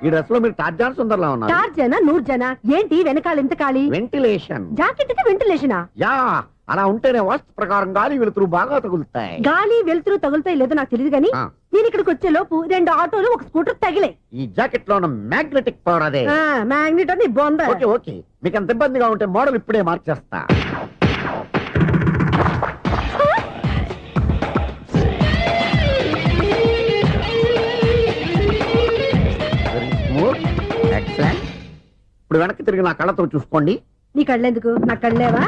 ఈ డ్రెస్ లో మీరు టార్జాన్ సుందర్లా ఉన్నారు. 4 జన 100 జన ఏంటి వెనకాల ఇంత ఖాళీ? వెంటిలేషన్. జాకెట్ కి వెంటిలేషనా? యా, అలా ఉంటేనే వాస్తు ప్రకారం గాలి వెలుతురు బాగా తగులుతాయి. గాలి వెలుతురు తగులుతాయి లేదో నాకు తెలియదు గానీ నేను ఇక్కడికి వచ్చే లోపు 2 ఆటోలు ఒక స్కూటర్ తగిలే. ఈ జాకెట్ లో ఉన్న మ్యాగ్నెటిక్ పవర్ అదే. మ్యాగ్నెట్ అని బొంద. ఓకే ఓకే, మీకు అంత ఇబ్బందిగా ఉంటే మోడల్ ఇప్పుడే మార్చేస్తా. ఎక్సలెంట్. ఇప్పుడు వెనక్కి తిరిగి నా కళ్ళతో చూసుకోండి. నీ కళ్ళెందుకు, నా కళ్ళేవా?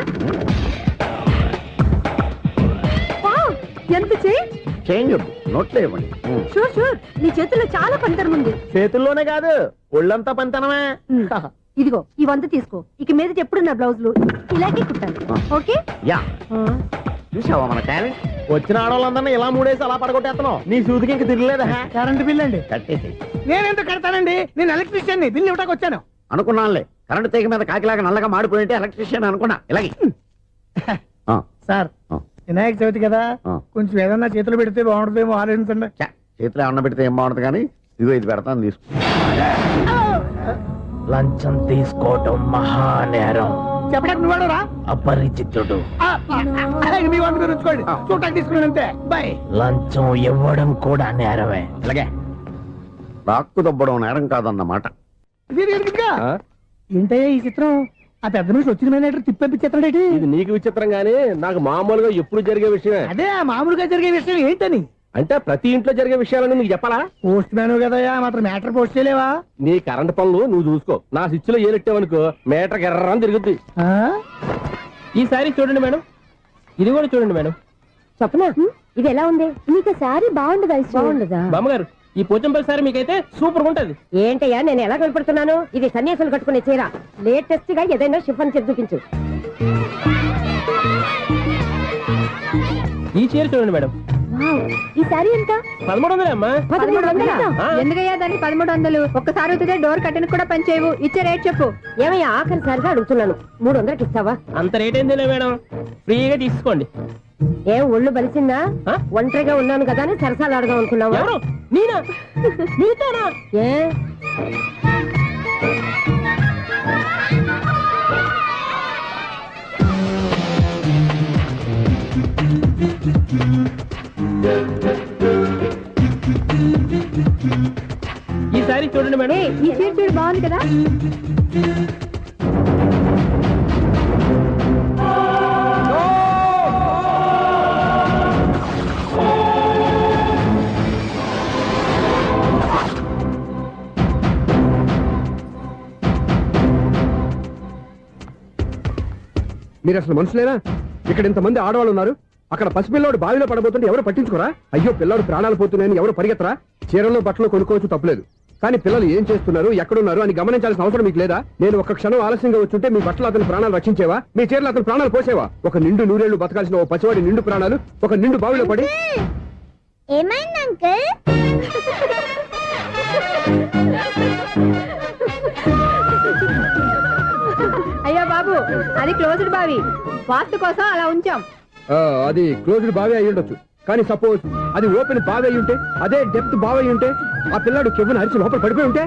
ఎంత చేంజ్ నోట్లో ఇవ్వండి. షూర్ షూర్, నీ చేతుల్లో చాలా పంతరం ఉంది. చేతుల్లోనే కాదు, ఒళ్ళంతా పంతనమే. ఇదిగో ఈ 100 తీసుకో. ఇక మీద ఎప్పుడు నా బ్లౌజులు ఇలాగే కుట్టాలి. ఓకే? యా, చూసావా మన టాలెంట్? వచ్చిన ఆడవాళ్ళందరినీ ఇలా మూడేసి అలా పడగొట్టేస్తున్నావు. నీ సూదికి ఇంక తిరగలేదా? కరెంట్ బిల్ అండి. కట్టేసి. నేనెందుకు కడతానండి, నేను ఎలక్ట్రీషియన్. బిల్లు ఇవ్వడానికి వచ్చాను. అనుకున్నానులే, కరెంట్ తీగ మీద కాకిలాగా నల్లగా మాడిపోయింటే ఎలక్ట్రీషియన్ అనుకున్నా. ఇలాగే సార్, వినాయక చవితి కదా, కొంచెం ఏదన్నా చేతులు పెడితే బాగుంటుందేమో ఆలోచించండి. చేతిలో అన్న పెడితే ఏం బాగుంటుంది కానీ ఇదిగో ఇది పెడతాను, తీసుకో. లంచం తీసుకోవటం మహానేరం. చెప్పడానికి నువ్వాడరా? అపరిచితుడు. మీ వంట మీరు ఉంచుకోండి, చూడటానికి తీసుకున్నాను అంతే. బాయ్. లంచం ఇవ్వడం కూడా నేరమే. అలాగే రాక్కు దబ్బడం నేరం కాదన్నమాట. ఏంటయ్యా ఈ చిత్రం? ఆ పెద్ద మనిషి వచ్చిన మేనేటర్ తిప్పించేస్తాడేటి? ఇది నీకు విచిత్రం గానీ నాకు మామూలుగా ఎప్పుడు జరిగే విషయమే. అదే మామూలుగా జరిగే విషయం ఏంటని? అంటే ప్రతి ఇంట్లో జరిగే విషయాలని నీకు చెప్పాలా? పోస్ట్ మ్యాన్ కదయ్యా, మాత్రం మ్యాటర్ పోస్ట్ చేయలేవా? నీ కరెంట్ పనులు నువ్వు చూసుకో. నా స్విచ్ లో ఏలెట్టావనుకో మీటర్ ఎర్రని తిరుగుద్ది. ఈసారి చూడండి మేడం, ఇది కూడా చూడండి మేడం. చెప్పనా, ఇది ఎలా ఉంది? నీకు సారీ బాగుండదా? బాగుండదా బామ్మగారు? ఈ పోచంపల్లి సారీ మీకైతే సూపర్ ఉంటది. ఏంటయ్యా నేను ఎలా కనపడుతున్నాను? ఇది సన్యాసులు కట్టుకునే చీర. లేటెస్ట్ గా ఏదైనా షిఫన్ చేసి చూపించు. ఈ చీర చూడండి మేడం. ఈ సారీ ఎంత? 1300 అమ్మా. 1300? ఎందుకయ్యా దాన్ని 1300? ఒక్కసారి అవుతుందే డోర్ కట్టెన్ కూడా పనిచేయవు. ఇచ్చే రేట్ చెప్పు. ఏమయ్యా ఆఖరిసారిగా అడుగుతున్నాను, 300కి ఇస్తావా? అంత రేట్ ఏందిలే మేడం, ఫ్రీగా తీసుకోండి. ఏం ఒళ్ళు బలిసిందా? ఒంటరిగా ఉన్నాను కదా అని సరసాలు అడదాం అనుకున్నావా? ఎవరు? నేనా? నీతోనా? ఏ ఈ సారీ చూడండి మేడం. ఈ చీర చూడు, బాగుంది కదా? మీరు అసలు మనుషులేనా? ఇక్కడ ఇంతమంది ఆడవాళ్ళు ఉన్నారు, అక్కడ పసిపిల్లోడు బావిలో పడబోతుంటే ఎవరు పట్టించుకోరా? అయ్యో పిల్లోడు ప్రాణాలు పోతున్నాయని ఎవరు పరిగెత్తరా? చీరలు బట్టలు కొనుక్కోవచ్చు, తప్పులేదు. కానీ పిల్లలు ఏం చేస్తున్నారు, ఎక్కడున్నారు అని గమనించాల్సిన అవసరం మీకు లేదా? నేను ఒక క్షణం ఆలస్యంగా వచ్చుంటే మీ బట్టలు అతని ప్రాణాలు రక్షించేవా? మీ చీరలు అతని ప్రాణాలు పోసేవా? ఒక నిండు నూరేళ్లు బతకాల్సిన ఓ పసివాడి నిండు ప్రాణాలు ఒక నిండు బావిలో పడి. ఏమైంది అంకుల్? అయ్యో బాబు, అది క్లోజ్డ్ బావి, వాస్తు కోసం అలా ఉంచాం. అది క్లోజ్డ్ బావి అయి ఉండొచ్చు, కానీ సపోజ్ అది ఓపెన్ బావి అయి ఉంటే, అదే డెప్త్ బావి అయి ఉంటే, ఆ పిల్లాడు కెవ్వును అరిచి లోపల పడిపోయి ఉంటే.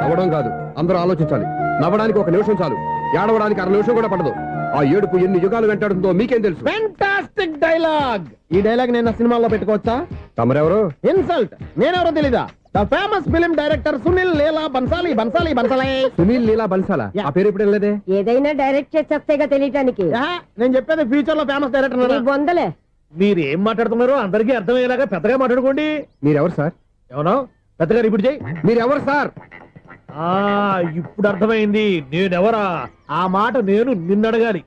నవ్వడం కాదు, అందరూ ఆలోచించాలి. నవ్వడానికి ఒక నిమిషం చాలు, ఏడవడానికి 1/2 నిమిషం కూడా పడదు. ఆ ఏడుపు ఎన్ని యుగాలు వెంటాడుతుందో మీకేం తెలుసు? Fantastic dialogue. ఈ డైలాగ్ నేను సినిమాలో పెట్టుకోవచ్చా? తమరెవరు? ఇన్సల్ట్. నేనెవరో తెలీదా? The famous film director Sunil Leela Bansali. Bansali Bansali Sunil Leela బన్సాలా? ఆ పేరు ఇప్పుడు లేదే. ఏదైనా డైరెక్ట్ చేసేస్తేగా తెలియటానికి. నేను చెప్పేది ఫ్యూచర్ లో ఫేమస్ డైరెక్టర్. వందలే. మీరు ఏం మాట్లాడుతున్నారో అందరికీ అర్థమయ్యేలాగా పెద్దగా మాట్లాడుకోండి. మీరెవరు సార్? ఎవరో పెద్దగా రిపీట్ చేయి. మీరెవరు సార్? ఇప్పుడు అర్థమైంది నేనెవరా. ఆ మాట నేను నిన్నడగాలి.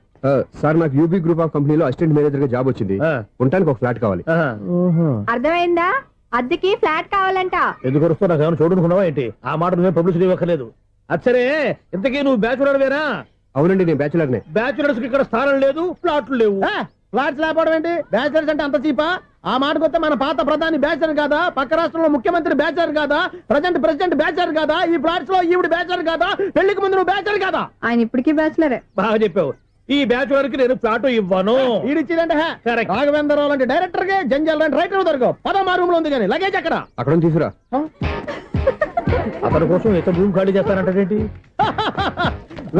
సార్, నాకు యూబీ గ్రూప్ ఆఫ్ కంపెనీలో అసిస్టెంట్ మేనేజర్ గా జాబ్ వచ్చింది. ఉండటానికి ఒక ఫ్లాట్ కావాలి. అర్థమైందా? అద్దెకి ఫ్లాట్ కావాలంట. ఎందుకు వస్తున్నా నాకు ఏమైనా చూడనుకున్నావా ఏంటి? ఆ మాట నువ్వే పబ్లిసిటీ ఇవ్వక్కర్లేదు. అచ్చరే, ఇంతకీ నువ్వు బ్యాచులర్ వేరా? అవునండి, నేను బ్యాచులర్నే. బ్యాచులర్స్ కి ఇక్కడ స్థానం లేదు, ఫ్లాట్లు లేవు. ఫ్లాట్స్ లేకపోవడం ఏంటి? బ్యాచులర్స్ అంటే అంత చీపా? ఆ మాటకొస్తే మన పాత ప్రధాని బ్యాచర్ కాదా? పక్క రాష్ట్రంలో ముఖ్యమంత్రి బ్యాచర్ కాదా? ప్రెసిడెంట్ బ్యాచర్ కాదా? ఈ ఫ్లాట్స్ లో ఈవిడ బ్యాచర్ కాదా? పెళ్లికి ముందు నువ్వు బ్యాచర్ కాదా? ఆయన ఇప్పటికీ బ్యాచులరే. బాగా చెప్పావు. ఈ బ్యాచులర్ కి నేను ఫ్లాట్ ఇవ్వను. ఇడిచ్చిందంటే రాఘవేంద్రరావు లాంటి డైరెక్టర్ కి జంజల్ లాంటి రైటర్ దొరకవు. 10వ రూమ్ లో ఉంది కానీ లగేజ్ అక్కడ తీసుకురా. అతని కోసం ఎంత రూమ్ ఖాళీ చేస్తానంటే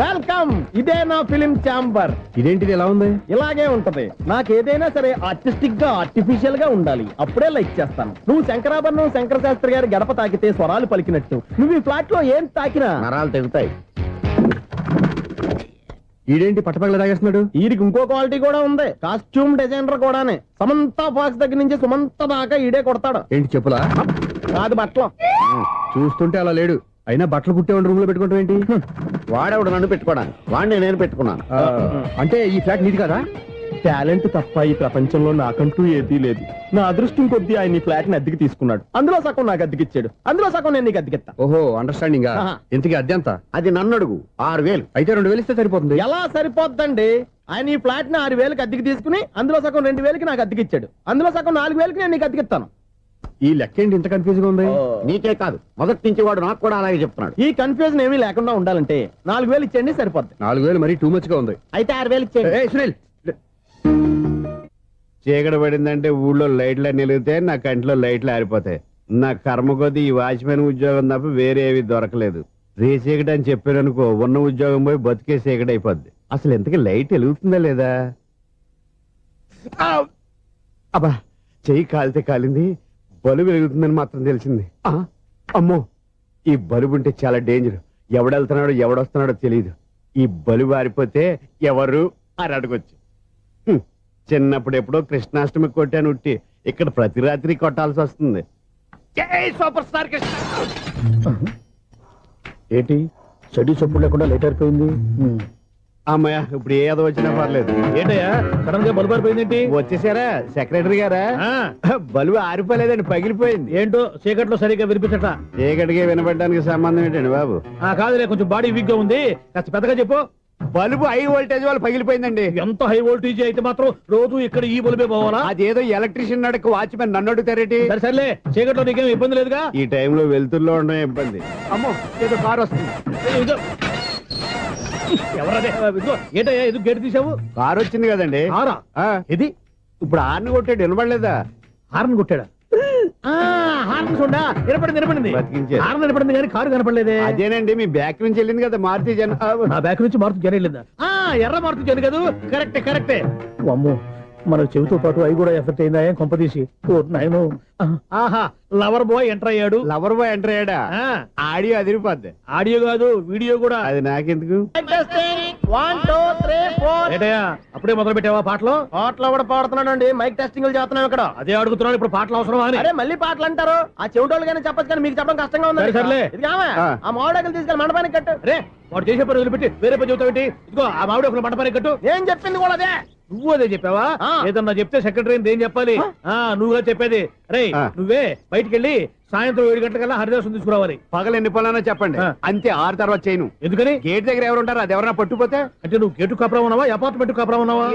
వెల్కమ్. ఇదే నా ఫిలిం ఛాంబర్. ఇదేంటిది ఎలా ఉంది? ఇలాగే ఉంటది. నాకు ఏదైనా సరే ఆర్టిస్టిక్ గా ఆర్టిఫిషియల్ గా ఉండాలి, అప్పుడే లైక్ చేస్తాను. నువ్వు శంకరాభరణం శంకర శాస్త్రి గారి గడప తాకితే స్వరాలు పలికినట్టు నువ్వు ఈ ఫ్లాట్ లో ఏం తాకినా నరాలు తెగుతాయి. ఈడేంటి పట్టపగల తాగేస్తున్నాడు? వీరికి ఇంకో క్వాలిటీ కూడా ఉంది. కాస్ట్యూమ్ డిజైనర్ కూడానే. సమంత ఫాక్స్ దగ్గర నుంచి సుమంత దాకా ఈడే కొడతాడు. ఏంటి చెప్పులా? కాదు, బట్టలు. చూస్తుంటే అలా లేడు. అయినా బట్టలు కుట్టేవాడి రూమ్ లో పెట్టుకుంటాం ఏంటి? వాడేవాడు నన్ను పెట్టుకోవడానికి, వాడిని నేను పెట్టుకున్నాను. అంటే ఈ ఫ్లాట్ నీది కదా? టాలెంట్ తప్ప ఈ ప్రపంచంలో నాకంటూ ఏదీ లేదు. నా అదృష్టం కొద్దీ ఆయన ఈ ఫ్లాట్ ని అద్దెకి తీసుకున్నాడు. అందులో సగం నాకు అద్దెకిచ్చాడు, అందులో సగం నేను నీకు అద్దెకిస్తా. ఓహో, అండర్స్టాండింగ్. ఇంతకీ అద్దె ఎంత? అది నన్ను అడుగు. 6,000. అయితే 2,000 ఇస్తే సరిపోతుంది. ఎలా సరిపోద్దండి? ఆయన ఈ ఫ్లాట్ ని 6,000కి అద్దెకి తీసుకుని అందులో సగం 2,000కి నాకు అద్దెకిచ్చాడు, అందులో సగం 4,000కి నేను నీకు అద్దెకిస్తాను. ఈ లెక్క ఏంటి ఇంత కన్ఫ్యూజ్ గా ఉంది? నీకే కాదు, మొదటి నుంచి వాడు నాకు కూడా అలాగే చెప్తున్నాడు. ఈ కన్ఫ్యూజన్ ఏమీ లేకుండా ఉండాలంటే 4,000 ఇచ్చేయండి, సరిపోద్ది. 4,000 మరీ టూ మచ్ గా ఉంది. అయితే 6,000 ఇచ్చేయండి. సునీల్, చీకటి పడిందంటే ఊళ్ళో లైట్లు నిలిగితే నా కంట్లో లైట్లు ఆరిపోతాయి. నా కర్మ కొద్దీ ఈ వాచ్మెన్ ఉద్యోగం తప్ప వేరే ఏవి దొరకలేదు. రేచీకటి అని చెప్పారనుకో, ఉన్న ఉద్యోగం పోయి బతికే చీకటి అయిపోద్ది. అసలు ఎంతకీ లైట్ వెలుగుతుందా లేదా? అబ్బా, చెయ్యి కాలితే కాలింది, బలుబు వెలుగుతుందని మాత్రం తెలిసింది. అమ్మో, ఈ బలుబు ఉంటే చాలా డేంజర్. ఎవడెళ్తున్నాడో ఎవడొస్తున్నాడో తెలియదు. ఈ బలుబు ఆరిపోతే ఎవరు అని అడగొచ్చు. చిన్నప్పుడు ఎప్పుడో కృష్ణాష్టమి కొట్టాను ఉట్టి, ఇక్కడ ప్రతి రాత్రి కొట్టాల్సి వస్తుంది. జై సూపర్ స్టార్ కృష్ణ. ఏంటి చెడు చెప్పుడు లేకుండా లేట్ అయిపోయింది? అమ్మయ్య, ఇప్పుడు ఏదో వచ్చినా పర్లేదు. ఏంటయ్యా సడన్ గా బల్బు ఆరిపోయింది? వచ్చేసారా సెక్రటరీ గారా? బలుబు ఆరిపోలేదండి, పగిలిపోయింది. ఏంటో చీకట్లో సరిగ్గా వినిపించట. చీకటికి వినపడడానికి సంబంధం ఏంటండి బాబు? కాదులే, కొంచెం బాడీ వీక్ గా ఉంది, కాస్త పెద్దగా చెప్పు. బల్బు హై వోల్టేజ్ వాళ్ళు పగిలిపోయిందండి. ఎంత హై వోల్టేజ్ అయితే మాత్రం రోజు ఇక్కడ ఈ బల్బే పోవాలా? అదేదో ఎలక్ట్రీషియన్ నడక వాచ్మెన్ నన్ను అడుగుతారేటి? సర్లే, చీకట్లో నీకేం ఇబ్బంది లేదుగా? ఈ టైంలో వెళ్తుల్లో ఉండడం ఇబ్బంది. అమ్మో, ఏదో కారు వస్తుంది. ఎవరదే? ఏంటయ్యా ఎందుకు గేట్ తీసావు? కారు వచ్చింది కదండి. ఇది ఇప్పుడు హార్న్ కొట్టాడు, వినపడలేదా? హార్న్ కొట్టాడా? హార్న్ చూడా వినపడింది. బతికించాడు. హార్న్ వినపడింది కానీ కారు కనపడలేదే. అదేనండి, మీ బ్యాక్ నుంచి వెళ్ళింది కదా మారుతి జన. నా బ్యాక్ నుంచి మారుతి జన వెళ్ళిందా? ఎర్ర మారుతి జన కదా? కరెక్టే. అమ్మో, మన చెవితో పాటు అవి కూడా ఎఫెక్ట్ అయిందా? ఏం కొంపదీసి? ఆహా, లవర్ బాయ్ ఎంటర్ అయ్యాడు. లవర్ బాయ్ ఎంటర్ అయ్యాడా? ఆడియో అదిరిపోద్ది. ఆడియో కాదు, వీడియో కూడా. అది నాకెందుకు? 1 2 3 3, 4. ఏంటయ్యా అప్పుడే మొదలు పెట్టావా పాటలు? పాటలు కూడా పాడుతున్నానండి, మైక్ టెస్టింగ్ చేస్తున్నాం ఇక్కడ. అదే అడుగుతున్నాను, ఇప్పుడు పాటలు అవసరమా అని. అరే మళ్ళీ పాటలు అంటారు, ఆ చెవిటోళ్ళు కానీ చెప్పచ్చు కానీ మీకు చెప్పడం కష్టంగా ఉంది. సర్లే. ఇది ఆమె, ఆ మామిడాకులు తీసుకెళ్ళి మండపానికి కట్టు. రే వాడు చేసే పని వదిలిపెట్టి వేరే పని చెబుతావేంటి? ఇదిగో ఆ మామిడి ఒక మంటపానికి కట్టు. ఏం చెప్పింది కూడా అదే. నువ్వు అదే చెప్పావా? ఆ. ఏదన్నా చెప్తే సెక్రటరీ ఏం చెప్పాలి? నువ్వుగా చెప్పేది. రే నువ్వే బయటికి వెళ్ళి సాయంత్రం 7 గంటలకల్లా హరిదాసు తీసుకురావాలి. పగలు ఎన్ని పనులన్నా చెప్పండి, ఆ. అంతే 6 తర్వాత చేయను. ఎందుకని? గేట్ దగ్గర ఎవరు ఉంటారు, అది ఎవరన్నా పట్టుపోతే అంటే నువ్వు గేటు కాపురం ఉన్నావా, అపార్ట్మెంట్ కాపురం ఉన్నావా?